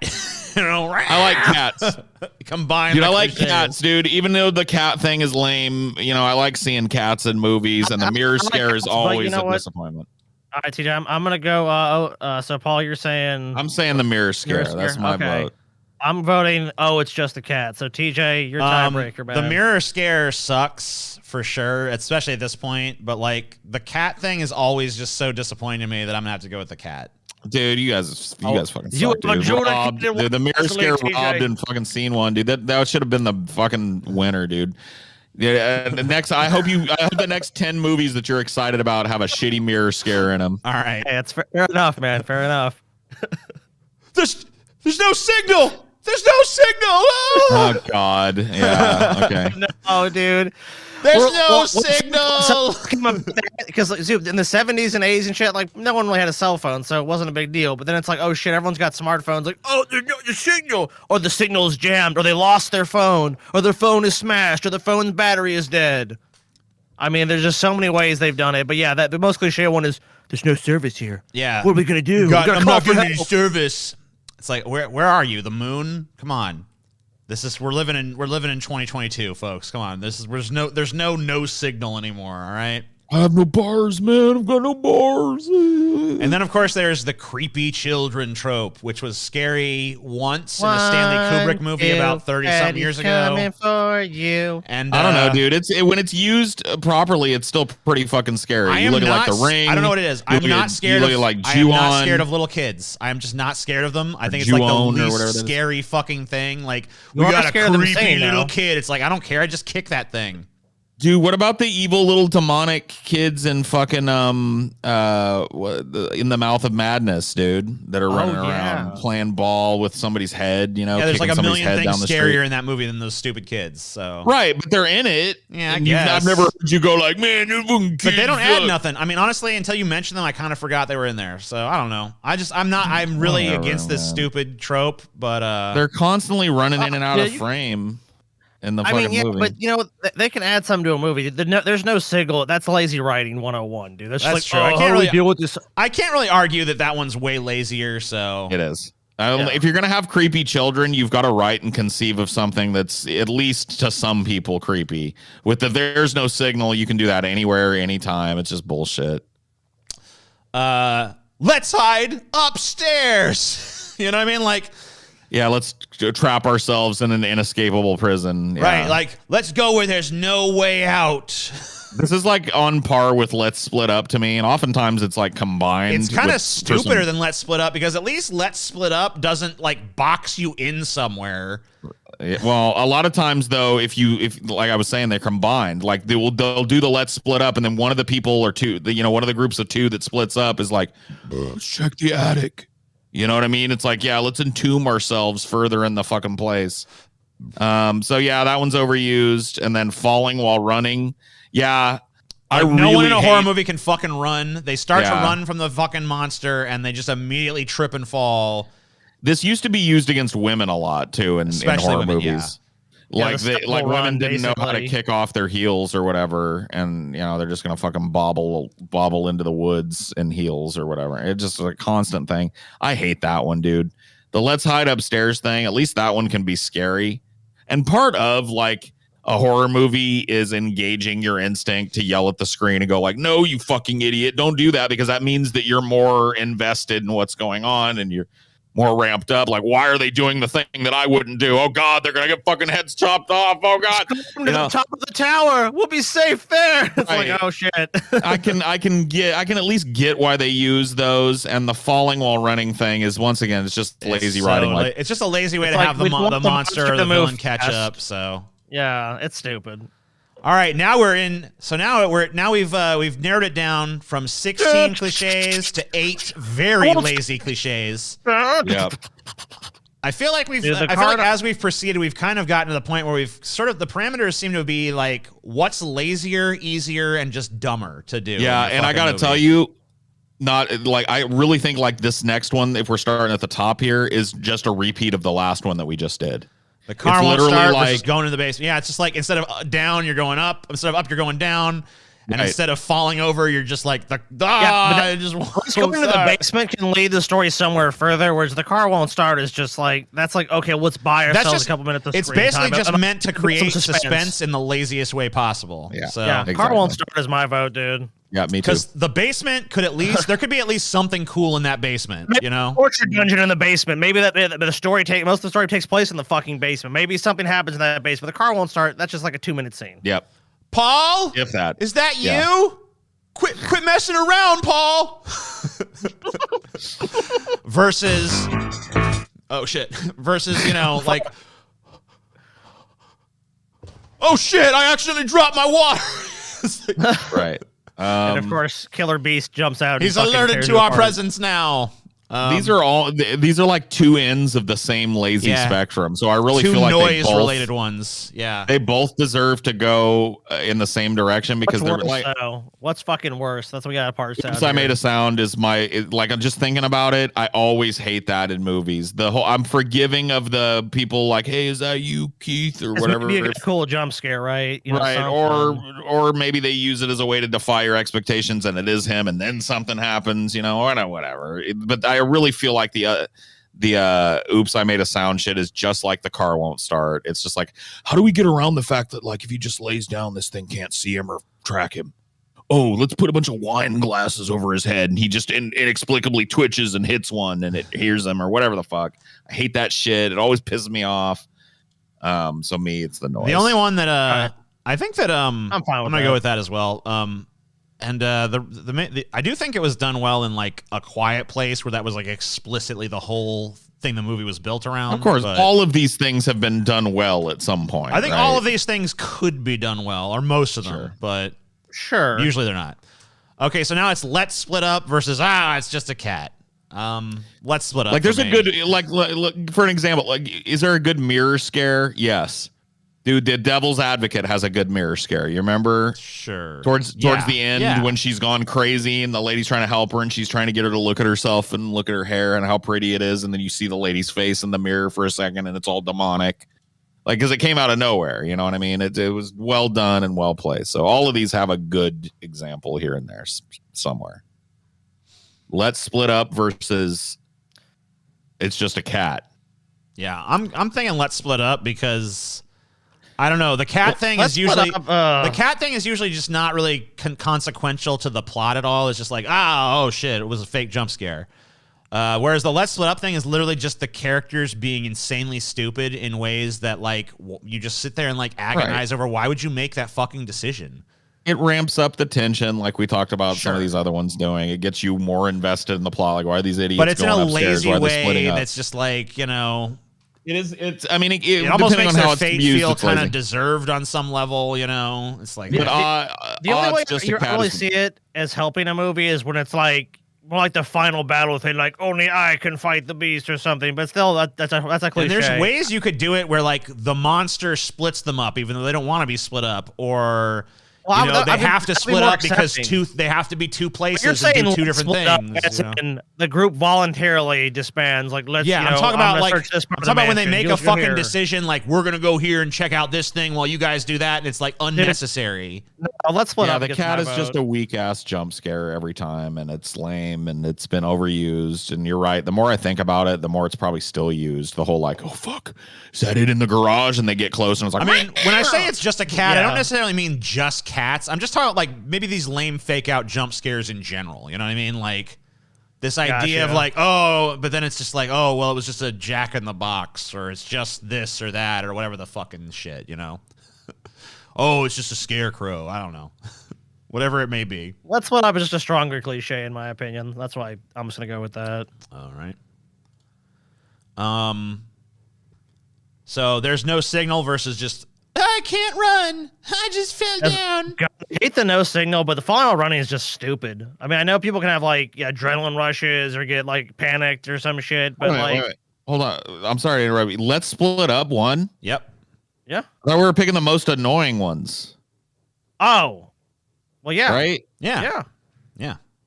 I like cats. Combined, dude. I like cats, dude. Even though the cat thing is lame, I like seeing cats in movies, and the mirror scare is always a disappointment. All right, TJ, I'm gonna go. So Paul, you're saying I'm saying the mirror scare. That's my vote. I'm voting. It's just a cat. So TJ, you're tiebreaker. The mirror scare sucks for sure, especially at this point. But like the cat thing is always just so disappointing to me that I'm gonna have to go with the cat. Dude, you guys fucking suck, dude. The mirror scare robbed and fucking seen one, dude. That should have been the fucking winner, dude. Yeah, the next. I hope the next 10 movies that you're excited about have a shitty mirror scare in them. All right, hey, that's fair enough, man. Fair enough. There's no signal. There's no signal. Oh God. Yeah. Okay. No, dude. There's no signal. Because in the 70s and 80s and shit, like no one really had a cell phone, so it wasn't a big deal. But then it's like, oh shit, everyone's got smartphones. Like, there's no the signal, or the signal is jammed, or they lost their phone, or their phone is smashed, or the phone's battery is dead. I mean, there's just so many ways they've done it. But yeah, the most cliche one is there's no service here. Yeah. What are we gonna do? I'm not getting any service. It's like, where are you? The moon? Come on. We're living in 2022, folks. Come on. There's no signal anymore, all right? I have no bars, man. I've got no bars. And then, of course, there's the creepy children trope, which was scary once in a Stanley Kubrick movie about 30-something years ago. Coming for you. And I don't know, dude. When it's used properly, it's still pretty fucking scary. You look at like The Ring. I don't know what it is. I'm not scared of like I am not scared of little kids. I am just not scared of them. I think it's like the least scary fucking thing. Like, we got a creepy little kid. It's like, I don't care. I just kick that thing. Dude, what about the evil little demonic kids in fucking In the Mouth of Madness, dude, that are running around playing ball with somebody's head, you know? Yeah, there's like a million things scarier in that movie than those stupid kids. So right, but they're in it. Yeah, I guess. I've never heard you go like, man, you're fucking kids. But they don't add nothing. I mean, honestly, until you mention them, I kind of forgot they were in there. So I don't know. I'm really against this stupid trope, but they're constantly running in and out of frame. In the movie. But you know, they can add something to a movie. There's no signal. That's lazy writing 101, dude. That's like, true. I can't really deal with this. I can't really argue that one's way lazier. So it is. If you're gonna have creepy children, you've got to write and conceive of something that's at least to some people creepy. With there's no signal, you can do that anywhere, anytime. It's just bullshit. Let's hide upstairs. You know what I mean? Like. Yeah, let's trap ourselves in an inescapable prison. Yeah. Right, like, let's go where there's no way out. This is like on par with Let's Split Up to me, and oftentimes it's like combined. It's kind of stupider than Let's Split Up, because at least Let's Split Up doesn't like box you in somewhere. Well, a lot of times though, if like I was saying, they're combined. Like they'll do the Let's Split Up, and then one of the people or two, one of the groups of two that splits up is like, let's check the attic. You know what I mean? It's like, yeah, let's entomb ourselves further in the fucking place. So yeah, that one's overused. And then falling while running. Yeah. No one in a horror movie can fucking run. They start to run from the fucking monster and they just immediately trip and fall. This used to be used against women a lot too in horror women, movies. Yeah. Like women didn't know how to kick off their heels or whatever, and they're just gonna fucking bobble into the woods in heels or whatever. It's just a constant thing. I hate that one, dude. The let's hide upstairs thing, at least that one can be scary. And part of like a horror movie is engaging your instinct to yell at the screen and go like, no, you fucking idiot, don't do that, because that means that you're more invested in what's going on and you're more ramped up. Like, why are they doing the thing that I wouldn't do? Oh God, they're gonna get fucking heads chopped off. Oh God, to the top of the tower. We'll be safe there. It's like, oh shit. I can at least get why they use those. And the falling while running thing is, once again, it's just lazy writing. Like, it's just a lazy way to have the monster or the villain catch up. So yeah, it's stupid. All right, now we've narrowed it down from 16 cliches to 8 very lazy cliches. Yep. I feel like as we've proceeded, we've kind of gotten to the point where we've sort of, the parameters seem to be like, what's lazier, easier, and just dumber to do. Yeah, and I got to tell you, not like, I really think like this next one, if we're starting at the top here, is just a repeat of the last one that we just did. The car won't start versus going to the basement. Yeah, it's just like, instead of down, you're going up. Instead of up, you're going down. And instead of falling over, you're just like, going to the basement can lead the story somewhere further, whereas the car won't start is just like, that's like, okay, let's buy ourselves a couple minutes of It's basically just meant to create suspense in the laziest way possible. Yeah, so, exactly. Car won't start is my vote, dude. Yeah, me too. Because the basement could there could be at least something cool in that basement, Maybe torture dungeon in the basement. Maybe most of the story takes place in the fucking basement. Maybe something happens in that basement. The car won't start. That's just like a 2-minute scene. Yep. Paul? If that. Is that you? Quit messing around, Paul. Versus, oh shit. Versus, like, oh shit, I accidentally dropped my water. Right. And of course, Killer Beast jumps out. He's alerted to our presence now. These are like two ends of the same lazy spectrum. So I really feel like noise related ones. Yeah, they both deserve to go in the same direction because they're like, what's fucking worse? That's what we got to parse out. I made a sound is like, I'm just thinking about it. I always hate that in movies. I'm forgiving of the people like, hey, is that you, Keith, or whatever? Maybe a cool jump scare, right? Right, or maybe they use it as a way to defy your expectations, and it is him, and then something happens, or whatever. But I really feel like the oops, I made a sound shit is just like the car won't start. It's just like, how do we get around the fact that like if he just lays down, this thing can't see him or track him? oh, let's put a bunch of wine glasses over his head, and he just inexplicably twitches and hits one, and it hears him or whatever the fuck. I hate that shit. It always pisses me off. So me, it's the noise. The only one that I think that I'm fine with I'm gonna that. go with that as well. And I do think it was done well in like A Quiet Place, where that was like explicitly the whole thing the movie was built around. Of course, all of these things have been done well at some point. I think all of these things could be done well, or most of them, but usually they're not. Okay, so now it's Let's Split Up versus it's just a cat. Let's Split Up. Like there's a good like for an example, like is there a good mirror scare? Yes. Dude, the Devil's Advocate has a good mirror scare. You remember? Sure. Towards the end when she's gone crazy and the lady's trying to help her and she's trying to get her to look at herself and look at her hair and how pretty it is, and then you see the lady's face in the mirror for a second and it's all demonic. Like, because it came out of nowhere, you know what I mean? It was well done and well placed. So all of these have a good example here and there somewhere. Let's Split Up versus It's Just a Cat. Yeah, I'm thinking Let's Split Up because I don't know. The cat thing is usually just not really consequential to the plot at all. It's just like, oh shit, it was a fake jump scare. Whereas the Let's Split Up thing is literally just the characters being insanely stupid in ways that like you just sit there and like agonize over why would you make that fucking decision. It ramps up the tension like we talked about some of these other ones doing. It gets you more invested in the plot. Like, why are these idiots But it's in going a upstairs? lazy way that's just like, you know. It's. I mean, it almost depending makes on how their it's fate used, feel it's kind lazy. of deserved on some level, you know. It's like the only way you really see it as helping a movie is when it's like more like the final battle thing, like only I can fight the beast or something. But still, that's a cliche. And there's ways you could do it where like the monster splits them up, even though they don't want to be split up, or. Well, they have to split up because they have to be two places and do two different things. And the group voluntarily disbands. Like, let's. Yeah, I'm talking about when they make a fucking decision, like we're gonna go here and check out this thing while you guys do that, and it's like unnecessary. Let's split up. The cat is just a weak ass jump scare every time, and it's lame and it's been overused. And you're right. The more I think about it, the more it's probably still used. The whole like, oh fuck, is that it in the garage? And they get close, and it's like. I mean, when I say it's just a cat, I don't necessarily mean just cats. I'm just talking about like maybe these lame fake out jump scares in general. You know what I mean? Like this idea of like, oh, but then it's just like, oh, well, it was just a Jack in the Box, or it's just this or that, or whatever the fucking shit, you know? Oh, it's just a scarecrow. I don't know. Whatever it may be. Let's Split Up is just a stronger cliche in my opinion. That's why I'm just gonna go with that. All right. So there's no signal versus just I can't run. I just fell down. God, I hate the no signal, but the final running is just stupid. I mean, I know people can have like adrenaline rushes or get like panicked or some shit, but wait. Hold on. I'm sorry to interrupt you. Let's Split Up one. Yep. Yeah. I thought we were picking the most annoying ones. Oh. Well, yeah. Right? Yeah.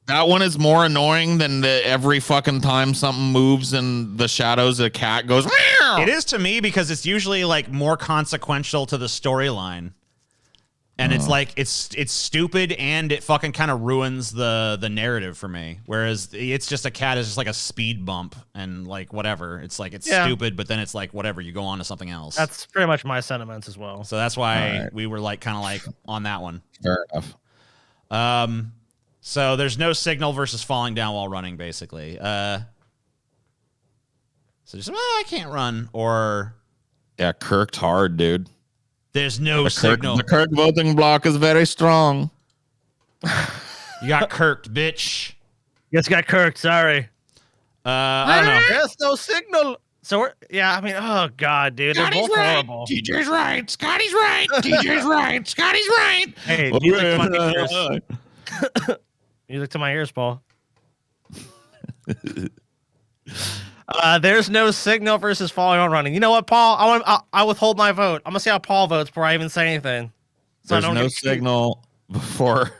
That one is more annoying than every fucking time something moves in the shadows, a cat goes. Meow! It is to me because it's usually like more consequential to the storyline, and it's like it's stupid and it fucking kind of ruins the narrative for me. Whereas it's just a cat is just like a speed bump and like whatever. It's like it's stupid, but then it's like whatever. You go on to something else. That's pretty much my sentiments as well. So that's why we were like kind of like on that one. Fair enough. So there's no signal versus falling down while running, basically. So just, I can't run, or... Yeah, Kirked hard, dude. There's no signal. The Kirk voting block is very strong. You got Kirked, bitch. Yes, got Kirked, sorry. I don't know. There's no signal. So, I mean, oh, God, dude. They're both horrible. TJ's right. Scotty's right. TJ's right. Scotty's right. Hey, music to my ears. Music to my ears, Paul. There's no signal versus falling on running. You know what, Paul? I withhold my vote. I'm gonna see how Paul votes before I even say anything. So there's no signal before.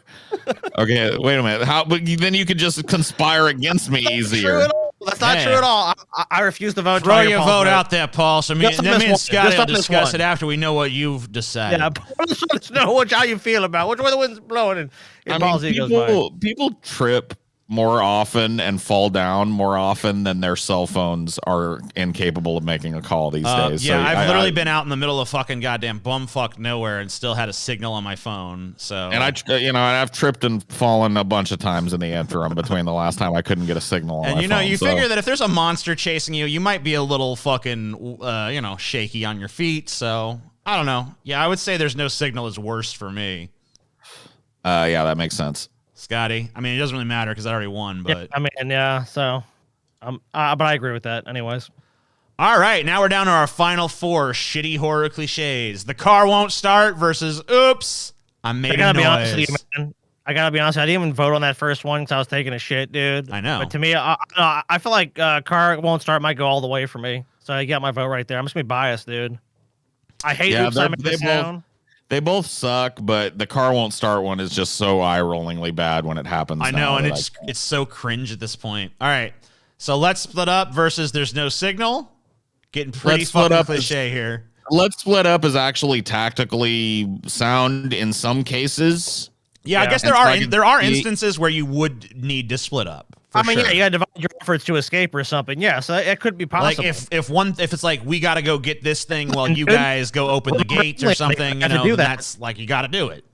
Okay, wait a minute. How? But then you could just conspire against me easier. That's not true at all. I refuse to vote. Throw your vote out there, Paul. So me and Scotty will discuss it after we know what you've decided. Yeah, I just know how you feel about which way the wind's blowing. And Paul's ego's people trip more often and fall down more often than their cell phones are incapable of making a call these days. Yeah, so I've literally been out in the middle of fucking goddamn bumfuck nowhere and still had a signal on my phone. So, and I've tripped and fallen a bunch of times in the interim between the last time I couldn't get a signal on and my you know, phone, you figure that if there's a monster chasing you, you might be a little fucking, shaky on your feet. So I don't know. Yeah, I would say there's no signal is worse for me. Yeah, that makes sense. Scotty, I mean, it doesn't really matter because I already won, but yeah, I mean, yeah. So, but I agree with that. Anyways. All right, now we're down to our final 4 shitty horror cliches. The car won't start versus oops, I made a noise. Be honest with you, man. I gotta be honest. I didn't even vote on that first one because I was taking a shit, dude. I know. But to me, I feel like car won't start might go all the way for me. So I got my vote right there. I'm just gonna be biased, dude. I hate oops, I made a sound. They both suck, but the car won't start one is just so eye-rollingly bad when it happens. I know, and it's so cringe at this point. All right, so let's split up versus there's no signal. Getting pretty fucking cliche here. Let's split up is actually tactically sound in some cases. Yeah, I guess there are instances where you would need to split up. I mean, yeah, you gotta divide your efforts to escape or something. Yeah, so it could be possible. Like if it's like we gotta go get this thing while you guys go open the gates or something, that's like you gotta do it.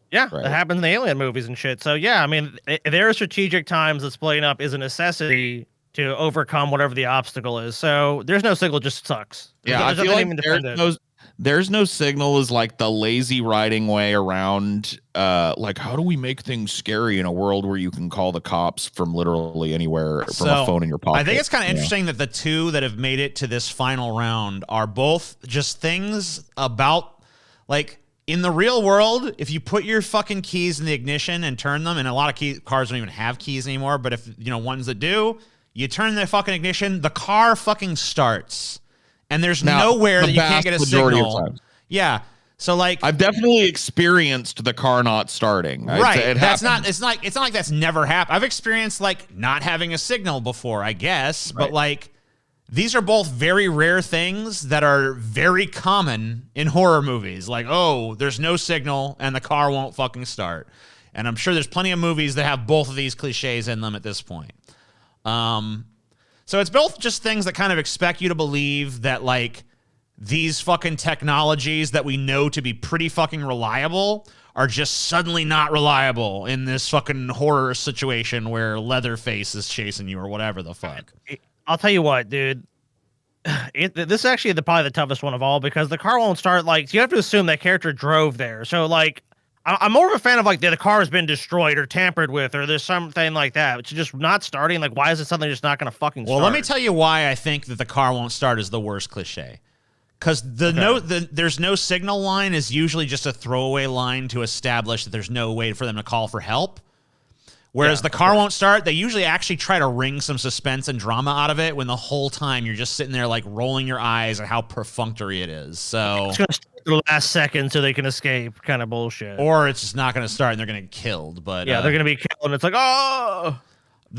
Yeah, that happens in the Alien movies and shit. So yeah, I mean, there are strategic times that splitting up is a necessity to overcome whatever the obstacle is. So there's no signal, just sucks. Yeah, I feel like there's no signal is like the lazy writing way around. Like, how do we make things scary in a world where you can call the cops from literally anywhere from a phone in your pocket? I think it's kind of interesting that the 2 that have made it to this final round are both just things about, like, in the real world, if you put your fucking keys in the ignition and turn them, and a lot of cars don't even have keys anymore, but if, ones that do, you turn the fucking ignition, the car fucking starts. And there's nowhere that you can't get a signal. Yeah. So like I've definitely experienced the car not starting. Right. It's not like that's never happened. I've experienced like not having a signal before, I guess. But like these are both very rare things that are very common in horror movies. Like, oh, there's no signal and the car won't fucking start. And I'm sure there's plenty of movies that have both of these cliches in them at this point. So it's both just things that kind of expect you to believe that, like, these fucking technologies that we know to be pretty fucking reliable are just suddenly not reliable in this fucking horror situation where Leatherface is chasing you or whatever the fuck. I'll tell you what, dude. This is actually probably the toughest one of all because the car won't start. Like, you have to assume that character drove there. So, like, I'm more of a fan of like the car has been destroyed or tampered with or there's something like that. It's just not starting. Like, why is it something just not going to fucking start? Well, let me tell you why I think that the car won't start is the worst cliche. Because there's no signal line is usually just a throwaway line to establish that there's no way for them to call for help. Whereas the car won't start, they usually actually try to wring some suspense and drama out of it when the whole time you're just sitting there like rolling your eyes at how perfunctory it is. So it's going to start the last second so they can escape, kind of bullshit. Or it's just not going to start and they're going to get killed. But yeah, they're going to be killed and it's like, oh!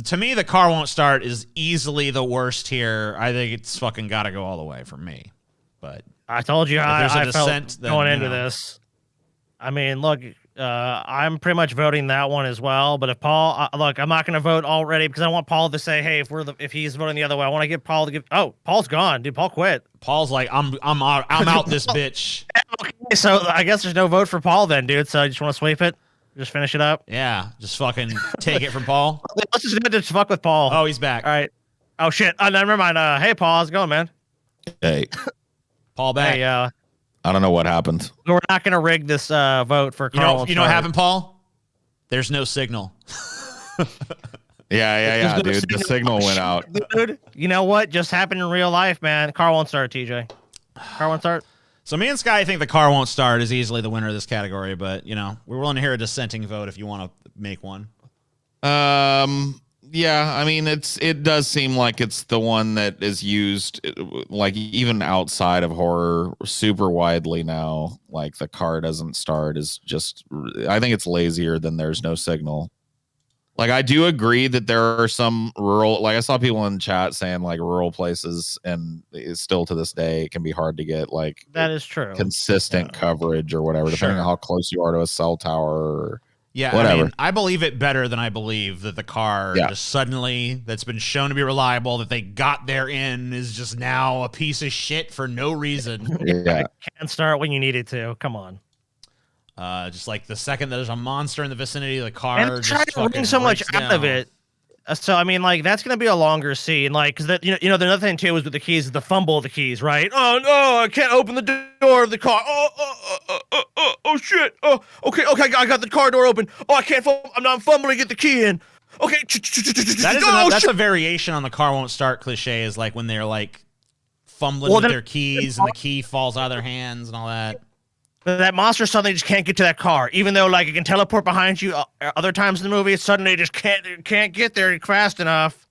To me, the car won't start is easily the worst here. I think it's fucking got to go all the way for me. But I told you I felt going into this. I mean, look, I'm pretty much voting that one as well. But if Paul, look, I'm not going to vote already because I want Paul to say, hey, if he's voting the other way, I want to get Paul to give. Oh, Paul's gone, dude. Paul quit. Paul's like, I'm out this bitch. Okay, so I guess there's no vote for Paul then, dude. So I just want to sweep it, just finish it up. Yeah, just fucking take it from Paul. Let's just fuck with Paul. Oh, he's back. All right. Oh shit. Never mind. Hey, Paul, how's it going, man? Hey. Paul back. Hey, I don't know what happened. We're not going to rig this vote for Carl. You know what happened, Paul? There's no signal. Yeah, dude. The signal went out. Dude, you know what just happened in real life, man? Car won't start, TJ. Car won't start. So me and Sky think the car won't start is easily the winner of this category, but, we're willing to hear a dissenting vote if you want to make one. Yeah, I mean, it does seem like it's the one that is used, like, even outside of horror super widely now. Like, the car doesn't start is just, I think it's lazier than there's no signal. Like, I do agree that there are some rural, like, I saw people in chat saying, like, rural places, and still to this day, it can be hard to get, like, that is true, consistent coverage or whatever, depending on how close you are to a cell tower or Yeah, whatever. I mean, I believe it better than I believe that the car just suddenly, that's been shown to be reliable, that they got there in, is just now a piece of shit for no reason. Yeah. Can't start when you need it to. Come on. Just like the second there's a monster in the vicinity of the car, and try to bring so much out of it. So I mean, like that's gonna be a longer scene, like because that the other thing too is with the keys is the fumble of the keys, right? Oh no, I can't open the door of the car. Oh shit. Oh okay, I got the car door open. Oh I can't. I'm fumbling to get the key in. Okay. That's a variation on the car won't start cliche, is like when they're like fumbling with their keys and the key falls out of their hands and all that. That monster suddenly just can't get to that car, even though like it can teleport behind you. Other times in the movie, it suddenly just can't get there fast enough.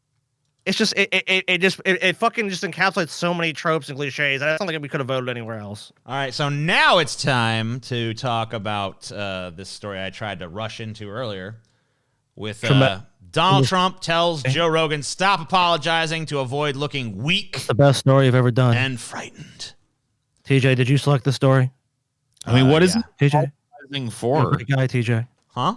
It's just it fucking just encapsulates so many tropes and cliches. I don't think we could have voted anywhere else. All right, so now it's time to talk about this story I tried to rush into earlier. With Donald Trump tells Joe Rogan stop apologizing to avoid looking weak. It's the best story you've ever done. And frightened. TJ, did you select the story? I mean, what is it TJ? apologizing for? Guy, TJ. Huh?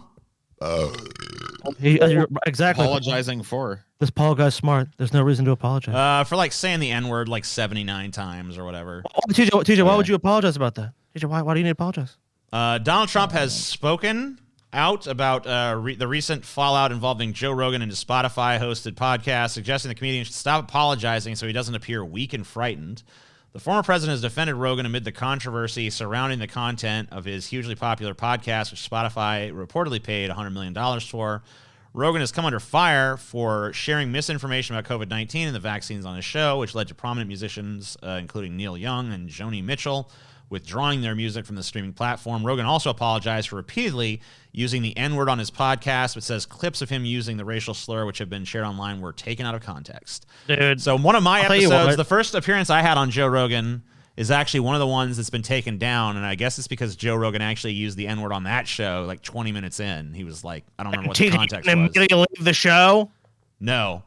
Exactly. Apologizing for? This Paul guy's smart. There's no reason to apologize. For like saying the N-word like 79 times or whatever. TJ, why would you apologize about that? TJ, why do you need to apologize? Donald Trump has spoken out about the recent fallout involving Joe Rogan and his Spotify-hosted podcast, suggesting the comedian should stop apologizing so he doesn't appear weak and frightened. The former president has defended Rogan amid the controversy surrounding the content of his hugely popular podcast, which Spotify reportedly paid $100 million for. Rogan has come under fire for sharing misinformation about COVID-19 and the vaccines on his show, which led to prominent musicians, including Neil Young and Joni Mitchell, withdrawing their music from the streaming platform. Rogan also apologized for repeatedly using the N-word on his podcast, which says clips of him using the racial slur which have been shared online were taken out of context. Dude, so one of my episodes, the first appearance I had on Joe Rogan, is actually one of the ones that's been taken down, and I guess it's because Joe Rogan actually used the N-word on that show like 20 minutes in. He was like, I don't remember what the context was. Immediately leave the show? No.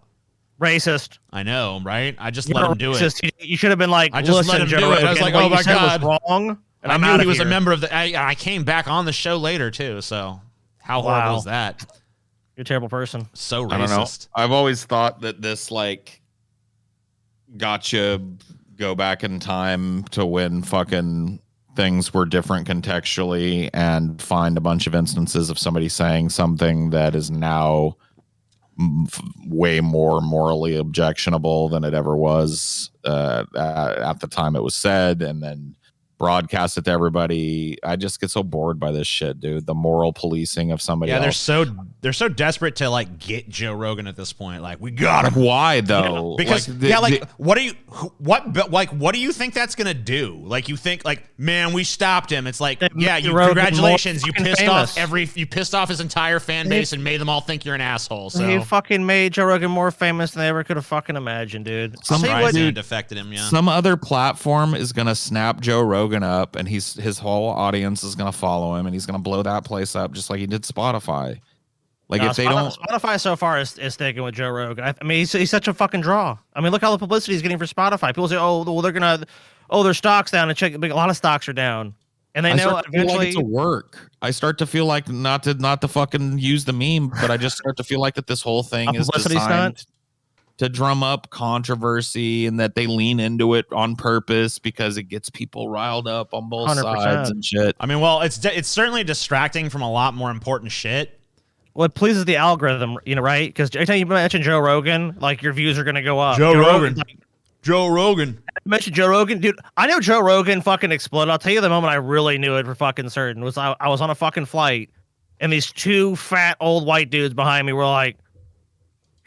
Racist. I know, right? I just let him do it. You should have been like, I just let him do it. I was like, oh my God. Wrong, and I knew he was a member of the... I came back on the show later, too, so how horrible is that? You're a terrible person. So racist. I don't know. I've always thought that this, like, gotcha go back in time to when fucking things were different contextually and find a bunch of instances of somebody saying something that is now way more morally objectionable than it ever was at the time it was said, and then broadcast it to everybody. I just get so bored by this shit, dude. The moral policing of somebody else. They're so desperate to like get Joe Rogan at this point. Like, we got him. Like, why though? Because what do you think that's gonna do? Like, you think like, man, we stopped him. It's like, yeah, congratulations, you pissed off his entire fan base and made them all think you're an asshole. So you fucking made Joe Rogan more famous than they ever could have fucking imagined, dude. Some affected him. Yeah. Some other platform is gonna snap Joe Rogan up, and his whole audience is gonna follow him, and he's gonna blow that place up just like he did Spotify. Like, if they don't, Spotify so far is sticking with Joe Rogan. I mean, he's such a fucking draw. I mean, look how the publicity he's getting for Spotify. People say, oh, well, their stock's down, and check. A lot of stocks are down, and they know eventually like it's a work. I start to feel like not to fucking use the meme, but I just start to feel like that this whole thing is designed to drum up controversy, and that they lean into it on purpose because it gets people riled up on both 100%. Sides and shit. I mean, well, it's certainly distracting from a lot more important shit. Well, it pleases the algorithm, right? Because every time you mention Joe Rogan, like, your views are going to go up. Joe Rogan. Joe Rogan. I mentioned Joe Rogan. Dude, I know Joe Rogan fucking exploded. I'll tell you the moment I really knew it for fucking certain was I was on a fucking flight, and these two fat old white dudes behind me were like,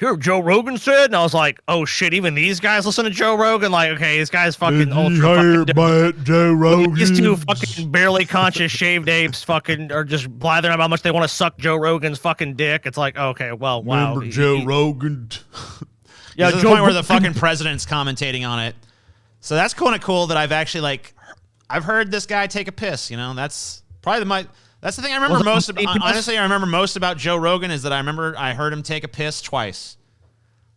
"Here, Joe Rogan said," and I was like, "Oh shit! Even these guys listen to Joe Rogan? Like, okay, this guy's fucking ultra fucking Joe Rogan. These two fucking barely conscious shaved apes fucking are just blathering about how much they want to suck Joe Rogan's fucking dick. It's like, okay, well, wow. Remember Joe Rogan? Yeah, the point where the fucking president's commentating on it. So that's kind of cool that I've actually I've heard this guy take a piss. That's probably That's the thing I remember most about. Honestly, I remember most about Joe Rogan is that I heard him take a piss twice.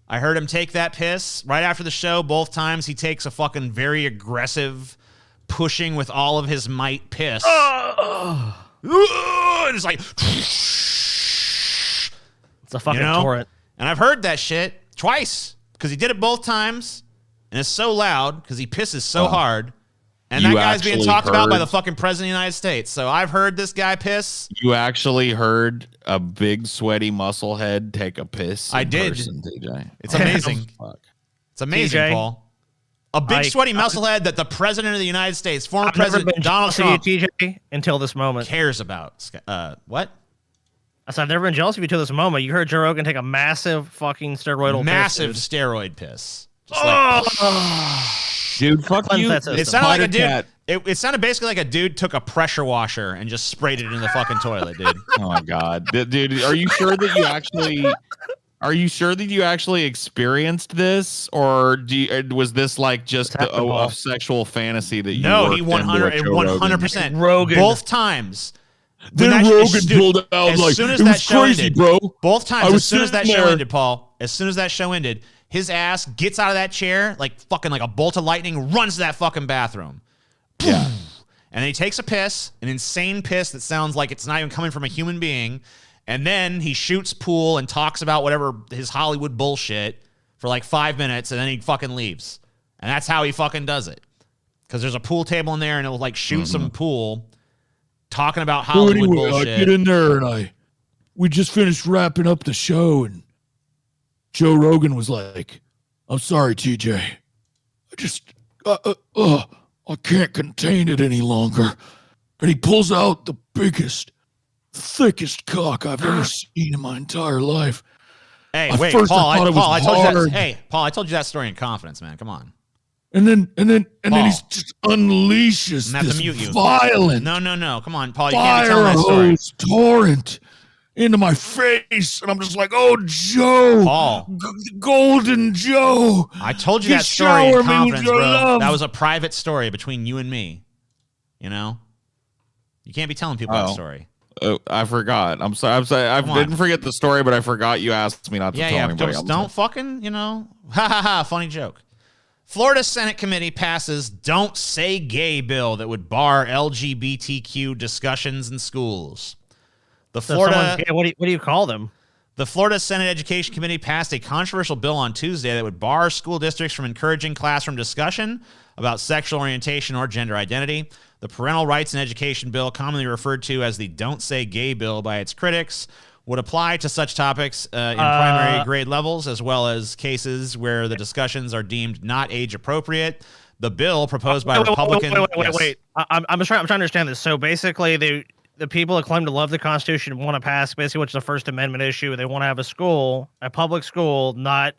I heard him take that piss right after the show. Both times he takes a fucking very aggressive, pushing with all of his might piss. And it's like, it's a fucking torrent. And I've heard that shit twice because he did it both times, and it's so loud because he pisses so hard. And that guy's being talked about by the fucking president of the United States. So I've heard this guy piss. You actually heard a big sweaty musclehead take a piss. I did. TJ. It's amazing. It's amazing, TJ. Paul. A big sweaty musclehead that the president of the United States, former president Donald Trump, TJ, until this moment cares about. What? I said I've never been jealous of you till this moment. You heard Joe Rogan take a massive fucking steroid piss. Just like, dude, fuck you. It sounded like a dude. It sounded basically like a dude took a pressure washer and just sprayed it in the fucking toilet, dude. Oh my god, dude, are you sure that you actually? Are you sure that you actually experienced this, or was this like just a sexual fantasy that you? No, he 100%. Rogan. Both times. Then Rogan pulled out like it was crazy, bro. Both times, as soon as that show ended, Paul. As soon as that show ended, his ass gets out of that chair like fucking like a bolt of lightning, runs to that fucking bathroom. Yeah. And then he takes a piss, an insane piss that sounds like it's not even coming from a human being. And then he shoots pool and talks about whatever his Hollywood bullshit for like 5 minutes, and then he fucking leaves. And that's how he fucking does it. Because there's a pool table in there, and it'll like shoot some pool, talking about Hollywood bullshit. I get in there, and we just finished wrapping up the show, and Joe Rogan was like, "I'm sorry, TJ. I just, I can't contain it any longer." And he pulls out the biggest, thickest cock I've ever seen in my entire life. Hey, wait, Paul, I told you that story in confidence, man. Come on. And then he just unleashes this violent. No. Come on, Paul. You can't tell that story. Torrent into my face, and I'm just like, "Oh, Joe, Paul, Golden Joe." I told you that story in confidence, bro. Love. That was a private story between you and me. You know, you can't be telling people that story. Oh, I forgot. I'm sorry. I didn't forget the story, but I forgot you asked me not to tell anybody. Don't fucking, funny joke. Florida Senate committee passes "Don't Say Gay" bill that would bar LGBTQ discussions in schools. What do you call them? The Florida Senate Education Committee passed a controversial bill on Tuesday that would bar school districts from encouraging classroom discussion about sexual orientation or gender identity. The Parental Rights and Education Bill, commonly referred to as the "Don't Say Gay" bill by its critics, would apply to such topics in primary grade levels, as well as cases where the discussions are deemed not age appropriate. The bill proposed by Republicans. Wait. I'm trying to understand this. So basically, the people that claim to love the Constitution want to pass basically what's the First Amendment issue. They want to have a public school, they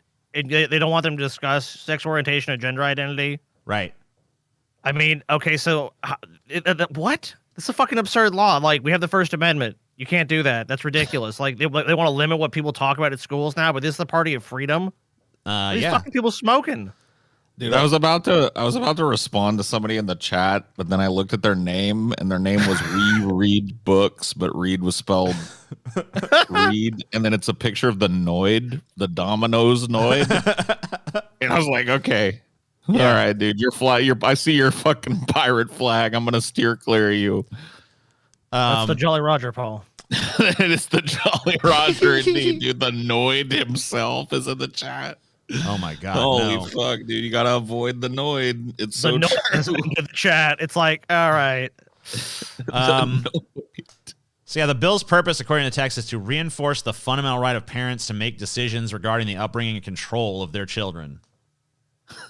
don't want them to discuss sexual orientation or gender identity. Right. I mean, okay, so what? It's a fucking absurd law. Like, we have the First Amendment. You can't do that. That's ridiculous. Like, they want to limit what people talk about at schools now, but this is the party of freedom. These fucking people smoking. Dude, I was about to respond to somebody in the chat, but then I looked at their name, and their name was We Read Books, but read was spelled read, and then it's a picture of the Noid, the Domino's Noid. And I was like, okay. Yeah. All right, dude. I see your fucking pirate flag. I'm gonna steer clear of you. That's the Jolly Roger, Paul. It is the Jolly Roger, indeed, dude. The Noid himself is in the chat. Oh my god! Holy fuck, dude! You gotta avoid the Noid. It's so true. In the chat, it's like, all right. So yeah, the bill's purpose, according to the text, is to reinforce the fundamental right of parents to make decisions regarding the upbringing and control of their children.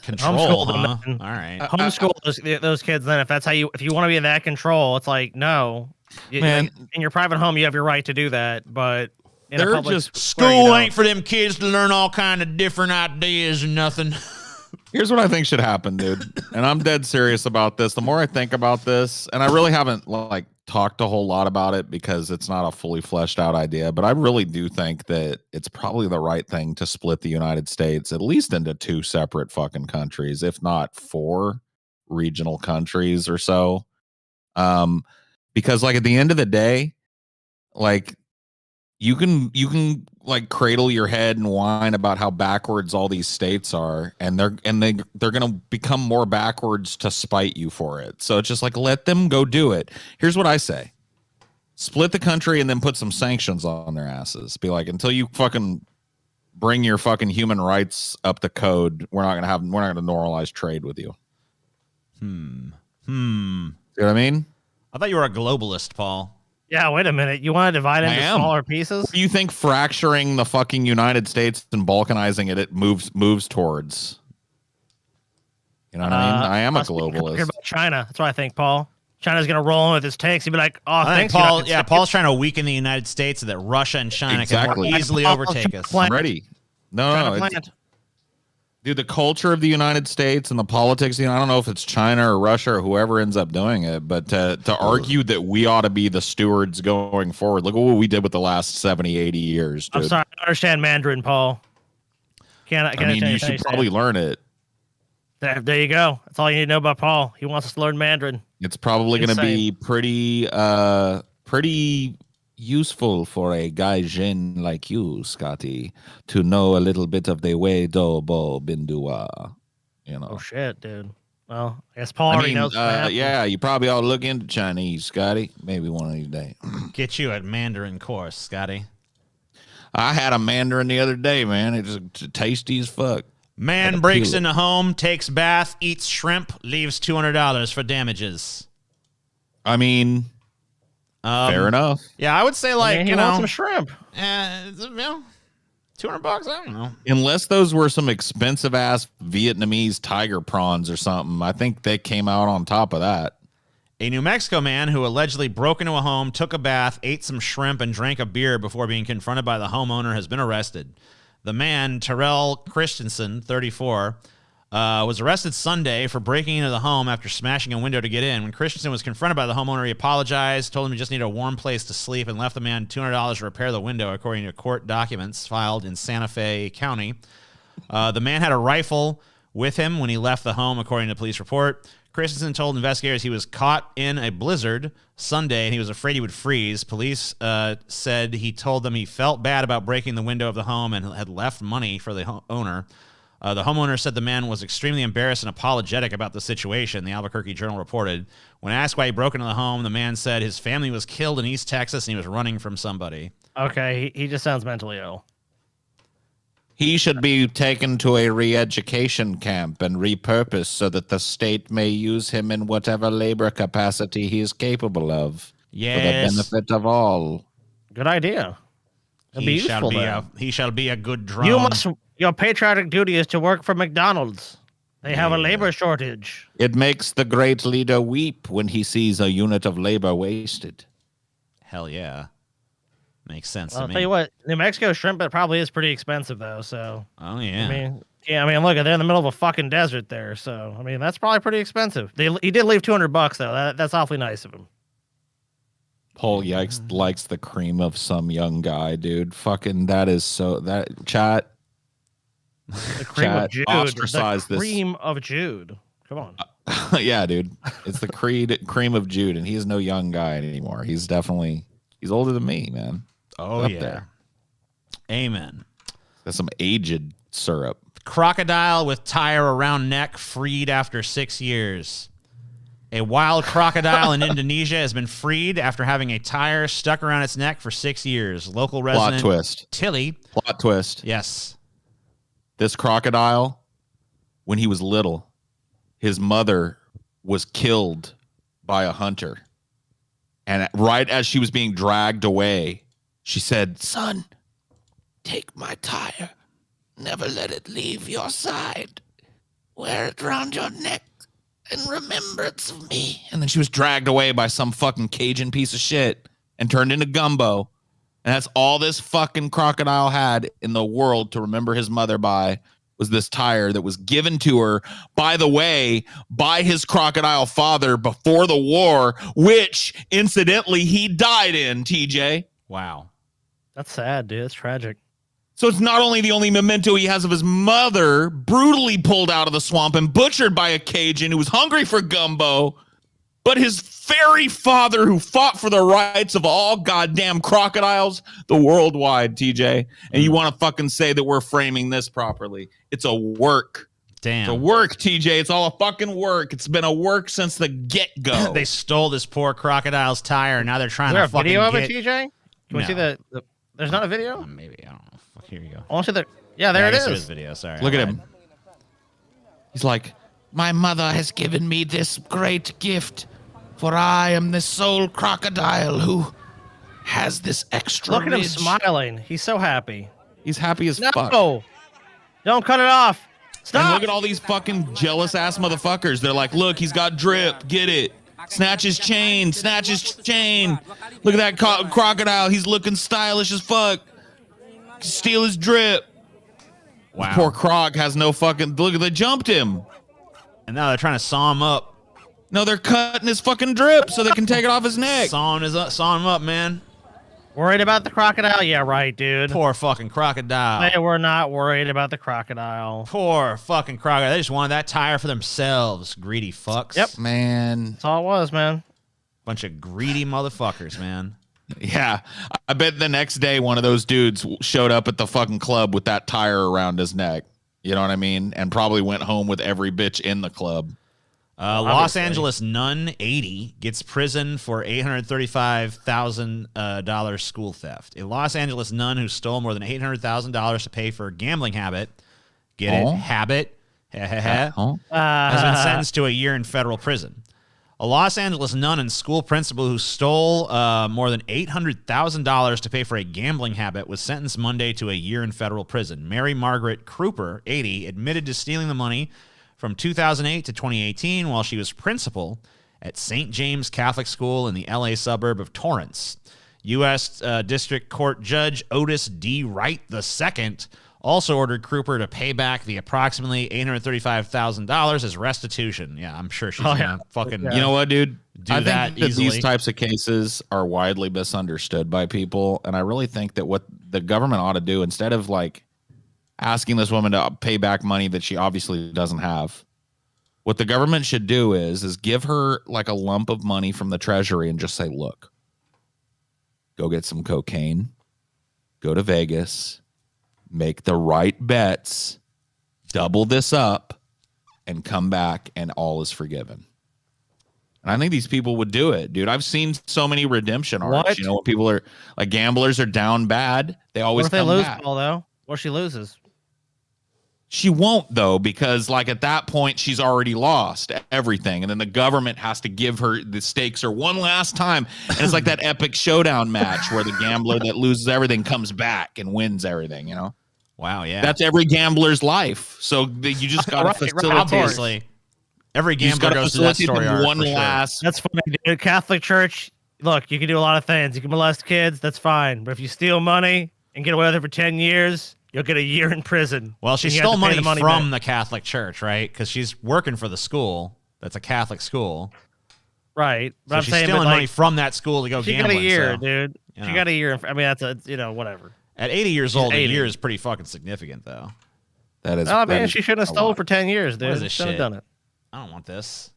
Control, huh? All right. Homeschool those kids. Then, if you want to be in that control, it's like, no, man. In your private home, you have your right to do that, but in a public school ain't for them kids to learn all kind of different ideas and nothing. Here's what I think should happen, dude, and I'm dead serious about this. The more I think about this, and I really haven't talked a whole lot about it because it's not a fully fleshed out idea, but I really do think that it's probably the right thing to split the United States at least into 2 separate fucking countries, if not 4 regional countries or so. Because at the end of the day, you can cradle your head and whine about how backwards all these states are, and they're going to become more backwards to spite you for it. So it's just let them go do it. Here's what I say. Split the country and then put some sanctions on their asses. Be like, until you fucking bring your fucking human rights up the code, we're not gonna normalize trade with you. You know what I mean? I thought you were a globalist, Paul. Yeah, wait a minute. You want to divide into smaller pieces? What do you think fracturing the fucking United States and balkanizing it moves towards? You know what I mean? I am a globalist. About China. That's what I think, Paul. China's going to roll in with his takes. He'd be like, oh, thanks, Paul. Yeah, Paul's trying to weaken the United States so that Russia and China can more easily overtake us. I'm ready. No. Dude, the culture of the United States and the politics, I don't know if it's China or Russia or whoever ends up doing it, but to argue that we ought to be the stewards going forward, look at what we did with the last 70, 80 years, dude. I'm sorry, I understand Mandarin, Paul. I mean, you should probably learn it. There you go. That's all you need to know about Paul. He wants us to learn Mandarin. It's probably going to be pretty useful for a gaijin like you, Scotty, to know a little bit of the way do bo bindua. Oh shit, dude. Well, I guess Paul already knows. Yeah, you probably ought to look into Chinese, Scotty. Maybe one of these days. Get you a Mandarin course, Scotty. I had a Mandarin the other day, man. It's just tasty as fuck. Man breaks into home, takes bath, eats shrimp, leaves $200 for damages. I mean, fair enough. Yeah, I would say want some shrimp. $200. I don't know. Unless those were some expensive ass Vietnamese tiger prawns or something, I think they came out on top of that. A New Mexico man who allegedly broke into a home, took a bath, ate some shrimp, and drank a beer before being confronted by the homeowner has been arrested. The man, Terrell Christensen, 34, was arrested Sunday for breaking into the home after smashing a window to get in. When Christensen was confronted by the homeowner, he apologized, told him he just needed a warm place to sleep, and left the man $200 to repair the window, according to court documents filed in Santa Fe County. The man had a rifle with him when he left the home, according to the police report. Christensen told investigators he was caught in a blizzard Sunday and he was afraid he would freeze. Police said he told them he felt bad about breaking the window of the home and had left money for the owner. The homeowner said the man was extremely embarrassed and apologetic about the situation, the Albuquerque Journal reported. When asked why he broke into the home, the man said his family was killed in East Texas and he was running from somebody. Okay, he just sounds mentally ill. He should be taken to a re-education camp and repurposed so that the state may use him in whatever labor capacity he is capable of. Yes. For the benefit of all. Good idea. He shall be a good drone. Your patriotic duty is to work for McDonald's. They have a labor shortage. It makes the great leader weep when he sees a unit of labor wasted. Hell yeah. Makes sense to me. I'll tell you what, New Mexico shrimp, it probably is pretty expensive, though, so. Oh, yeah. I mean, look, they're in the middle of a fucking desert there, so, I mean, that's probably pretty expensive. He did leave $200, though. That's awfully nice of him. Paul Yikes likes the cream of some young guy, dude. Fucking, that is so, chat. The cream of Jude. Ostracize the cream of Jude. Come on. Yeah, dude. It's the cream of Jude, and he's no young guy anymore. He's older than me, man. Oh, yeah. There. Amen. That's some aged syrup. Crocodile with tire around neck freed after 6 years. A wild crocodile in Indonesia has been freed after having a tire stuck around its neck for 6 years. Local resident Plot twist. Tilly. Plot twist. Yes. This crocodile, when he was little, his mother was killed by a hunter. And right as she was being dragged away, she said, "Son, take my tire. Never let it leave your side. Wear it around your neck in remembrance of me." And then she was dragged away by some fucking Cajun piece of shit and turned into gumbo. And that's all this fucking crocodile had in the world to remember his mother by, was this tire that was given to her, by the way, by his crocodile father before the war, which, incidentally, he died in, TJ. Wow. That's sad, dude. That's tragic. So it's not only the only memento he has of his mother, brutally pulled out of the swamp and butchered by a Cajun who was hungry for gumbo, but his very father who fought for the rights of all goddamn crocodiles, the worldwide, TJ. And you want to fucking say that we're framing this properly. It's a work Damn. It's a work, TJ. It's all a fucking work. It's been a work since the get-go. They stole this poor crocodile's tire, and now they're trying to fucking video of it, TJ? Can we see the there's not a video? Maybe. I don't know. Fuck, here you go. I want to see the... Yeah, there it is. There is video. Sorry. Look at him. He's like, my mother has given me this great gift, for I am the sole crocodile who has this extra Look at him ridge. smiling. He's so happy. He's happy as fuck. No! Don't cut it off. Stop! And look at all these fucking jealous-ass motherfuckers. They're like, look, he's got drip. Get it. Snatch his chain. Snatch his chain. Look at that crocodile. He's looking stylish as fuck. Steal his drip. Wow. Poor Croc has no fucking... Look, they jumped him. And now they're trying to saw him up. No, they're cutting his fucking drip so they can take it off his neck. Sawing him up, man. Worried about the crocodile? Yeah, right, dude. Poor fucking crocodile. They were not worried about the crocodile. Poor fucking crocodile. They just wanted that tire for themselves. Greedy fucks. Yep. Man. That's all it was, man. Bunch of greedy motherfuckers, man. Yeah. I bet the next day one of those dudes showed up at the fucking club with that tire around his neck. You know what I mean? And probably went home with every bitch in the club. Los Angeles nun 80 gets prison for $835,000 school theft. A Los Angeles nun who stole more than $800,000 to pay for a gambling habit, habit, has been sentenced to a year in federal prison. A Los Angeles nun and school principal who stole more than $800,000 to pay for a gambling habit was sentenced Monday to a year in federal prison. Mary Margaret Kruper, 80, admitted to stealing the money from 2008 to 2018 while she was principal at St. James Catholic School in the L.A. suburb of Torrance. U.S. District Court Judge Otis D. Wright II also ordered Kruper to pay back the approximately $835,000 as restitution. Yeah, I'm sure she's gonna fucking... You know what, dude? I think that these types of cases are widely misunderstood by people, and I really think that what the government ought to do, instead of like asking this woman to pay back money that she obviously doesn't have, what the government should do is give her like a lump of money from the treasury and just say, look, go get some cocaine, go to Vegas, make the right bets, double this up, and come back, and all is forgiven. And I think these people would do it, dude. I've seen so many redemption arcs. What? You know, when people are like, gamblers are down bad, they always What if they come lose, back. Paul, though? What if she loses? She won't, though, because like at that point she's already lost everything, and then the government has to give her the stakes are one last time, and it's like that epic showdown match where the gambler that loses everything comes back and wins everything. You know? Wow, yeah. That's every gambler's life. So you just got to facilitate. Obviously, every gambler goes through that story arc. One last. That's funny, dude. Catholic Church, look, you can do a lot of things. You can molest kids, that's fine. But if you steal money and get away with it for 10 years, you'll get a year in prison. Well, she And you stole have to pay money, the money from back. the Catholic Church, right? Because she's working for the school. That's a Catholic school. Right. But So I'm she's saying, stealing but, money like, from that school to go she gambling. got a year, so, dude. you She know. got a year. I mean, that's a, whatever. At 80 years old, 80. a year is pretty fucking significant, though. That is. Oh, that man, is she shouldn't have a stole lot. for 10 years, dude. What is this Shouldn't shit? have done it. I don't want this.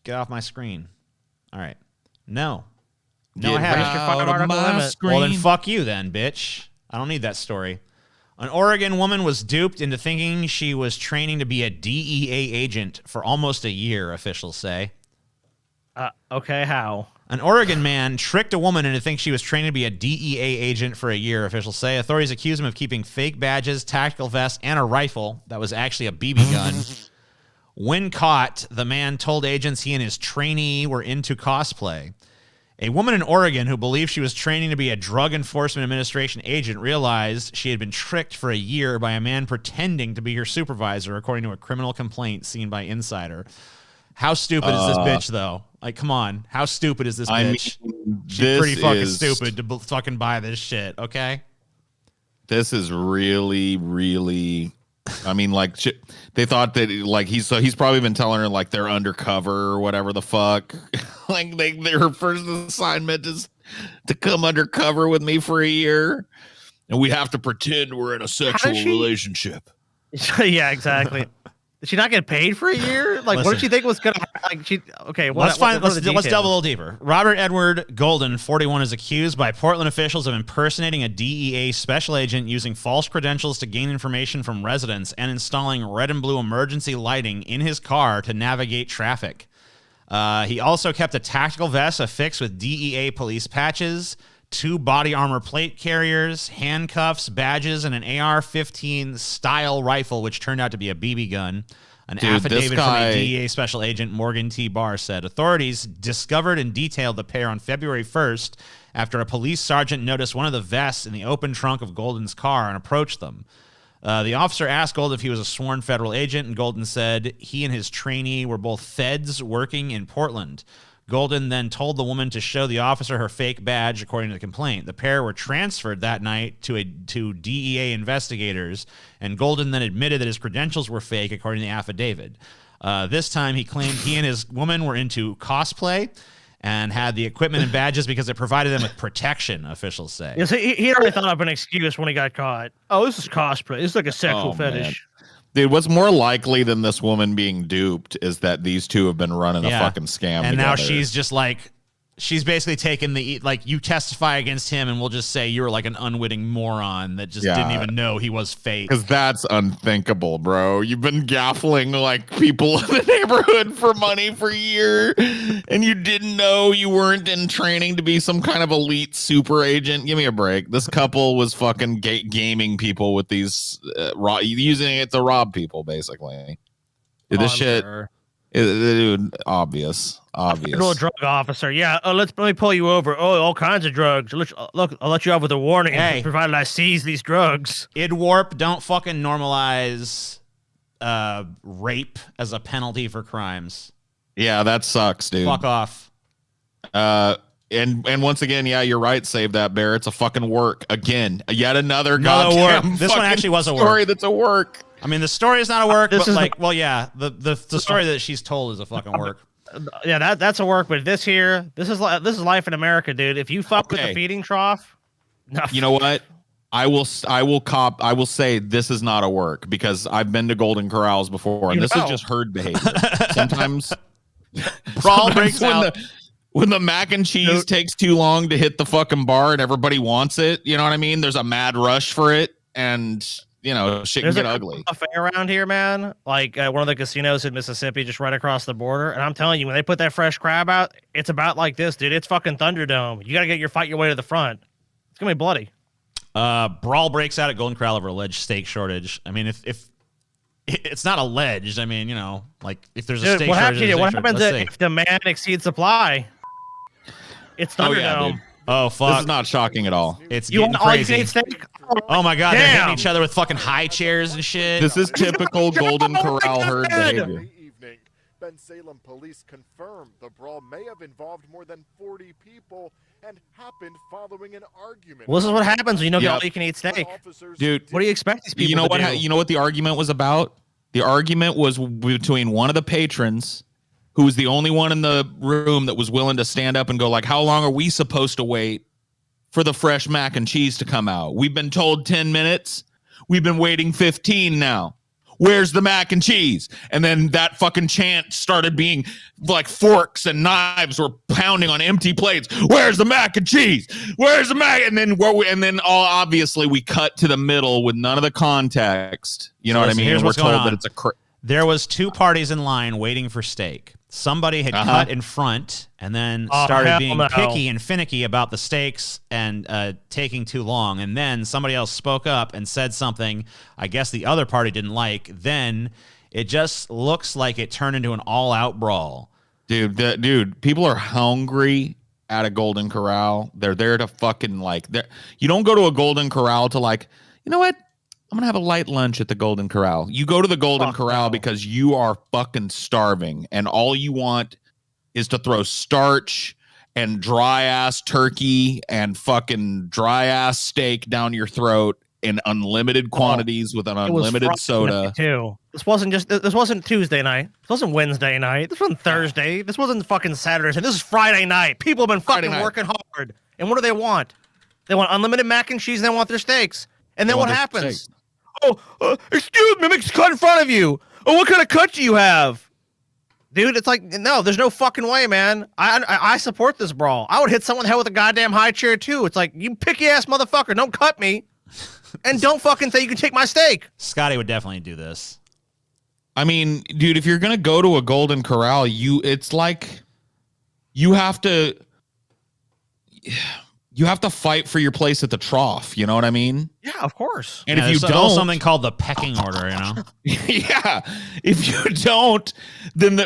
Get off my screen. All right. No. No, Get I haven't. out of article my limit. screen. Well, then fuck you then, bitch. I don't need that story. An Oregon woman was duped into thinking she was training to be a DEA agent for almost a year, officials say. Okay, how? An Oregon man tricked a woman into thinking she was training to be a DEA agent for a year, officials say. Authorities accuse him of keeping fake badges, tactical vests, and a rifle that was actually a BB gun. When caught, the man told agents he and his trainee were into cosplay. A woman in Oregon who believed she was training to be a Drug Enforcement Administration agent realized she had been tricked for a year by a man pretending to be her supervisor, according to a criminal complaint seen by Insider. How stupid is this bitch, though? Like, come on. How stupid is this bitch? She's pretty fucking stupid to fucking buy this shit, okay? This is really, really. I mean, like, they thought that, like, he's probably been telling her, like, they're undercover or whatever the fuck. Like, their first assignment is to come undercover with me for a year, and we have to pretend we're in a sexual relationship. Yeah, exactly. Did she not get paid for a year? Like, what did she think was gonna like? She okay. Let's delve a little deeper. Robert Edward Golden, 41, is accused by Portland officials of impersonating a DEA special agent using false credentials to gain information from residents and installing red and blue emergency lighting in his car to navigate traffic. He also kept a tactical vest affixed with DEA police patches, 2 body armor plate carriers, handcuffs, badges, and an AR-15 style rifle, which turned out to be a BB gun. An affidavit from a DEA special agent, Morgan T. Barr, said authorities discovered and detailed the pair on February 1st after a police sergeant noticed one of the vests in the open trunk of Golden's car and approached them. The officer asked Golden if he was a sworn federal agent, and Golden said he and his trainee were both feds working in Portland. Golden then told the woman to show the officer her fake badge, according to the complaint. The pair were transferred that night to DEA investigators, and Golden then admitted that his credentials were fake, according to the affidavit. This time, he claimed he and his woman were into cosplay and had the equipment and badges because it provided them with protection, officials say. Yes, he already thought up an excuse when he got caught. Oh, this is cosplay. This is like a sexual fetish. Man. Dude, what's more likely than this woman being duped is that these two have been running a fucking scam and together. Now she's just like, she's basically taken like, you testify against him and we'll just say you were like an unwitting moron that just didn't even know he was fake. Because that's unthinkable, bro. You've been gaffling like people in the neighborhood for money for a year and you didn't know you weren't in training to be some kind of elite super agent. Give me a break. This couple was fucking gaming people with these using it to rob people, basically. Dude, this shit... Dude, obvious. Federal drug officer. Yeah. Let me pull you over. Oh, all kinds of drugs. Look, I'll let you off with a warning, provided I seize these drugs. IDWARP, don't fucking normalize rape as a penalty for crimes. Yeah, that sucks, dude. Fuck off. And once again, yeah, you're right. Save that, Bear. It's a fucking work again. Yet another goddamn work. This one actually was a work. Story that's a work. I mean, the story is not a work, but like, well, yeah, the story that she's told is a fucking work. Yeah, that's a work. But this is life in America, dude. If you fuck with the feeding trough, you know what? I will say this is not a work because I've been to Golden Corrals before, and this is just herd behavior. Sometimes brawl breaks out. When the mac and cheese takes too long to hit the fucking bar and everybody wants it, you know what I mean? There's a mad rush for it, and you know, shit can get ugly. Buffet around here, man. Like one of the casinos in Mississippi, just right across the border. And I'm telling you, when they put that fresh crab out, it's about like this, dude. It's fucking Thunderdome. You gotta fight your way to the front. It's gonna be bloody. Brawl breaks out at Golden Corral over alleged steak shortage. I mean, if it's not alleged, I mean, you know, like if there's a steak shortage, what happens if demand exceeds supply? It's Thunderdome. Yeah, oh fuck! This is not shocking at all. It's getting crazy. Oh my god, damn. They're hitting each other with fucking high chairs and shit. This is typical Golden Corral herd behavior. Ben Salem police confirmed the brawl may have involved more than 40 people and happened following an argument. Well, this is what happens when you don't get all you can eat steak. Dude, what do you expect these people to do? You know what the argument was about? The argument was between one of the patrons, who was the only one in the room that was willing to stand up and go like, how long are we supposed to wait for the fresh mac and cheese to come out? We've been told 10 minutes. We've been waiting 15 now. Where's the mac and cheese? And then that fucking chant started being like forks and knives were pounding on empty plates. Where's the mac and cheese? Where's the mac? And then all obviously we cut to the middle with none of the context. You know what I mean? Here's what's we're told going on. That it's there was 2 parties in line waiting for steak. Somebody had cut in front and then started being picky and finicky about the steaks and taking too long. And then somebody else spoke up and said something I guess the other party didn't like. Then it just looks like it turned into an all-out brawl. Dude, people are hungry at a Golden Corral. They're there to fucking you don't go to a Golden Corral to like, you know what? I'm going to have a light lunch at the Golden Corral. You go to the Golden Corral because you are fucking starving and all you want is to throw starch and dry ass turkey and fucking dry ass steak down your throat in unlimited quantities with an unlimited soda. Too. This wasn't Tuesday night. This wasn't Wednesday night. This wasn't Thursday. This wasn't fucking Saturday. This is Friday night. People have been fucking working hard. And what do they want? They want unlimited mac and cheese and they want their steaks. And then what happens? Oh, excuse me, make a cut in front of you. Oh, what kind of cut do you have? Dude, it's like, no, there's no fucking way, man. I support this brawl. I would hit someone in the head with a goddamn high chair, too. It's like, you picky ass motherfucker, don't cut me. And don't fucking say you can take my steak. Scotty would definitely do this. I mean, dude, if you're going to go to a Golden Corral, it's like you have to fight for your place at the trough. You know what I mean? Yeah, of course. And if you don't, something called the pecking order, you know? Yeah. If you don't, then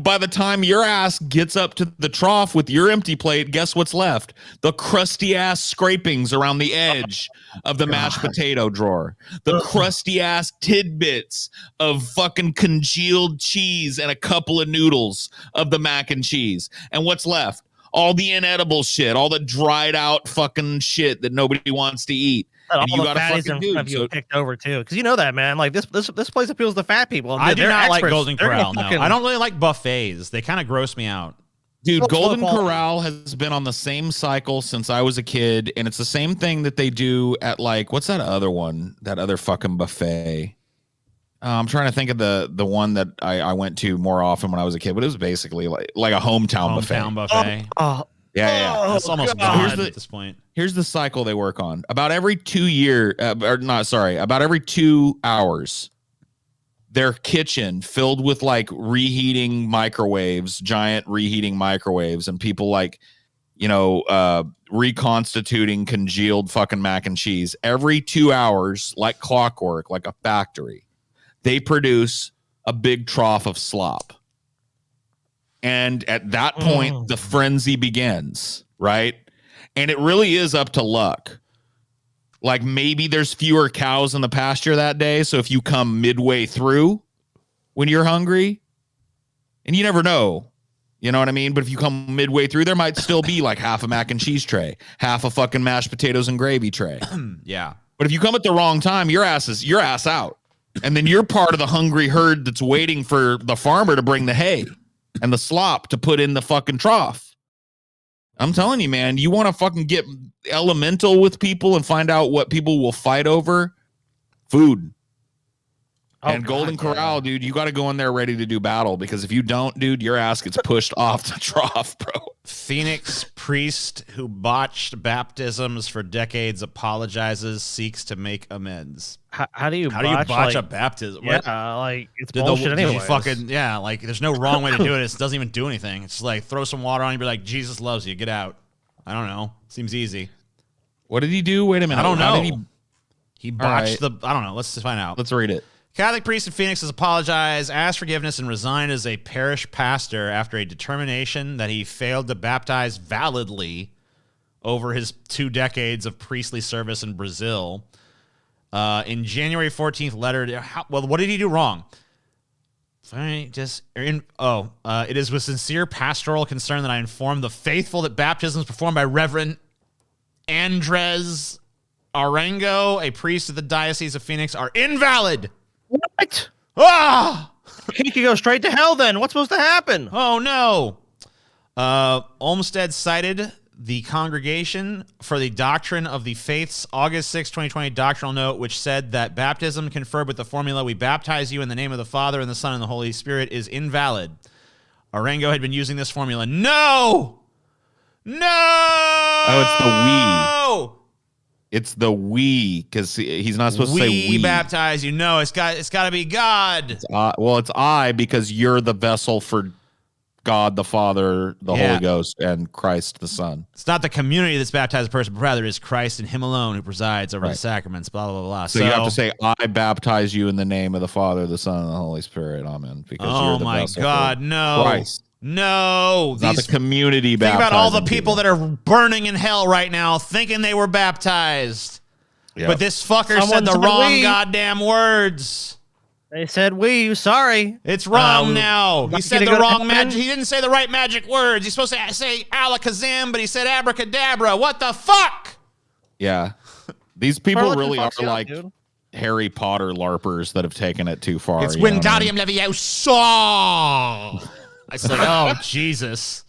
by the time your ass gets up to the trough with your empty plate, guess what's left? The crusty ass scrapings around the edge of the mashed potato drawer. The crusty ass tidbits of fucking congealed cheese and a couple of noodles of the mac and cheese. And what's left? All the inedible shit, all the dried out fucking shit that nobody wants to eat. And you got to fucking do. You picked over too, because you know that, man. Like this place appeals to fat people. I do not like Golden Corral. No, I don't really like buffets. They kind of gross me out. Dude, Golden Corral has been on the same cycle since I was a kid, and it's the same thing that they do at like what's that other one? That other fucking buffet. I'm trying to think of the one that I went to more often when I was a kid, but it was basically like a hometown buffet. Yeah. It's almost gone at this point. Here's the cycle they work on. About every 2 about every 2 hours, their kitchen filled with like reheating microwaves, giant reheating microwaves, and people like, reconstituting congealed fucking mac and cheese. Every 2 hours, like clockwork, like a factory, they produce a big trough of slop. And at that point, the frenzy begins, right? And it really is up to luck. Like maybe there's fewer cows in the pasture that day. So if you come midway through when you're hungry, and you never know, you know what I mean? But if you come midway through, there might still be like half a mac and cheese tray, half a fucking mashed potatoes and gravy tray. Yeah. But if you come at the wrong time, your ass out. And then you're part of the hungry herd that's waiting for the farmer to bring the hay and the slop to put in the fucking trough. I'm telling you, man, you want to fucking get elemental with people and find out what people will fight over? Food. And Golden Corral, dude, you got to go in there ready to do battle, because if you don't, dude, your ass gets pushed off the trough, bro. Phoenix priest who botched baptisms for decades apologizes, seeks to make amends. How do you botch a baptism? Yeah, like it's bullshit anyway. Like there's no wrong way to do it. It doesn't even do anything. It's just like throw some water on you, be like, Jesus loves you, get out. I don't know. Seems easy. What did he do? Wait a minute. I don't know. He botched I don't know. Let's just find out. Let's read it. Catholic priest in Phoenix has apologized, asked forgiveness, and resigned as a parish pastor after a determination that he failed to baptize validly over his 2 decades of priestly service in Brazil. In January 14th letter, what did he do wrong? It is with sincere pastoral concern that I inform the faithful that baptisms performed by Reverend Andres Arango, a priest of the Diocese of Phoenix, are invalid. What? Ah! He could go straight to hell then. What's supposed to happen? Oh, no. Olmsted cited the Congregation for the Doctrine of the Faith's August 6, 2020 doctrinal note, which said that baptism conferred with the formula, "We baptize you in the name of the Father and the Son and the Holy Spirit," is invalid. Arango had been using this formula. No! Oh, it's the we. It's the we, because he's not supposed to say we. We baptize you. No, it's got to be God. It's I, because you're the vessel for God the Father, the Holy Ghost, and Christ the Son. It's not the community that's baptized a person, but rather is Christ and him alone who presides over the sacraments, blah, blah, blah. So you have to say, I baptize you in the name of the Father, the Son, and the Holy Spirit. Amen. Because you're the vessel for no. Christ. No. Not the community baptizing. Think about all the people that are burning in hell right now thinking they were baptized. Yep. But this fucker said the wrong goddamn words. They said sorry. It's wrong now. He said the wrong magic. He didn't say the right magic words. He's supposed to say alakazam, but he said abracadabra. What the fuck? Yeah. These people really are like Harry Potter LARPers that have taken it too far. It's Wingardium Leviosa. I said, oh, Jesus.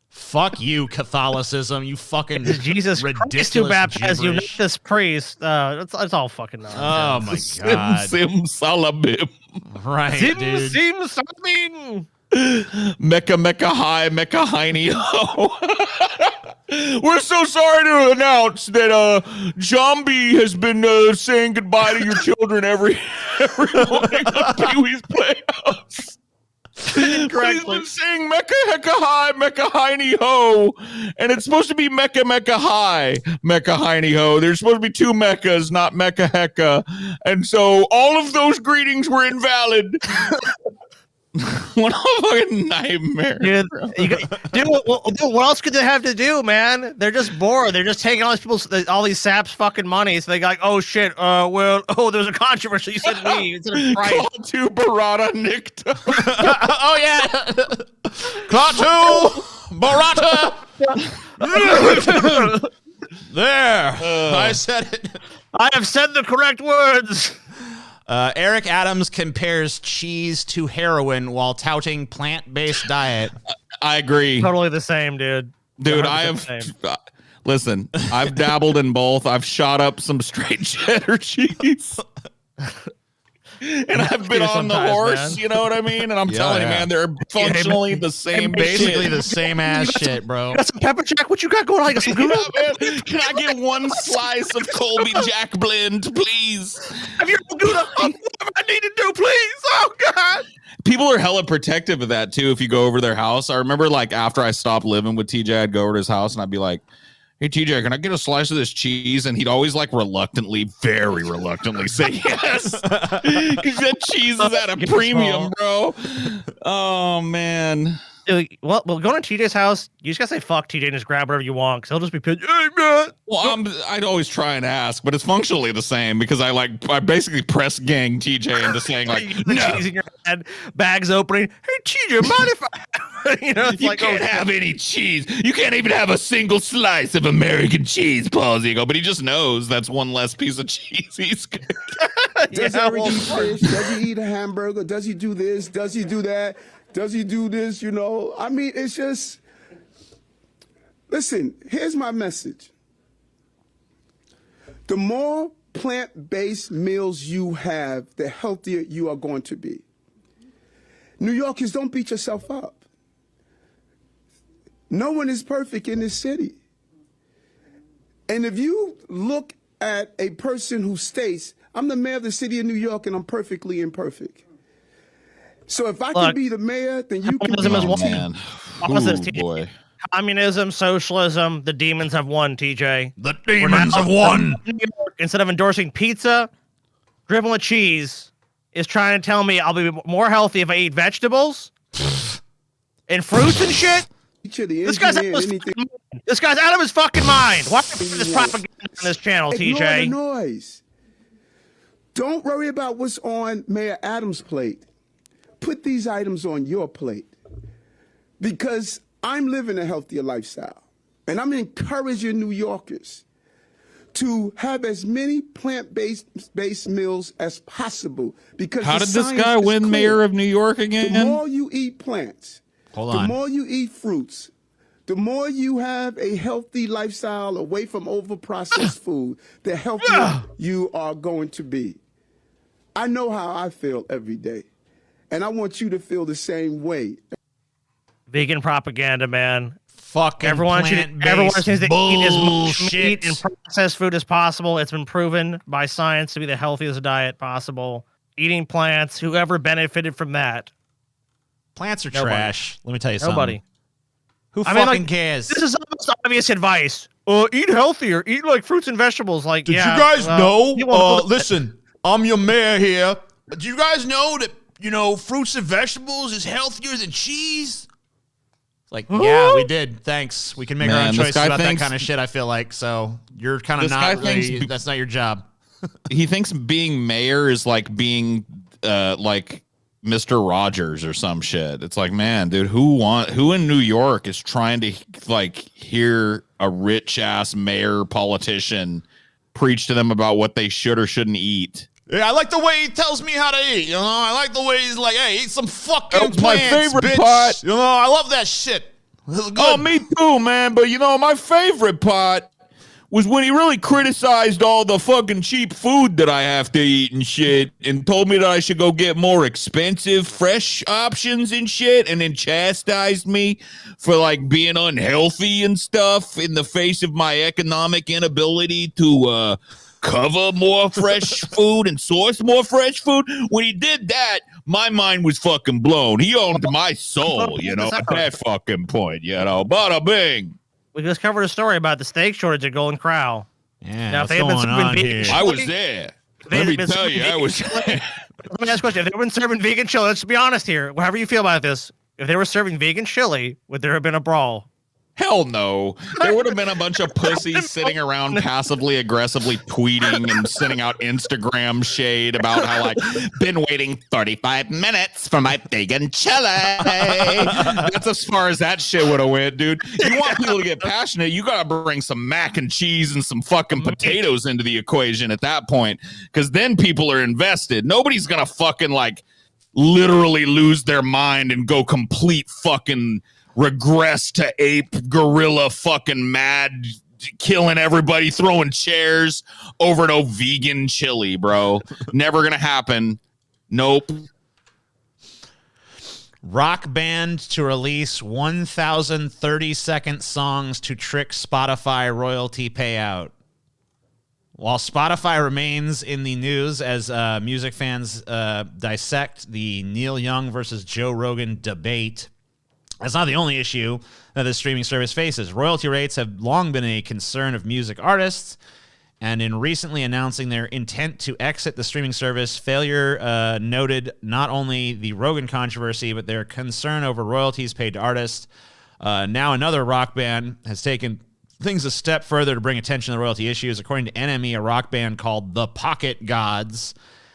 Fuck you, Catholicism. You fucking Jesus ridiculous Christ who baptized you, not gibberish. this priest. It's all fucking nonsense. Oh, my God. Sim salabim. Right, dude. Seems something. Mecca high, Mecca hiney ho. We're so sorry to announce that Zombie has been saying goodbye to your children every morning on Pee-wee's Playhouse. He's been saying Mecca hecka high, Mecca hiney ho, and it's supposed to be Mecca high, Mecca hiney ho. There's supposed to be 2 Meccas, not Mecca hecka, and so all of those greetings were invalid. What a fucking nightmare, dude. What else could they have to do, man? They're just bored. They're just taking all these saps fucking money. So they got like, oh shit. There's a controversy. You said we instead of Christ. Call to Barata Nikto. Oh yeah, Klaatu Barata. There, I said it. I have said the correct words. Eric Adams compares cheese to heroin while touting plant-based diet. I agree. Totally the same, dude. Dude, I have. Listen, I've dabbled in both. I've shot up some straight cheddar cheese. And I've been on the horse, man. You know what I mean? And I'm telling you, man, they're functionally the same. Basically the same ass shit, bro. You got some pepper jack? What you got going on? You got some Gouda? Man. Can I get one slice of Colby Jack blend, please? Have you Gouda? What I need to do, please? Oh, God. People are hella protective of that, too, if you go over their house. I remember, like, after I stopped living with TJ, I'd go over to his house and I'd be like, hey, TJ, can I get a slice of this cheese? And he'd always like very reluctantly say yes. Because that cheese is at a premium, bro. Oh, man. Well, going to TJ's house, you just gotta say fuck TJ and just grab whatever you want, because he'll just be pissed. Hey, man. Well, I'd always try and ask, but it's functionally the same because I basically press gang TJ into saying like, no. Cheese in your head, bags opening. Hey, TJ, mind if I? You like, can't have any cheese. You can't even have a single slice of American cheese, Paul Ziegel. But he just knows that's one less piece of cheese he's good. Does he ever eat fish? Does he eat a hamburger? Does he do this? Does he do that? Does he do this? You know, I mean, it's just, listen, here's my message. The more plant-based meals you have, the healthier you are going to be. New Yorkers, don't beat yourself up. No one is perfect in this city. And if you look at a person who states, I'm the mayor of the city of New York and I'm perfectly imperfect. So if I can be the mayor, then you can be the man. Ooh, boy. Communism, socialism, the demons have won, TJ. The demons have won. Instead of endorsing pizza, dribbling with cheese is trying to tell me I'll be more healthy if I eat vegetables and fruits and shit. This guy's out of his fucking mind. Why are you putting this propaganda on this channel, TJ? Ignore the noise. Don't worry about what's on Mayor Adams' plate. Put these items on your plate, because I'm living a healthier lifestyle, and I'm encouraging New Yorkers to have as many plant-based meals as possible. Because how did this guy win mayor of New York again? The more you eat plants, the more you eat fruits, the more you have a healthy lifestyle away from over-processed food, the healthier you are going to be. I know how I feel every day. And I want you to feel the same way. Vegan propaganda, man. Fucking everyone seems to eat as much meat and processed food as possible. It's been proven by science to be the healthiest diet possible. Eating plants, whoever benefited from that? Plants are trash. Let me tell you something. Who fucking cares? This is almost obvious advice. Eat healthier. Eat like fruits and vegetables. Like, did you guys know? Listen, I'm your mayor here. Do you guys know that, fruits and vegetables is healthier than cheese? Like, yeah, we did. Thanks. We can make our own choices about that kind of shit, I feel like. So you're kind of not really, that's not your job. He thinks being mayor is like being like Mr. Rogers or some shit. It's like, man, dude, who in New York is trying to like hear a rich ass mayor politician preach to them about what they should or shouldn't eat? Yeah, I like the way he tells me how to eat. I like the way he's like, hey, eat some fucking plants, my favorite bitch. part. I love that shit. Oh, me too, man. But my favorite part was when he really criticized all the fucking cheap food that I have to eat and shit, and told me that I should go get more expensive, fresh options and shit, and then chastised me for like being unhealthy and stuff in the face of my economic inability to cover more fresh food and source more fresh food. When he did that, my mind was fucking blown. He owned my soul, you know, at that fucking point, you know. Bada bing. We just covered a story about the steak shortage at Golden Corral. Yeah, now, what's going on here? I was there. Let me tell you, I was there. Let me ask a question. If they were serving vegan chili, let's be honest here, however you feel about this, if they were serving vegan chili, would there have been a brawl? Hell no. There would have been a bunch of pussies sitting around passively aggressively tweeting and sending out Instagram shade about how like been waiting 35 minutes for my vegan chili. That's as far as that shit would have went, dude. You want people to get passionate, you gotta bring some mac and cheese and some fucking potatoes into the equation at that point, because then people are invested. Nobody's gonna fucking like literally lose their mind and go complete fucking regress to ape gorilla fucking mad, killing everybody, throwing chairs over no vegan chili, bro. Never gonna happen. Nope. Rock band to release 1,030-second songs to trick Spotify royalty payout. While Spotify remains in the news as music fans dissect the Neil Young versus Joe Rogan debate, that's not the only issue that the streaming service faces. Royalty rates have long been a concern of music artists, and in recently announcing their intent to exit the streaming service, Failure noted not only the Rogan controversy, but their concern over royalties paid to artists. Now another rock band has taken things a step further to bring attention to the royalty issues. According to NME, a rock band called The Pocket Gods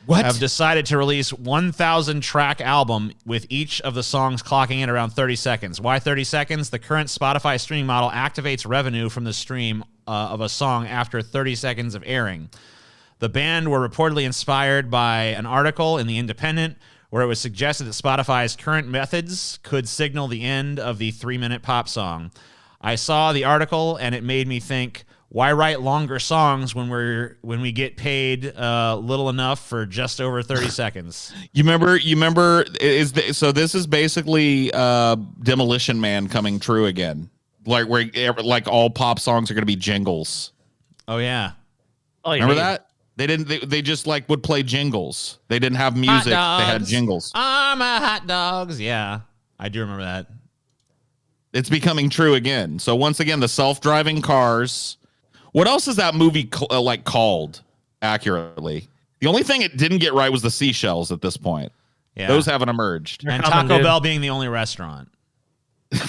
have decided to release 1,000-track album with each of the songs clocking in around 30 seconds. Why 30 seconds? The current Spotify streaming model activates revenue from the stream of a song after 30 seconds of airing. The band were reportedly inspired by an article in The Independent where it was suggested that Spotify's current methods could signal the end of the 3-minute pop song. I saw the article and it made me think, why write longer songs when we get paid little enough for just over 30 seconds? You remember so this is basically Demolition Man coming true again. Like where like all pop songs are going to be jingles. Oh yeah. Remember that? They just like would play jingles. They didn't have music, they had jingles. I'm a hot dogs. Yeah. I do remember that. It's becoming true again. So once again, the self-driving cars. What else is that movie called accurately? The only thing it didn't get right was the seashells at this point. Yeah. Those haven't emerged. And Taco Bell being the only restaurant.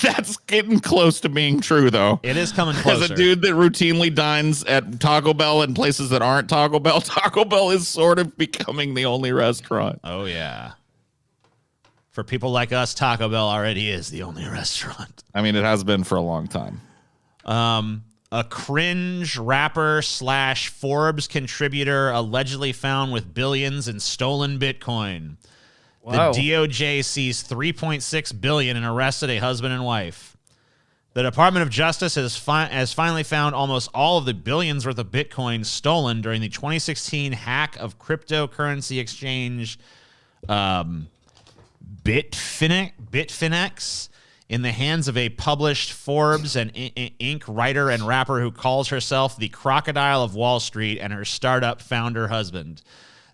That's getting close to being true, though. It is coming closer. As a dude that routinely dines at Taco Bell in places that aren't Taco Bell is sort of becoming the only restaurant. Oh, yeah. For people like us, Taco Bell already is the only restaurant. I mean, it has been for a long time. A cringe rapper / Forbes contributor allegedly found with billions in stolen Bitcoin. Whoa. The DOJ seized $3.6 billion and arrested a husband and wife. The Department of Justice has finally found almost all of the billions worth of Bitcoin stolen during the 2016 hack of cryptocurrency exchange Bitfinex in the hands of a published Forbes and Inc. writer and rapper who calls herself the Crocodile of Wall Street and her startup founder husband.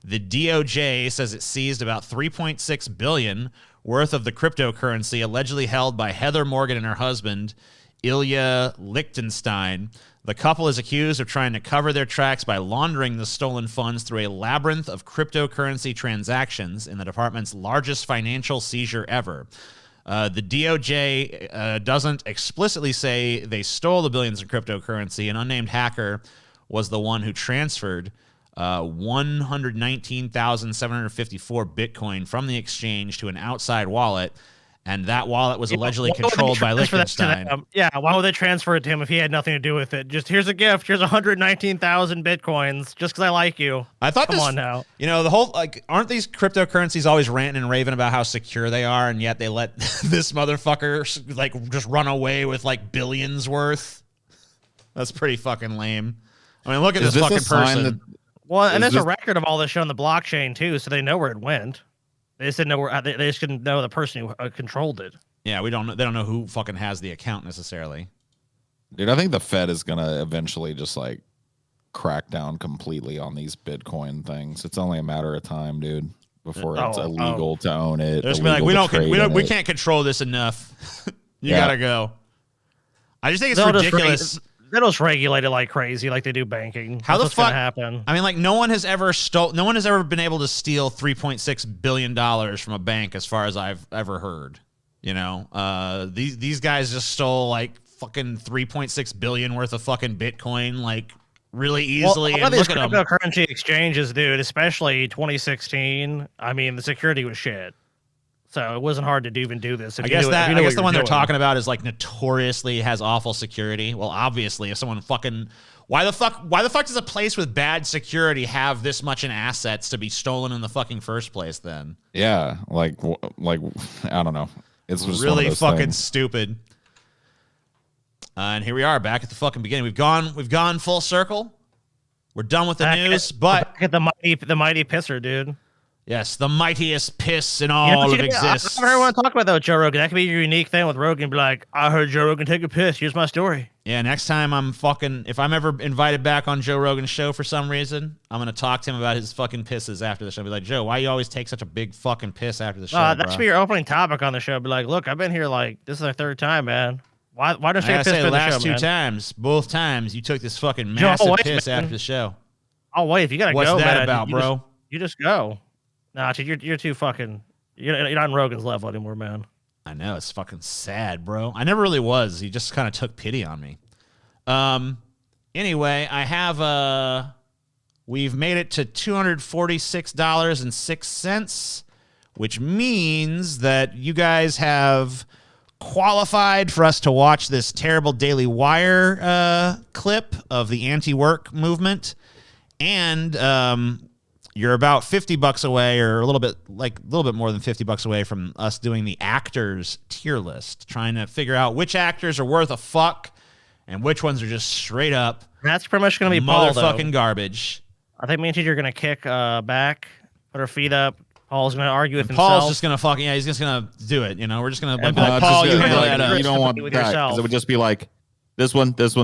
The DOJ says it seized about $3.6 billion worth of the cryptocurrency allegedly held by Heather Morgan and her husband, Ilya Lichtenstein. The couple is accused of trying to cover their tracks by laundering the stolen funds through a labyrinth of cryptocurrency transactions in the department's largest financial seizure ever. The DOJ doesn't explicitly say they stole the billions in cryptocurrency. An unnamed hacker was the one who transferred 119,754 Bitcoin from the exchange to an outside wallet, and that wallet was allegedly controlled by Liechtenstein. Why would they transfer it to him if he had nothing to do with it? Just here's a gift. Here's 119,000 Bitcoins just because I like you. I thought Come on now. You know, the whole, aren't these cryptocurrencies always ranting and raving about how secure they are, and yet they let this motherfucker, just run away with, billions worth? That's pretty fucking lame. I mean, look at this fucking person. Well, and there's a record of all this shit on the blockchain too, so they know where it went. They just didn't know where. They just didn't know the person who controlled it. Yeah, we don't. They don't know who fucking has the account necessarily. Dude, I think the Fed is gonna eventually just like crack down completely on these Bitcoin things. It's only a matter of time, dude, before it's illegal to own it. They're just be like, we can't control this enough. You gotta go. I just think it's ridiculous. They'll just regulate it like crazy, like they do banking. How the fuck happen? I mean, like no one has ever been able to steal $3.6 billion from a bank, as far as I've ever heard. You know, these guys just stole like fucking 3.6 billion worth of fucking Bitcoin, like really easily. Well, and these cryptocurrency exchanges, dude, especially 2016. I mean, the security was shit. So it wasn't hard to even do this. I guess the one they're talking about is like notoriously has awful security. Well, obviously, if someone fucking why the fuck does a place with bad security have this much in assets to be stolen in the fucking first place? Then yeah, like I don't know. It's just really fucking stupid. And here we are back at the fucking beginning. We've gone full circle. We're done with the news, but back at the mighty pisser, dude. Yes, the mightiest piss in all of existence. I never want to talk about that with Joe Rogan. That could be your unique thing with Rogan. Be like, I heard Joe Rogan take a piss. Here's my story. Yeah, next time if I'm ever invited back on Joe Rogan's show for some reason, I'm going to talk to him about his fucking pisses after the show. Be like, Joe, why you always take such a big fucking piss after the show, that should be your opening topic on the show. Be like, look, I've been here this is our third time, man. Why don't you take a piss for the last show, two times, both times, you took this fucking massive piss after the show. Oh, wait, if you got to go, What's that man, about, bro? You just go. Nah, you're too fucking. You're not on Rogan's level anymore, man. I know, it's fucking sad, bro. I never really was. He just kind of took pity on me. Anyway, I have we've made it to $246.06, which means that you guys have qualified for us to watch this terrible Daily Wire clip of the anti-work movement, and you're about $50 away, or a little bit more than $50 away from us doing the actors tier list, trying to figure out which actors are worth a fuck and which ones are just straight up. That's pretty much going to be motherfucking garbage. I think me and TJ are going to kick back, put our feet up. Paul's going to argue with himself. Paul's just going to he's just going to do it. You know, we're just going to be like, Paul, you don't want that, because it would just be like, this one, Grand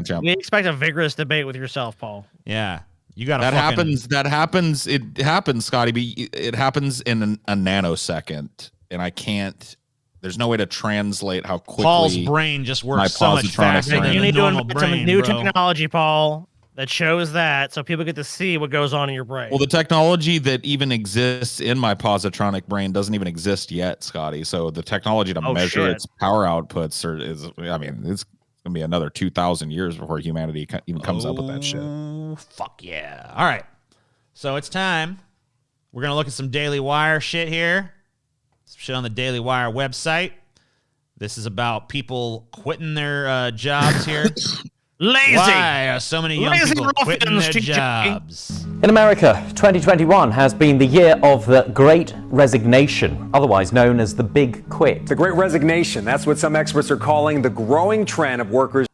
Champ. We expect a vigorous debate with yourself, Paul. Yeah. You got that happens. That happens. It happens, Scotty. But it happens in a nanosecond, and I can't. There's no way to translate how quickly Paul's brain just works so much faster. You need to invent some new technology, Paul, that shows that, so people get to see what goes on in your brain. Well, the technology that even exists in my positronic brain doesn't even exist yet, Scotty. So the technology to measure its power outputs it's going to be another 2,000 years before humanity even comes up with that shit. Fuck yeah. All right. So it's time. We're going to look at some Daily Wire shit here. Some shit on the Daily Wire website. This is about people quitting their jobs here. Lazy. Why are so many young people quitting their jobs? In America, 2021 has been the year of the Great Resignation, otherwise known as the Big Quit. The Great Resignation, that's what some experts are calling the growing trend of workers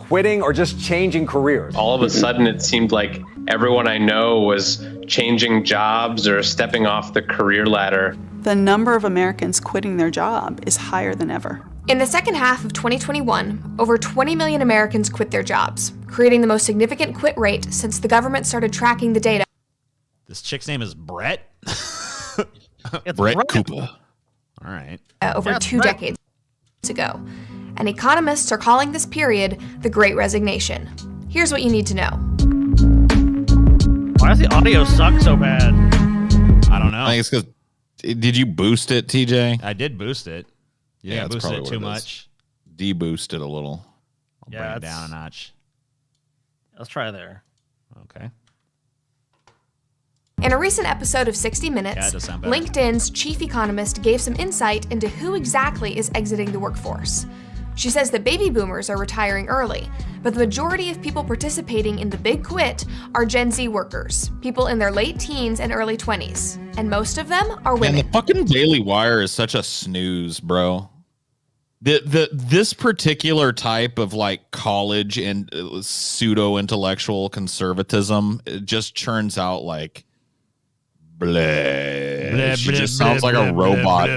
quitting or just changing careers. All of a sudden, it seemed like everyone I know was changing jobs or stepping off the career ladder. The number of Americans quitting their job is higher than ever. In the second half of 2021, over 20 million Americans quit their jobs, creating the most significant quit rate since the government started tracking the data. This chick's name is Brett? Brett Cooper. All right. Over 2 decades ago. And economists are calling this period the Great Resignation. Here's what you need to know. Why does the audio suck so bad? I don't know. I think it's because, did you boost it, TJ? I did boost it. Yeah, boosted it too much. De-boosted a little. I'll bring it down a notch. Let's try there. Okay. In a recent episode of 60 Minutes, LinkedIn's chief economist gave some insight into who exactly is exiting the workforce. She says that baby boomers are retiring early, but the majority of people participating in the Big Quit are Gen Z workers, people in their late teens and early 20s, and most of them are women. And the fucking Daily Wire is such a snooze, bro. This particular type of like college and pseudo intellectual conservatism, it just churns out like bleh. She just sounds like a robot.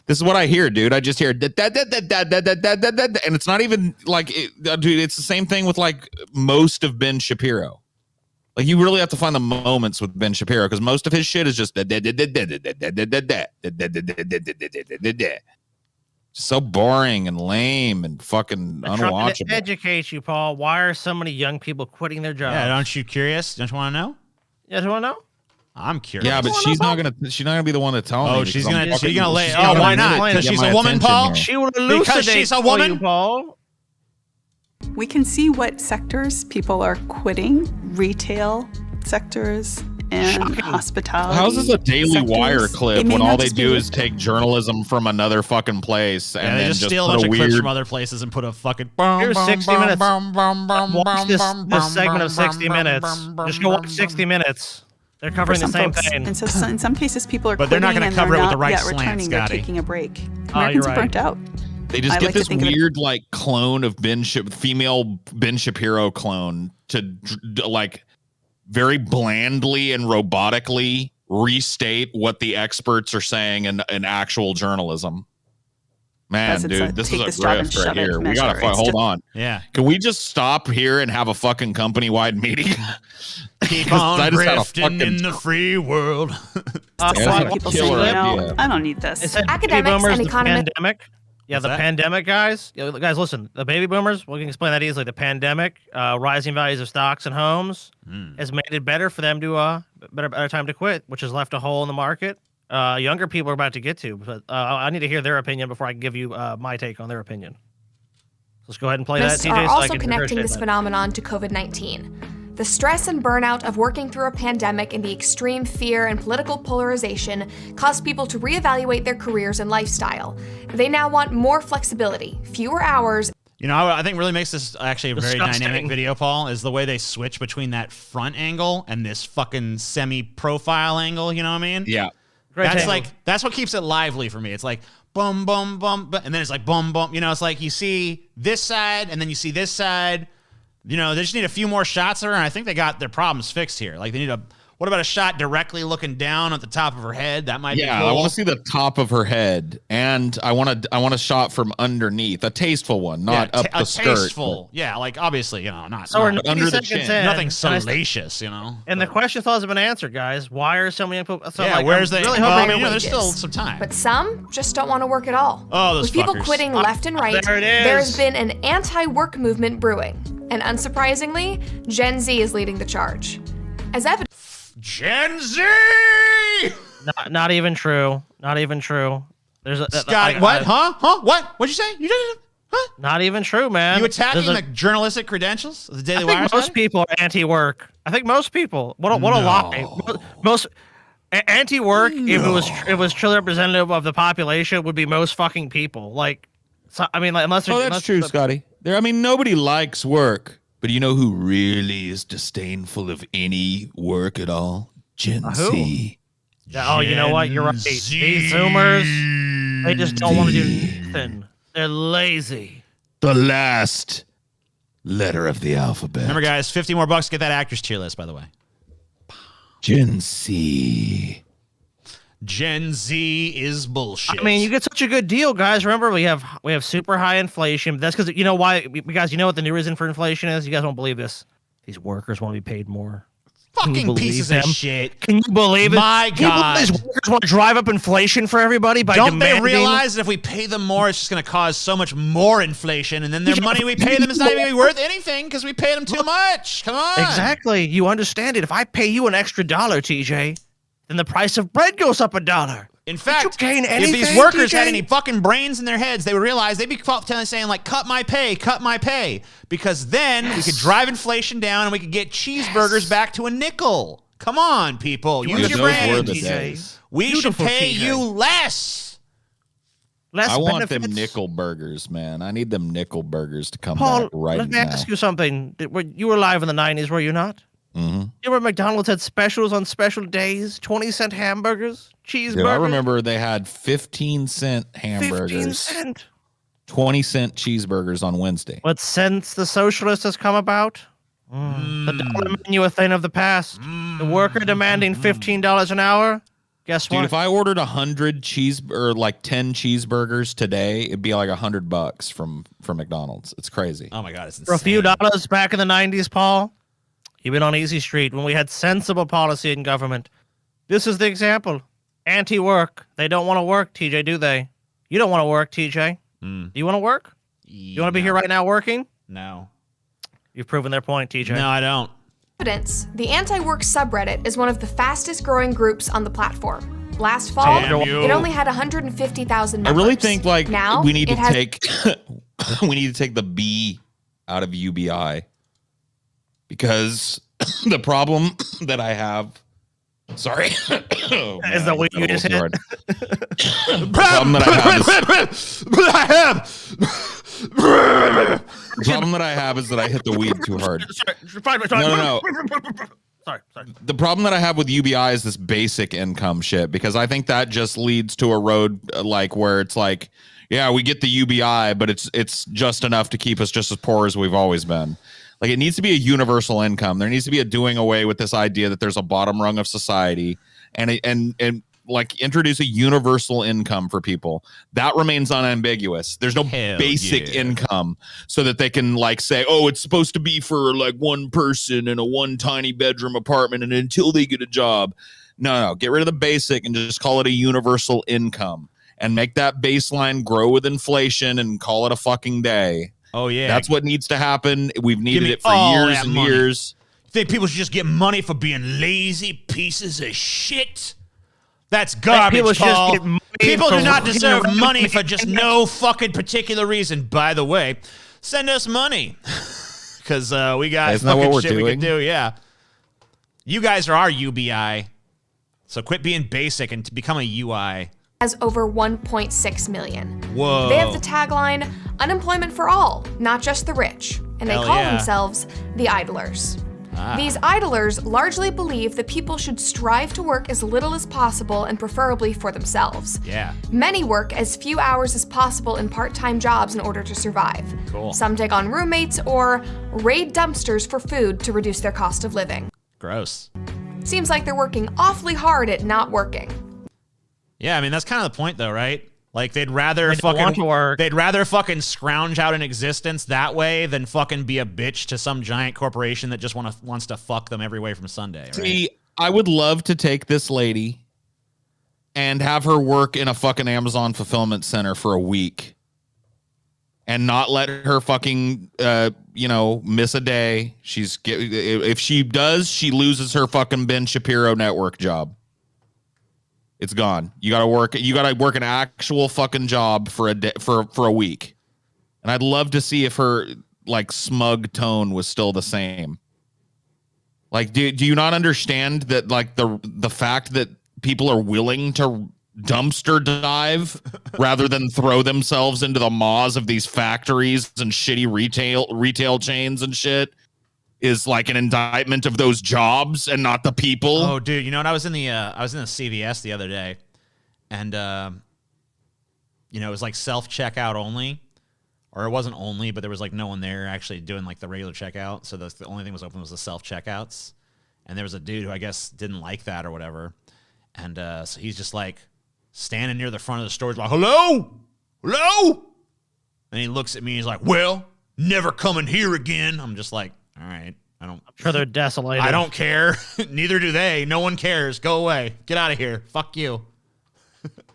This is what I hear, dude. I just hear and it's not even like dude, it's the same thing with like most of Ben Shapiro. Like you really have to find the moments with Ben Shapiro because most of his shit is just so boring and lame and fucking unwatchable. To educate you, Paul. Why are so many young people quitting their jobs? Yeah, aren't you curious? Don't you want to know? Yeah, do you want to know? I'm curious. Yeah, but she's not gonna be the one to tell me. Oh, she's gonna lay. Oh, why not? Because she's a woman, Paul. She will elucidate. Because she's a woman, Paul. We can see what sectors people are quitting: retail sectors and hospitality. How's this a Daily sectors? Wire clip when all they do is take journalism from another fucking place and then just steal put a bunch of weird clips from other places and put a fucking. Here's 60 minutes. Watch this segment of 60 minutes. Just go watch 60 minutes. They're covering the same thing. And so in some cases, people are but they're not going to cover it with the right slant, returning. They're taking a break. Americans are burnt out. They just get this weird like clone of female Ben Shapiro clone to like very blandly and robotically restate what the experts are saying in actual journalism. Man, dude, this is a grift right here. We gotta hold on. Yeah. Can we just stop here and have a fucking company-wide meeting? Keep on grifting in the free world. People say, I don't need this. Academics and economists. Yeah, the pandemic, guys. Guys, listen. The baby boomers. We can explain that easily. The pandemic, rising values of stocks and homes, has made it better for them to better time to quit, which has left a hole in the market. Younger people are about to get to, but I need to hear their opinion before I can give you my take on their opinion. Let's go ahead and play that. TJ, are also connecting this phenomenon to COVID-19. The stress and burnout of working through a pandemic and the extreme fear and political polarization caused people to reevaluate their careers and lifestyle. They now want more flexibility, fewer hours. You know, I think really makes this actually a very dynamic video, Paul, is the way they switch between that front angle and this fucking semi-profile angle, you know what I mean? Yeah. That's what keeps it lively for me. It's like, boom, boom, boom, and then it's like, boom, boom. You know, it's like you see this side and then you see this side. You know, they just need a few more shots of her, and I think they got their problems fixed here. Like, they need what about a shot directly looking down at the top of her head? That might be cool. I want to see the top of her head, and I want a shot from underneath, a tasteful one, not up the skirt. Tasteful, yeah, like obviously, you know, not under the chin. Nothing salacious, you know. And the question still hasn't been answered, guys. Why are so many people? Where's the? Really there's still some time. But some just don't want to work at all. Oh, those With people fuckers. quitting left and right, there has been an anti-work movement brewing, and unsurprisingly, Gen Z is leading the charge. As evidence. Gen Z! Not even true. Not even true. There's a Scott. What? Huh? What? What'd you say? You did? Huh? Not even true, man. You attacking the journalistic credentials of the Daily Wire? Most people are anti-work. I think most people. What a lie. Most anti-work. No. If it was truly representative of the population, would be most fucking people. Like, so, I mean, like, unless. That's true, Scotty. Nobody likes work. But you know who really is disdainful of any work at all? Gen Z. Oh, you know what? You're right. These Zoomers, they just don't want to do nothing. They're lazy. The last letter of the alphabet. Remember, guys, $50 more to get that actors tier list, by the way. Gen Z. Gen Z is bullshit. I mean, you get such a good deal, guys. Remember, we have super high inflation. That's because you know why, guys. You know what the new reason for inflation is? You guys won't believe this. These workers want to be paid more. Fucking pieces of shit. Can you believe it? My God. These workers want to drive up inflation for everybody by Don't demanding. they realize that if we pay them more, it's just going to cause so much more inflation, and then their money we pay them is not even going to be worth anything because we pay them too much? Come on. Exactly. You understand it. If I pay you an extra $1, TJ, then the price of bread goes up $1. In fact, if these workers had any fucking brains in their heads, they would realize they'd be saying, like, cut my pay, because then we could drive inflation down and we could get cheeseburgers back to a nickel. Come on, people. Use your brains. We should pay you less. I want them nickel burgers, man. I need them nickel burgers to come Paul, back right now. let me ask you something. You were alive in the 90s, were you not? Mm-hmm. You remember McDonald's had specials on special days? 20-cent hamburgers, cheeseburgers. Dude, I remember they had 15-cent hamburgers. 15 cent. 20-cent cheeseburgers on Wednesday. But since the socialist has come about, the dollar menu a thing of the past. The worker demanding $15 an hour. Guess what? Dude, if I ordered 100 like 10 cheeseburgers today, it'd be like $100 from McDonald's. It's crazy. Oh my god, it's insane. For a few dollars back in the 90s, Paul, you've been on Easy Street when we had sensible policy in government. This is the example. Anti-work. They don't want to work, TJ, do they? You don't want to work, TJ. Do you want to work? You want to be here right now working? No. You've proven their point, TJ. No, I don't. Evidence, the Antiwork subreddit is one of the fastest growing groups on the platform. Last fall, it only had 150,000 members. I really think like now, we need to take we need to take the B out of UBI, because the problem that I have, sorry, oh, man, is that what you just hit? The problem that I have is that I hit the weed too hard. No. Sorry. The problem that I have with UBI is this basic income shit, because I think that just leads to a road like where it's like, yeah, we get the UBI, but it's just enough to keep us just as poor as we've always been. Like, it needs to be a universal income. There needs to be a doing away with this idea that there's a bottom rung of society, and like introduce a universal income for people that remains unambiguous. There's no basic income so that they can like say, oh, it's supposed to be for like one person in a one tiny bedroom apartment and until they get a job. No, get rid of the basic and just call it a universal income and make that baseline grow with inflation and call it a fucking day. Oh yeah. That's what needs to happen. We've needed it for years and years. You think people should just get money for being lazy pieces of shit? That's garbage, Paul. People do not deserve money for just no fucking particular reason. By the way, send us money. Because we got fucking shit we can do, yeah. You guys are our UBI. So quit being basic and become a UI. Has over 1.6 million. Whoa. They have the tagline, unemployment for all, not just the rich. And they call themselves the idlers. These idlers largely believe that people should strive to work as little as possible and preferably for themselves. Yeah. Many work as few hours as possible in part-time jobs in order to survive. Cool. Some take on roommates or raid dumpsters for food to reduce their cost of living. Gross. Seems like they're working awfully hard at not working. Yeah, I mean, that's kind of the point though, right? Like they'd rather fucking scrounge out an existence that way than fucking be a bitch to some giant corporation that just wants to fuck them every way from Sunday. Right? See, I would love to take this lady and have her work in a fucking Amazon fulfillment center for a week and not let her fucking miss a day. If she does, she loses her fucking Ben Shapiro network job. It's gone. You gotta work an actual fucking job for a day, for a week. And I'd love to see if her like smug tone was still the same. Like, do you not understand that like the fact that people are willing to dumpster dive rather than throw themselves into the maws of these factories and shitty retail chains and shit is like an indictment of those jobs and not the people? Oh, dude, you know what? I was in the CVS the other day, and it was like self-checkout only, or it wasn't only, but there was like no one there actually doing like the regular checkout. So the only thing was open was the self-checkouts, and there was a dude who I guess didn't like that or whatever, and so he's just like standing near the front of the store, like, hello, and he looks at me, and he's like, well, never coming here again. I'm just like, all right, I'm sure they're desolated. I don't care. Neither do they. No one cares. Go away. Get out of here. Fuck you.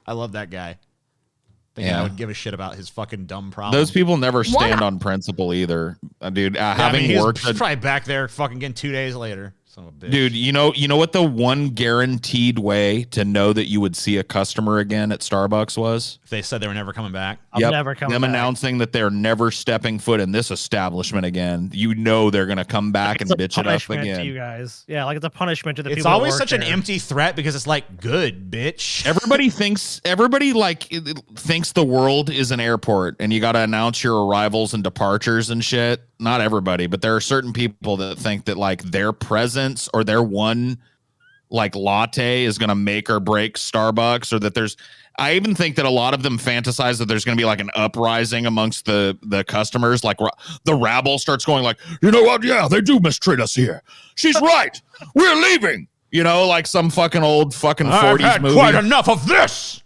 I love that guy. Thinking I would give a shit about his fucking dumb problem. Those people never stand on principle either, dude. Having worked, he's probably back there fucking again 2 days later. Son of a bitch. Dude, you know what the one guaranteed way to know that you would see a customer again at Starbucks was? If they said they were never coming back. Never coming Them back. announcing that they're never stepping foot in this establishment again. You know they're gonna come back and bitch it up again. To you guys. Yeah, like it's a punishment to the people. It's always such an empty threat because it's like, good, bitch. Everybody thinks the world is an airport and you got to announce your arrivals and departures and shit. not everybody, but there are certain people that think that like their presence or their one like latte is going to make or break Starbucks, or that I even think that a lot of them fantasize that there's going to be like an uprising amongst the customers. Like the rabble starts going like, you know what? Yeah, they do mistreat us here. She's right. We're leaving. You know, like some fucking old fucking 40s I've had movie. quite enough of this.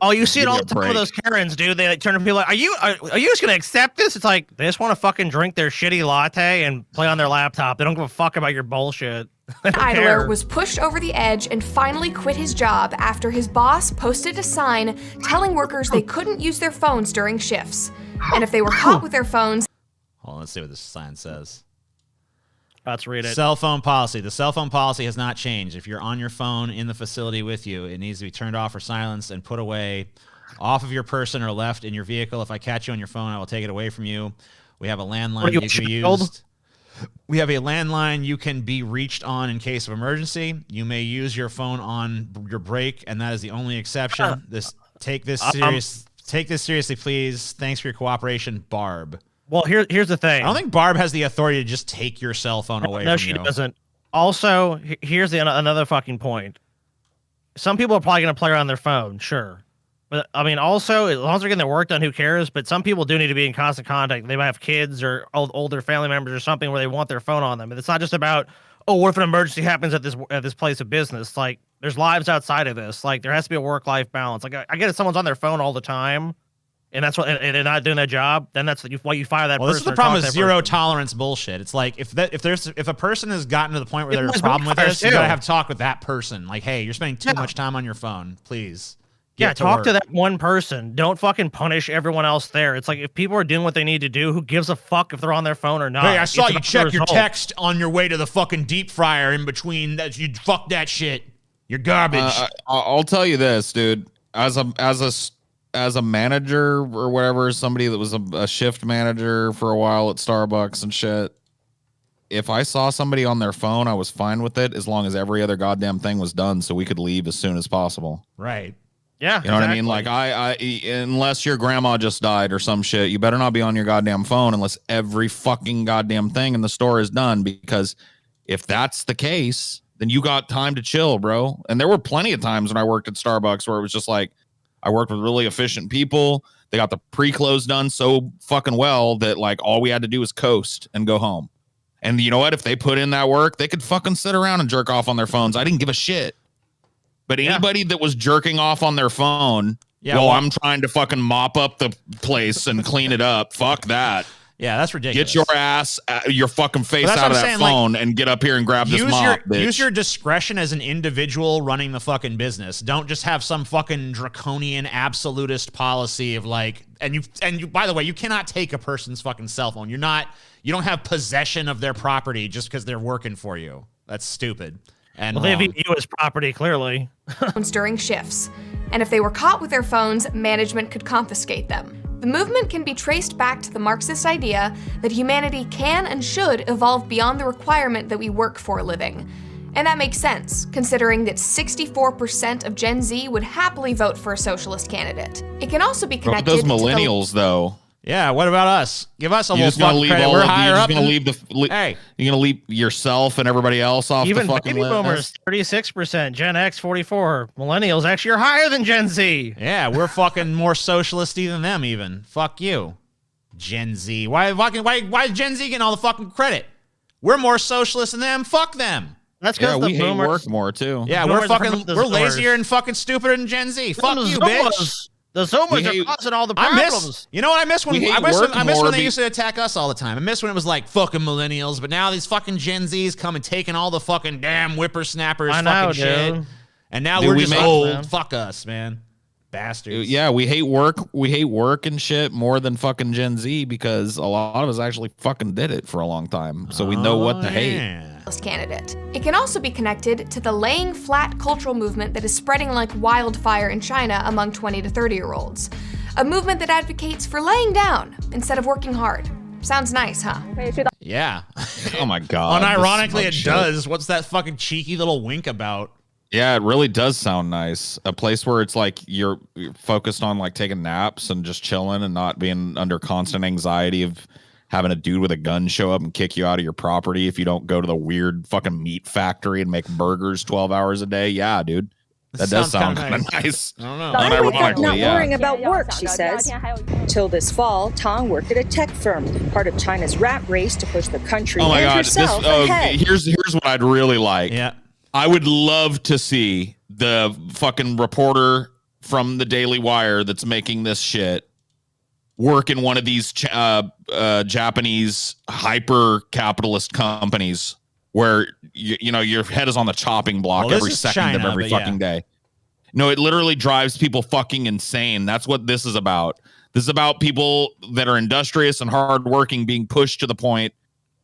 Oh, you see it all the time with those Karens, dude. They like turn to people like, are you just gonna accept this? It's like they just want to fucking drink their shitty latte and play on their laptop. They don't give a fuck about your bullshit. Idler was pushed over the edge and finally quit his job after his boss posted a sign telling workers they couldn't use their phones during shifts. And if they were caught with their phones... Hold on, let's see what this sign says. Let's read it. Cell phone policy. The cell phone policy has not changed. If you're on your phone in the facility with you, it needs to be turned off or silenced and put away off of your person or left in your vehicle. If I catch you on your phone, I will take it away from you. We have a landline you can be used. We have a landline you can be reached on in case of emergency. You may use your phone on your break, and that is the only exception. Take this seriously, please. Thanks for your cooperation, Barb. Well, here's the thing. I don't think Barb has the authority to just take your cell phone away from you. No, she doesn't. Also, here's another fucking point. Some people are probably going to play around their phone, sure. But, I mean, also, as long as they're getting their work done, who cares? But some people do need to be in constant contact. They might have kids or older family members or something where they want their phone on them. And it's not just about, oh, what if an emergency happens at this place of business? Like, there's lives outside of this. Like, there has to be a work-life balance. Like, I get it, someone's on their phone all the time, and that's what, and they're not doing their job, then that's why you fire that person. Well, this is the problem with zero tolerance bullshit. It's like, if a person has gotten to the point where there's a problem with this, you got to have talk with that person. Like, hey, you're spending too much time on your phone. Please. Talk to that one person. Don't fucking punish everyone else there. It's like if people are doing what they need to do, who gives a fuck if they're on their phone or not? Hey, I saw you check your text on your way to the fucking deep fryer in between. That you fuck that shit. You're garbage. I'll tell you this, dude. As a manager or whatever, somebody that was a shift manager for a while at Starbucks and shit. If I saw somebody on their phone, I was fine with it as long as every other goddamn thing was done so we could leave as soon as possible. Right. Yeah, you know what I mean? Like I unless your grandma just died or some shit, you better not be on your goddamn phone unless every fucking goddamn thing in the store is done, because if that's the case, then you got time to chill, bro. And there were plenty of times when I worked at Starbucks where it was just like I worked with really efficient people. They got the pre-close done so fucking well that like all we had to do was coast and go home. And you know what? If they put in that work, they could fucking sit around and jerk off on their phones. I didn't give a shit. But anybody that was jerking off on their phone, I'm trying to fucking mop up the place and clean it up. Fuck that. Yeah, that's ridiculous. Get your ass, your fucking face out of that phone and get up here and grab this mop, bitch. Use your discretion as an individual running the fucking business. Don't just have some fucking draconian absolutist policy of like, and you. By the way, you cannot take a person's fucking cell phone. You don't have possession of their property just because they're working for you. That's stupid. And they view you as property, clearly. During shifts. And if they were caught with their phones, management could confiscate them. The movement can be traced back to the Marxist idea that humanity can and should evolve beyond the requirement that we work for a living. And that makes sense, considering that 64% of Gen Z would happily vote for a socialist candidate. It can also be connected to those millennials, though. Yeah, what about us? Give us a little fucking credit. We're higher up. Hey, you're gonna leave yourself and everybody else off the fucking list. Even baby boomers, 36%, Gen X 44%, millennials actually are higher than Gen Z. Yeah, we're fucking more socialisty than them. Even fuck you, Gen Z. Why is Gen Z getting all the fucking credit? We're more socialist than them. Fuck them. That's because we hate work more too. Yeah, we're lazier and fucking stupider than Gen Z. Fuck you, bitch. The Zoomers are causing all the problems. You know what I miss when they used to attack us all the time. I miss when it was like fucking millennials, but now these fucking Gen Zs come and taking all the fucking damn whippersnappers shit. And now we're just old. Man. Fuck us, man. Bastards. Yeah, we hate work. We hate work and shit more than fucking Gen Z because a lot of us actually fucking did it for a long time. So we know what to hate. Candidate. It can also be connected to the laying flat cultural movement that is spreading like wildfire in China among 20 to 30-year-olds. A movement that advocates for laying down instead of working hard. Sounds nice, huh? Yeah. Oh my God. Unironically, it does. What's that fucking cheeky little wink about? Yeah, it really does sound nice. A place where it's like you're focused on like taking naps and just chilling and not being under constant anxiety of having a dude with a gun show up and kick you out of your property if you don't go to the weird fucking meat factory and make burgers 12 hours a day. Yeah, dude. That does sound kind of nice. I don't know. I wake up not worrying about work, she says. Till this fall, Tong worked at a tech firm, part of China's rat race to push the country and herself ahead. Here's what I'd really like. Yeah. I would love to see the fucking reporter from the Daily Wire that's making this shit work in one of these Japanese hyper capitalist companies where you know your head is on the chopping block every second of every fucking day. No, it literally drives people fucking insane. That's what this is about. This is about people that are industrious and hardworking being pushed to the point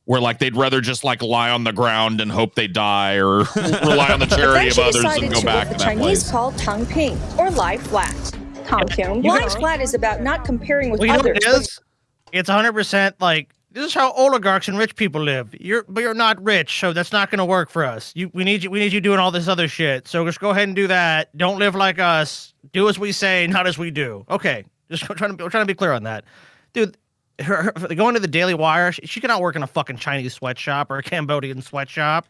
where like they'd rather just like lie on the ground and hope they die or rely on the charity of others and go back to that Chinese place. call Tong Ping or lie flat. Tong Ping lying flat is about not comparing with Well, you know others. what it is? It's 100% like this is how oligarchs and rich people live. But you're not rich, so that's not going to work for us. We need you doing all this other shit. So just go ahead and do that. Don't live like us. Do as we say, not as we do. Okay, just trying to be clear on that, dude. Her going to the Daily Wire, she cannot work in a fucking Chinese sweatshop or a Cambodian sweatshop.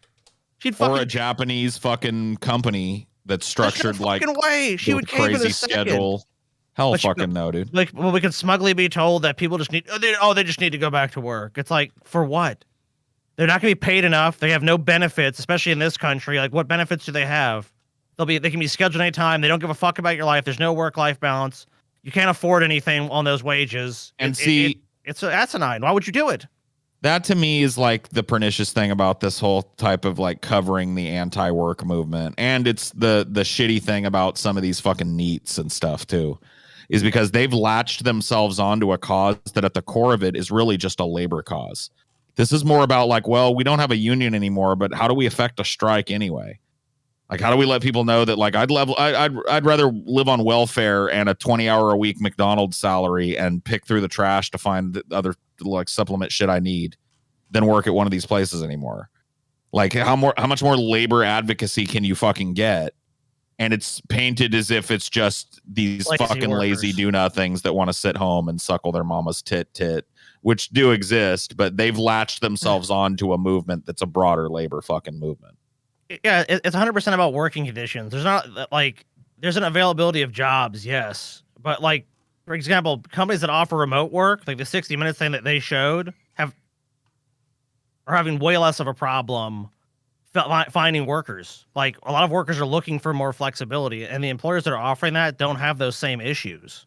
She'd fucking or a Japanese fucking company that's structured like way. She would cave in crazy a second. schedule. Hell fucking no, dude. Like, well, we can smugly be told that people just need, they just need to go back to work. It's like, for what? They're not going to be paid enough. They have no benefits, especially in this country. Like, what benefits do they have? They can be scheduled anytime. They don't give a fuck about your life. There's no work-life balance. You can't afford anything on those wages. And it's asinine. Why would you do it? That to me is like the pernicious thing about this whole type of like covering the anti-work movement. And it's the shitty thing about some of these fucking NEETs and stuff too, is because they've latched themselves onto a cause that at the core of it is really just a labor cause. This is more about like, well, we don't have a union anymore, but how do we affect a strike anyway? Like, how do we let people know that like I'd rather live on welfare and a 20-hour-a-week McDonald's salary and pick through the trash to find the other like supplement shit I need than work at one of these places anymore. Like, how much more labor advocacy can you fucking get? And it's painted as if it's just these fucking lazy do-nothings that want to sit home and suckle their mama's tit, which do exist, but they've latched themselves onto a movement that's a broader labor fucking movement. Yeah, it's 100% about working conditions. There's not like there's an availability of jobs, yes, but like for example, companies that offer remote work, like the 60 Minutes thing that they showed, are having way less of a problem finding workers. Like a lot of workers are looking for more flexibility, and the employers that are offering that don't have those same issues.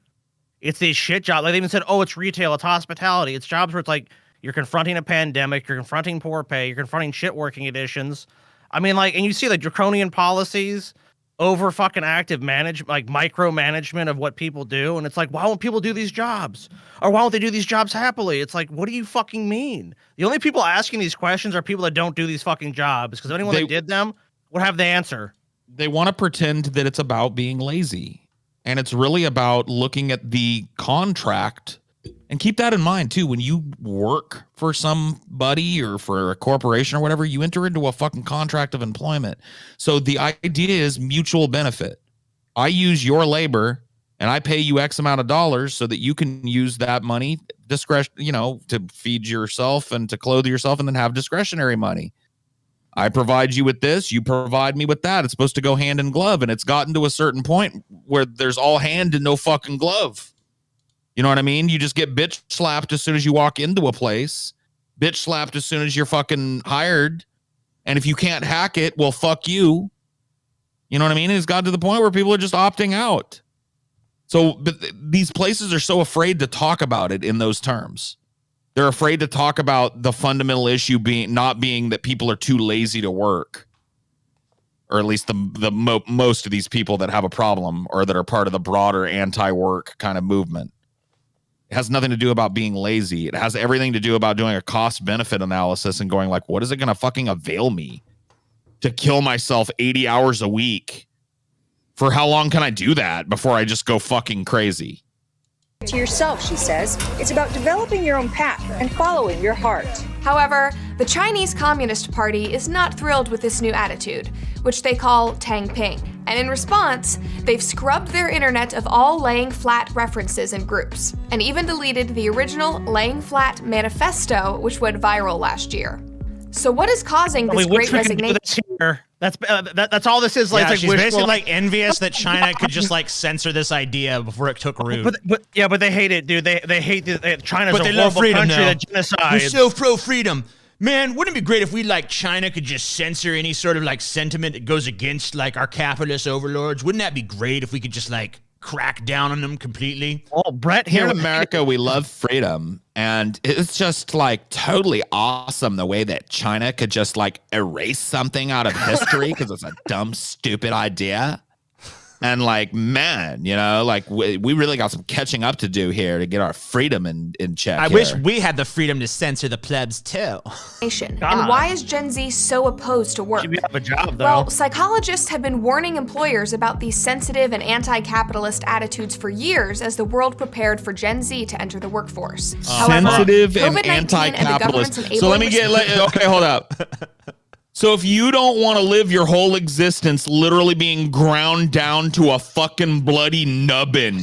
It's these shit jobs. Like they even said, oh, it's retail, it's hospitality, it's jobs where it's like you're confronting a pandemic, you're confronting poor pay, you're confronting shit working conditions. I mean, like, and you see the draconian policies over fucking active micromanagement of what people do. And it's like, why won't people do these jobs? Or why won't they do these jobs happily? It's like, what do you fucking mean? The only people asking these questions are people that don't do these fucking jobs, because anyone that did them would have the answer. They want to pretend that it's about being lazy. And it's really about looking at the contract. And keep that in mind, too. When you work for somebody or for a corporation or whatever, you enter into a fucking contract of employment. So the idea is mutual benefit. I use your labor and I pay you X amount of dollars so that you can use that money discretion, to feed yourself and to clothe yourself and then have discretionary money. I provide you with this, you provide me with that. It's supposed to go hand in glove. And it's gotten to a certain point where there's all hand and no fucking glove. You know what I mean? You just get bitch slapped as soon as you walk into a place, bitch slapped as soon as you're fucking hired. And if you can't hack it, well, fuck you. You know what I mean? It's got to the point where people are just opting out. So but these places are so afraid to talk about it in those terms. They're afraid to talk about the fundamental issue not being that people are too lazy to work. Or at least most of these people that have a problem or that are part of the broader anti-work kind of movement. It has nothing to do about being lazy. It has everything to do about doing a cost benefit analysis and going like, what is it going to fucking avail me to kill myself 80 hours a week? For how long can I do that before I just go fucking crazy? To yourself, she says. It's about developing your own path and following your heart. However, the Chinese Communist Party is not thrilled with this new attitude, which they call Tang Ping, And in response, they've scrubbed their internet of all laying flat references and groups, and even deleted the original Laying Flat manifesto, which went viral last year. So what is causing this great resignation? That's all this is. Like, yeah, it's she's like basically like envious that China could just like censor this idea before it took root. But they hate it, dude. They hate China's but a they love horrible freedom, country though. that genocides. We're so pro freedom. Man, wouldn't it be great if we, like, China could just censor any sort of, like, sentiment that goes against, like, our capitalist overlords? Wouldn't that be great if we could just, like, crack down on them completely? Oh, Brett, here in America, we love freedom. And it's just, like, totally awesome the way that China could just, like, erase something out of history because it's a dumb, stupid idea. And like, man, you know, like we really got some catching up to do here to get our freedom in check. I wish we had the freedom to censor the plebs too. And why is Gen Z so opposed to work? You have a job, though. Well, psychologists have been warning employers about these sensitive and anti-capitalist attitudes for years as the world prepared for Gen Z to enter the workforce. However, sensitive and COVID-19 anti-capitalist. and the So let me government's get, okay, hold up. So if you don't want to live your whole existence literally being ground down to a fucking bloody nubbin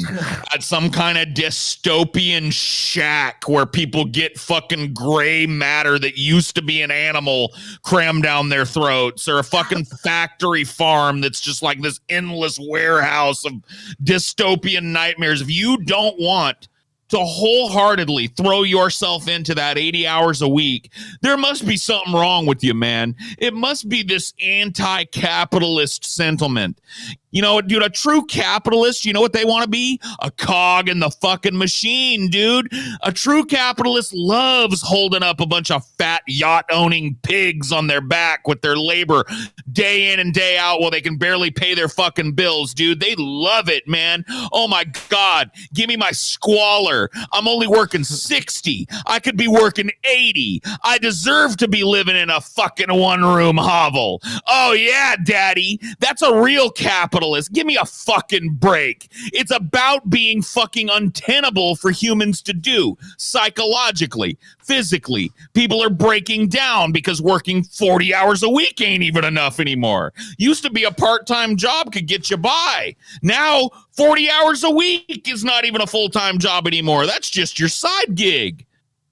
at some kind of dystopian shack where people get fucking gray matter that used to be an animal crammed down their throats, or a fucking factory farm that's just like this endless warehouse of dystopian nightmares, if you don't want to wholeheartedly throw yourself into that 80 hours a week, there must be something wrong with you, man. It must be this anti-capitalist sentiment. You know, dude, a true capitalist, you know what they want to be? A cog in the fucking machine, dude. A true capitalist loves holding up a bunch of fat yacht-owning pigs on their back with their labor day in and day out while they can barely pay their fucking bills, dude. They love it, man. Oh, my God. Give me my squalor. I'm only working 60. I could be working 80. I deserve to be living in a fucking one-room hovel. Oh, yeah, daddy. That's a real capitalist. Give me a fucking break. It's about being fucking untenable for humans to do psychologically, physically. People are breaking down because working 40 hours a week ain't even enough anymore. Used to be a part-time job could get you by. Now 40 hours a week is not even a full-time job anymore. That's just your side gig.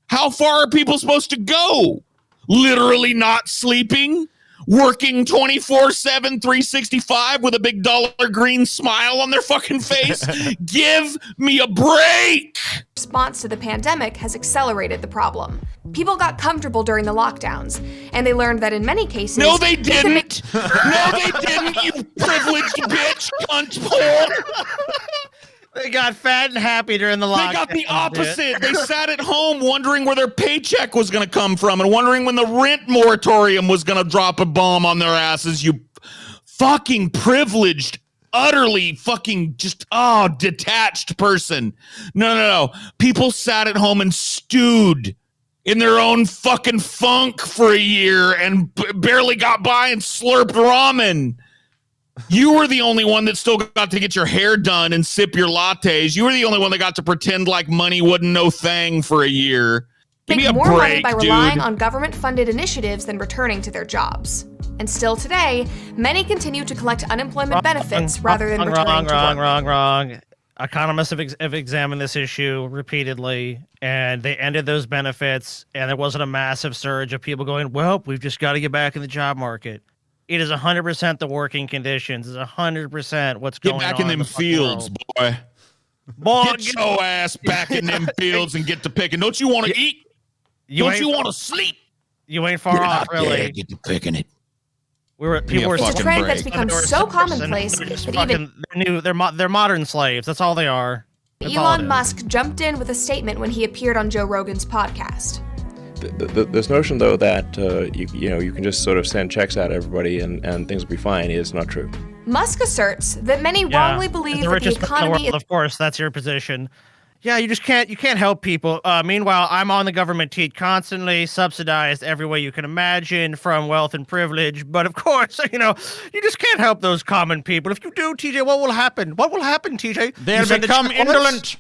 How far are people supposed to go? Literally not sleeping? Working 24/7, 365 with a big dollar green smile on their fucking face? Give me a break! Response to the pandemic has accelerated the problem. People got comfortable during the lockdowns, and they learned that in many cases... No, they didn't! No, they didn't, you privileged bitch, cunt whore! They got fat and happy during the lockdown. They got the opposite. They sat at home wondering where their paycheck was going to come from and wondering when the rent moratorium was going to drop a bomb on their asses. You fucking privileged, utterly fucking just, detached person. No. People sat at home and stewed in their own fucking funk for a year and barely got by and slurped ramen. You were the only one that still got to get your hair done and sip your lattes. You were the only one that got to pretend like money wasn't no thing for a year. Give me a more money break, by dude. relying on government-funded initiatives than returning to their jobs. And still today, many continue to collect unemployment benefits rather than returning to work. Wrong. Economists have examined this issue repeatedly, and they ended those benefits, and there wasn't a massive surge of people going, well, we've just got to get back in the job market. It is 100% the working conditions. It's 100% what's going on. Get back in them fields, boy. Get your ass back in them fields and get to picking. Don't you want to eat? Don't you want to sleep? You ain't far off, really. Yeah, get to picking it. It's a trend that's become so commonplace that even they're modern slaves. That's all they are. Elon Musk jumped in with a statement when he appeared on Joe Rogan's podcast. This notion, though, that you can just sort of send checks out to everybody and things will be fine is not true. Musk asserts that many wrongly believe that the economy is... Of course, that's your position. Yeah, you can't help people. Meanwhile, I'm on the government teat constantly, subsidized every way you can imagine from wealth and privilege. But of course, you just can't help those common people. If you do, TJ, what will happen? What will happen, TJ? They'll become indolent.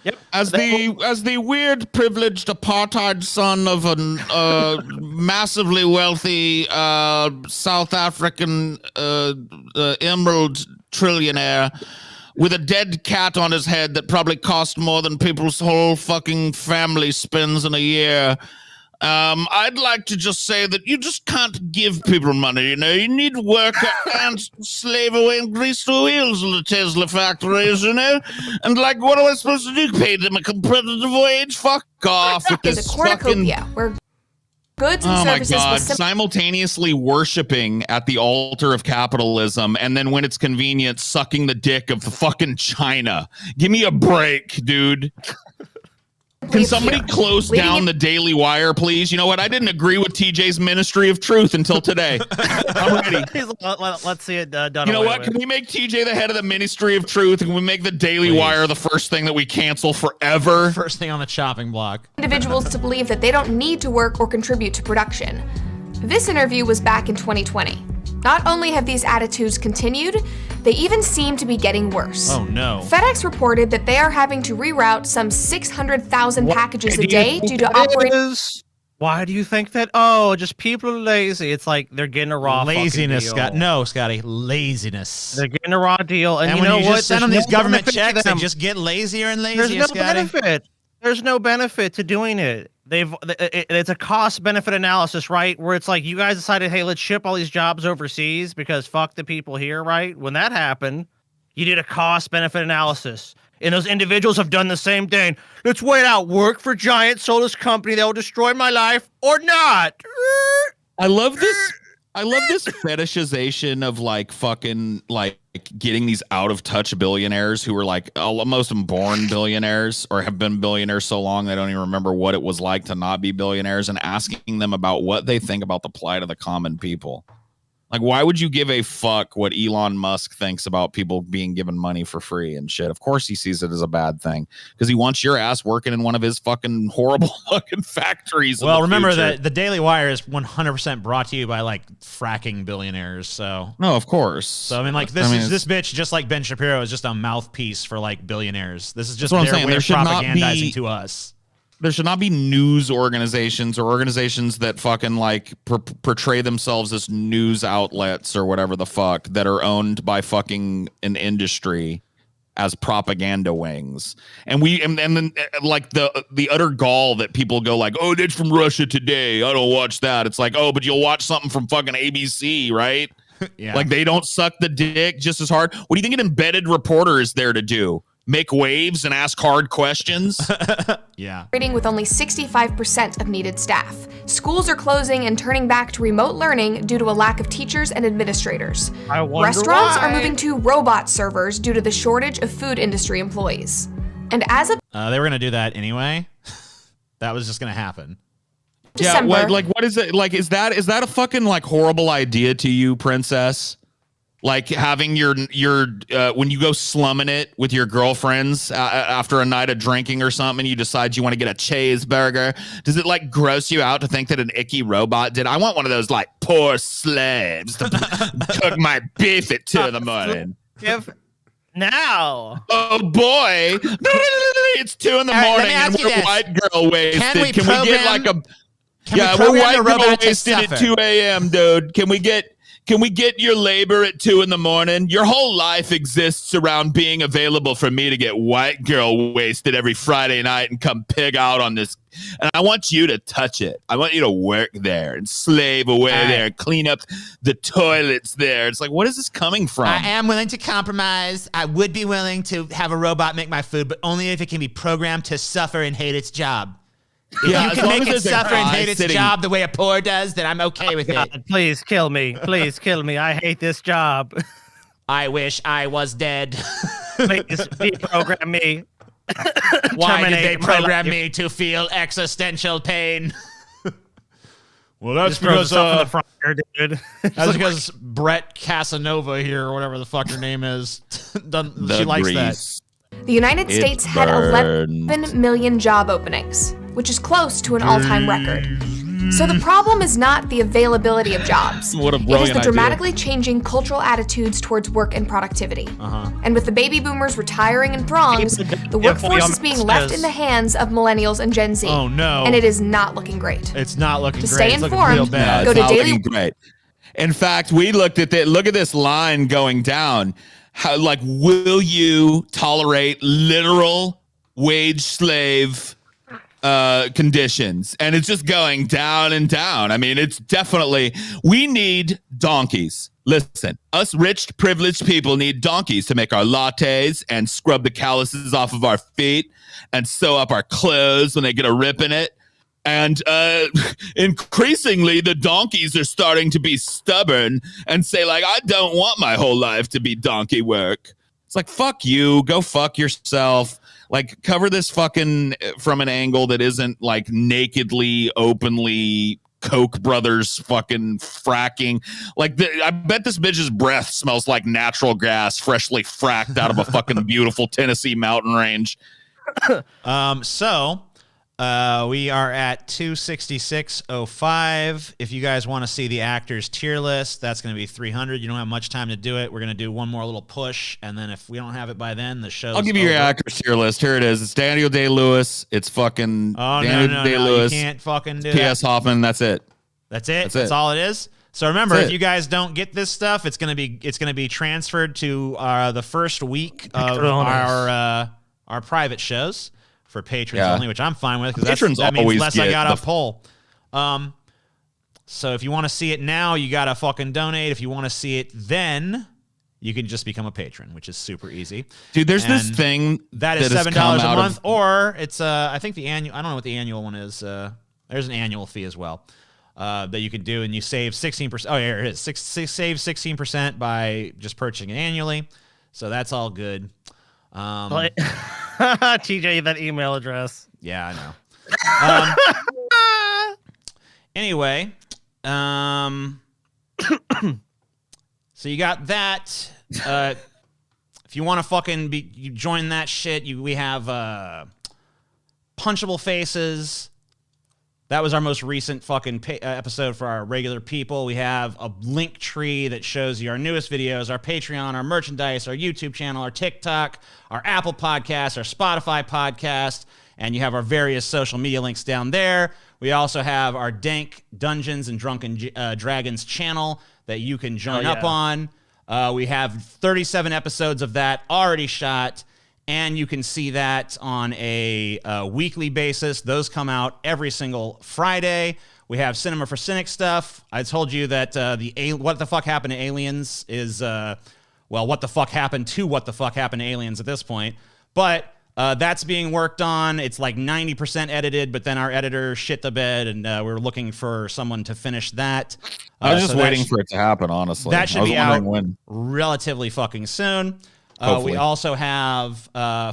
Yep. As the weird privileged apartheid son of a massively wealthy South African emerald trillionaire with a dead cat on his head that probably cost more than people's whole fucking family spends in a year. I'd like to just say that you just can't give people money, You need worker and slave away and grease the wheels of the Tesla factories, And like, what am I supposed to do? Pay them a competitive wage? Fuck off with this cornucopia where goods and services my God. Simultaneously worshiping at the altar of capitalism, and then when it's convenient, sucking the dick of the fucking China. Give me a break, dude. Can somebody close down the Daily Wire, please? You know what? I didn't agree with TJ's Ministry of Truth until today. I'm ready. Let's see it done. You know what? Can we make TJ the head of the Ministry of Truth? And can we make the Daily Wire the first thing that we cancel forever? First thing on the chopping block. Individuals to believe that they don't need to work or contribute to production. This interview was back in 2020. Not only have these attitudes continued, they even seem to be getting worse. Oh no. FedEx reported that they are having to reroute some 600,000 packages a day due to operating. Why do you think that? Oh, just people are lazy. It's like they're getting a raw laziness, deal. Scotty. Laziness. They're getting a raw deal, and you know when you what? Just send them these government checks, they just get lazier and lazier. There's no benefit. There's no benefit to doing it. It's a cost-benefit analysis, right? Where it's like you guys decided, hey, let's ship all these jobs overseas because fuck the people here, right? When that happened, you did a cost-benefit analysis. And those individuals have done the same thing. Let's wait out, work for giant soulless company that will destroy my life or not. I love this fetishization of like fucking like getting these out of touch billionaires who are like most of them born billionaires or have been billionaires so long they don't even remember what it was like to not be billionaires, and asking them about what they think about the plight of the common people. Like, why would you give a fuck what Elon Musk thinks about people being given money for free and shit? Of course he sees it as a bad thing because he wants your ass working in one of his fucking horrible fucking factories. Well, remember that the Daily Wire is 100% brought to you by like fracking billionaires. So no, of course. So I mean, like this bitch, just like Ben Shapiro, is just a mouthpiece for like billionaires. This is just their way of propagandizing to us. There should not be news organizations or organizations that fucking like portray themselves as news outlets or whatever the fuck that are owned by fucking an industry as propaganda wings. And then like the utter gall that people go like, oh, that's from Russia Today, I don't watch that. It's like, oh, but you'll watch something from fucking ABC, right? Yeah. Like they don't suck the dick just as hard. What do you think an embedded reporter is there to do? Make waves and ask hard questions? Yeah. Operating with only 65% of needed staff. Schools are closing and turning back to remote learning due to a lack of teachers and administrators. Restaurants are moving to robot servers due to the shortage of food industry employees. And as of they were going to do that anyway. That was just going to happen. December, yeah, what is it? Like, is that a fucking like horrible idea to you, princess? Like having your when you go slumming it with your girlfriends after a night of drinking or something, you decide you want to get a cheeseburger. Does it like gross you out to think that an icky robot did? I want one of those like poor slaves to cook my beef at 2 in the morning. Now. Oh boy, it's 2 in the morning and we're white girl wasted. Can we get like a we're white girl wasted at 2 a.m. dude? Can we get your labor at 2 in the morning? Your whole life exists around being available for me to get white girl wasted every Friday night and come pig out on this. And I want you to touch it. I want you to work there and slave away there and clean up the toilets there. It's like, what is this coming from? I am willing to compromise. I would be willing to have a robot make my food, but only if it can be programmed to suffer and hate its job. If you can make it suffer and hate its job the way a poor does, then I'm okay with it. Please kill me. Please kill me. I hate this job. I wish I was dead. Please deprogram me. Why did they program me to feel existential pain? Well, that's because the front here, dude. That's because Brett Casanova here, or whatever the fuck her name is, she likes that. The United States had 11 million job openings, which is close to an all-time record. So the problem is not the availability of jobs. What a it is brilliant the idea. dramatically changing cultural attitudes towards work and productivity. And with the baby boomers retiring in throngs, the workforce is being left in the hands of millennials and Gen Z. Oh, no. And it is not looking great. It's not looking to great. stay It's informed, looking real bad. go to Daily. Great. In fact, we looked at that. Look at this line going down. How, like, will you tolerate literal wage slave conditions? And it's just going down and down. I mean, it's definitely, we need donkeys. Listen, us rich, privileged people need donkeys to make our lattes and scrub the calluses off of our feet and sew up our clothes when they get a rip in it. And increasingly, the donkeys are starting to be stubborn and say, like, I don't want my whole life to be donkey work. It's like, fuck you. Go fuck yourself. Like, cover this fucking from an angle that isn't, like, nakedly, openly Koch brothers fucking fracking. Like, I bet this bitch's breath smells like natural gas freshly fracked out of a fucking beautiful Tennessee mountain range. We are at 266.05. If you guys want to see the actors tier list, that's going to be 300. You don't have much time to do it. We're going to do one more little push, and then if we don't have it by then, the show's I'll give you your actors tier list. Here it is. It's Daniel Day-Lewis. It's fucking Daniel Day-Lewis. You can't fucking do P.S. that. Hoffman. That's it. That's it. That's all it is. So remember, if you guys don't get this stuff, it's going to be transferred to the first week of our private shows. For patrons only, which I'm fine with because that means less I got to pull. So if you want to see it now, you got to fucking donate. If you want to see it then, you can just become a patron, which is super easy. Dude, there's this thing that is $7 a month, or it's I think the annual. I don't know what the annual one is. There's an annual fee as well that you can do, and you save 16%. Oh, here it is. Save 16% by just purchasing it annually. So that's all good. TJ, that email address. Yeah, I know. Anyway, so you got that. If you want to fucking you join that shit, we have Punchable Faces. That was our most recent fucking episode for our regular people. We have a link tree that shows you our newest videos, our Patreon, our merchandise, our YouTube channel, our TikTok, our Apple Podcast, our Spotify podcast, and you have our various social media links down there. We also have our Dank Dungeons and Drunken Dragons channel that you can join up on. We have 37 episodes of that already shot. And you can see that on a weekly basis. Those come out every single Friday. We have Cinema for Cynics stuff. I told you that What the Fuck Happened to Aliens is, what the fuck happened to What the Fuck Happened to Aliens at this point. But that's being worked on. It's like 90% edited, but then our editor shit the bed, and we're looking for someone to finish that. I was just waiting for it to happen, honestly. That should be out relatively fucking soon. We also have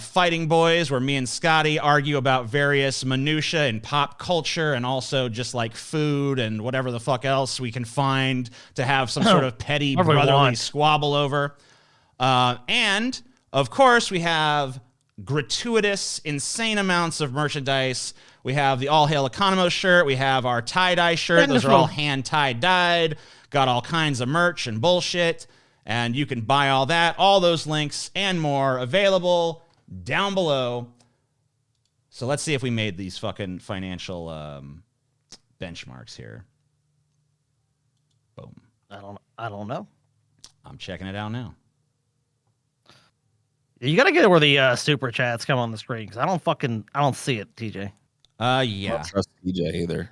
Fighting Boys, where me and Scotty argue about various minutia in pop culture and also just like food and whatever the fuck else we can find to have some sort of petty brotherly squabble over. And, of course, we have gratuitous, insane amounts of merchandise. We have the All Hail Economos shirt. We have our tie-dye shirt. Those are all hand tie-dyed. Got all kinds of merch and bullshit. And you can buy all that, all those links and more available down below. So let's see if we made these fucking financial benchmarks here. Boom. I don't know. I'm checking it out now. You gotta get it where the super chats come on the screen because I don't see it, TJ. Yeah. I don't trust TJ either.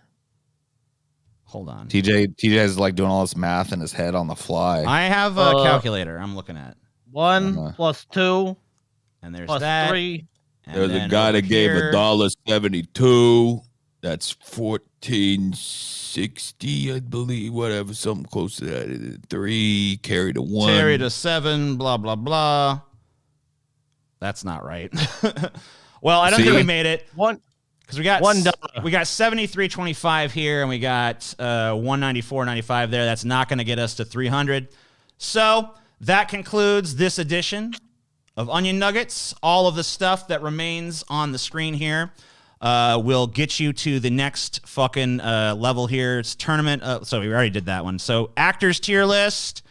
Hold on. TJ is like doing all this math in his head on the fly. I have a calculator I'm looking at. 1 plus 2. And there's plus that. 3. There's a guy that gave $1.72. That's $14.60, I believe. Whatever, something close to that. 3 carry to 1. Carry to 7, blah, blah, blah. That's not right. Well, I don't think we made it. Because we got $73.25 here, and we got $194.95 there. That's not going to get us to 300. So that concludes this edition of Onion Nuggets. All of the stuff that remains on the screen here will get you to the next fucking level here. It's tournament. So we already did that one. So actors tier list,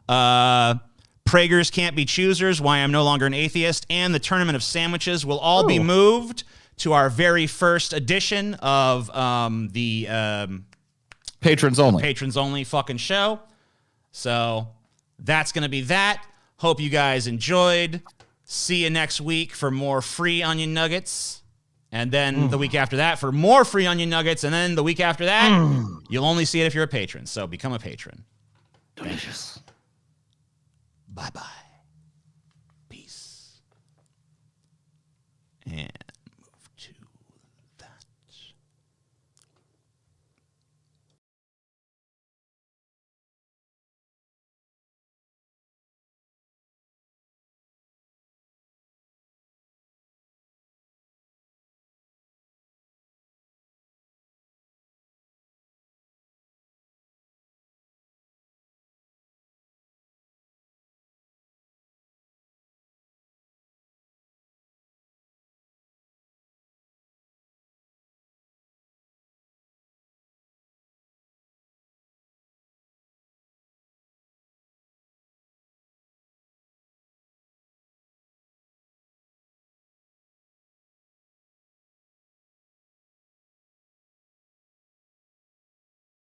Prager's Can't Be Choosers, Why I'm No Longer an Atheist, and the Tournament of Sandwiches will all be moved to our very first edition of the patrons only fucking show. So that's going to be that. Hope you guys enjoyed. See you next week for more free Onion Nuggets. And then the week after that for more free Onion Nuggets. And then the week after that, you'll only see it if you're a patron. So become a patron. Delicious. Bye-bye.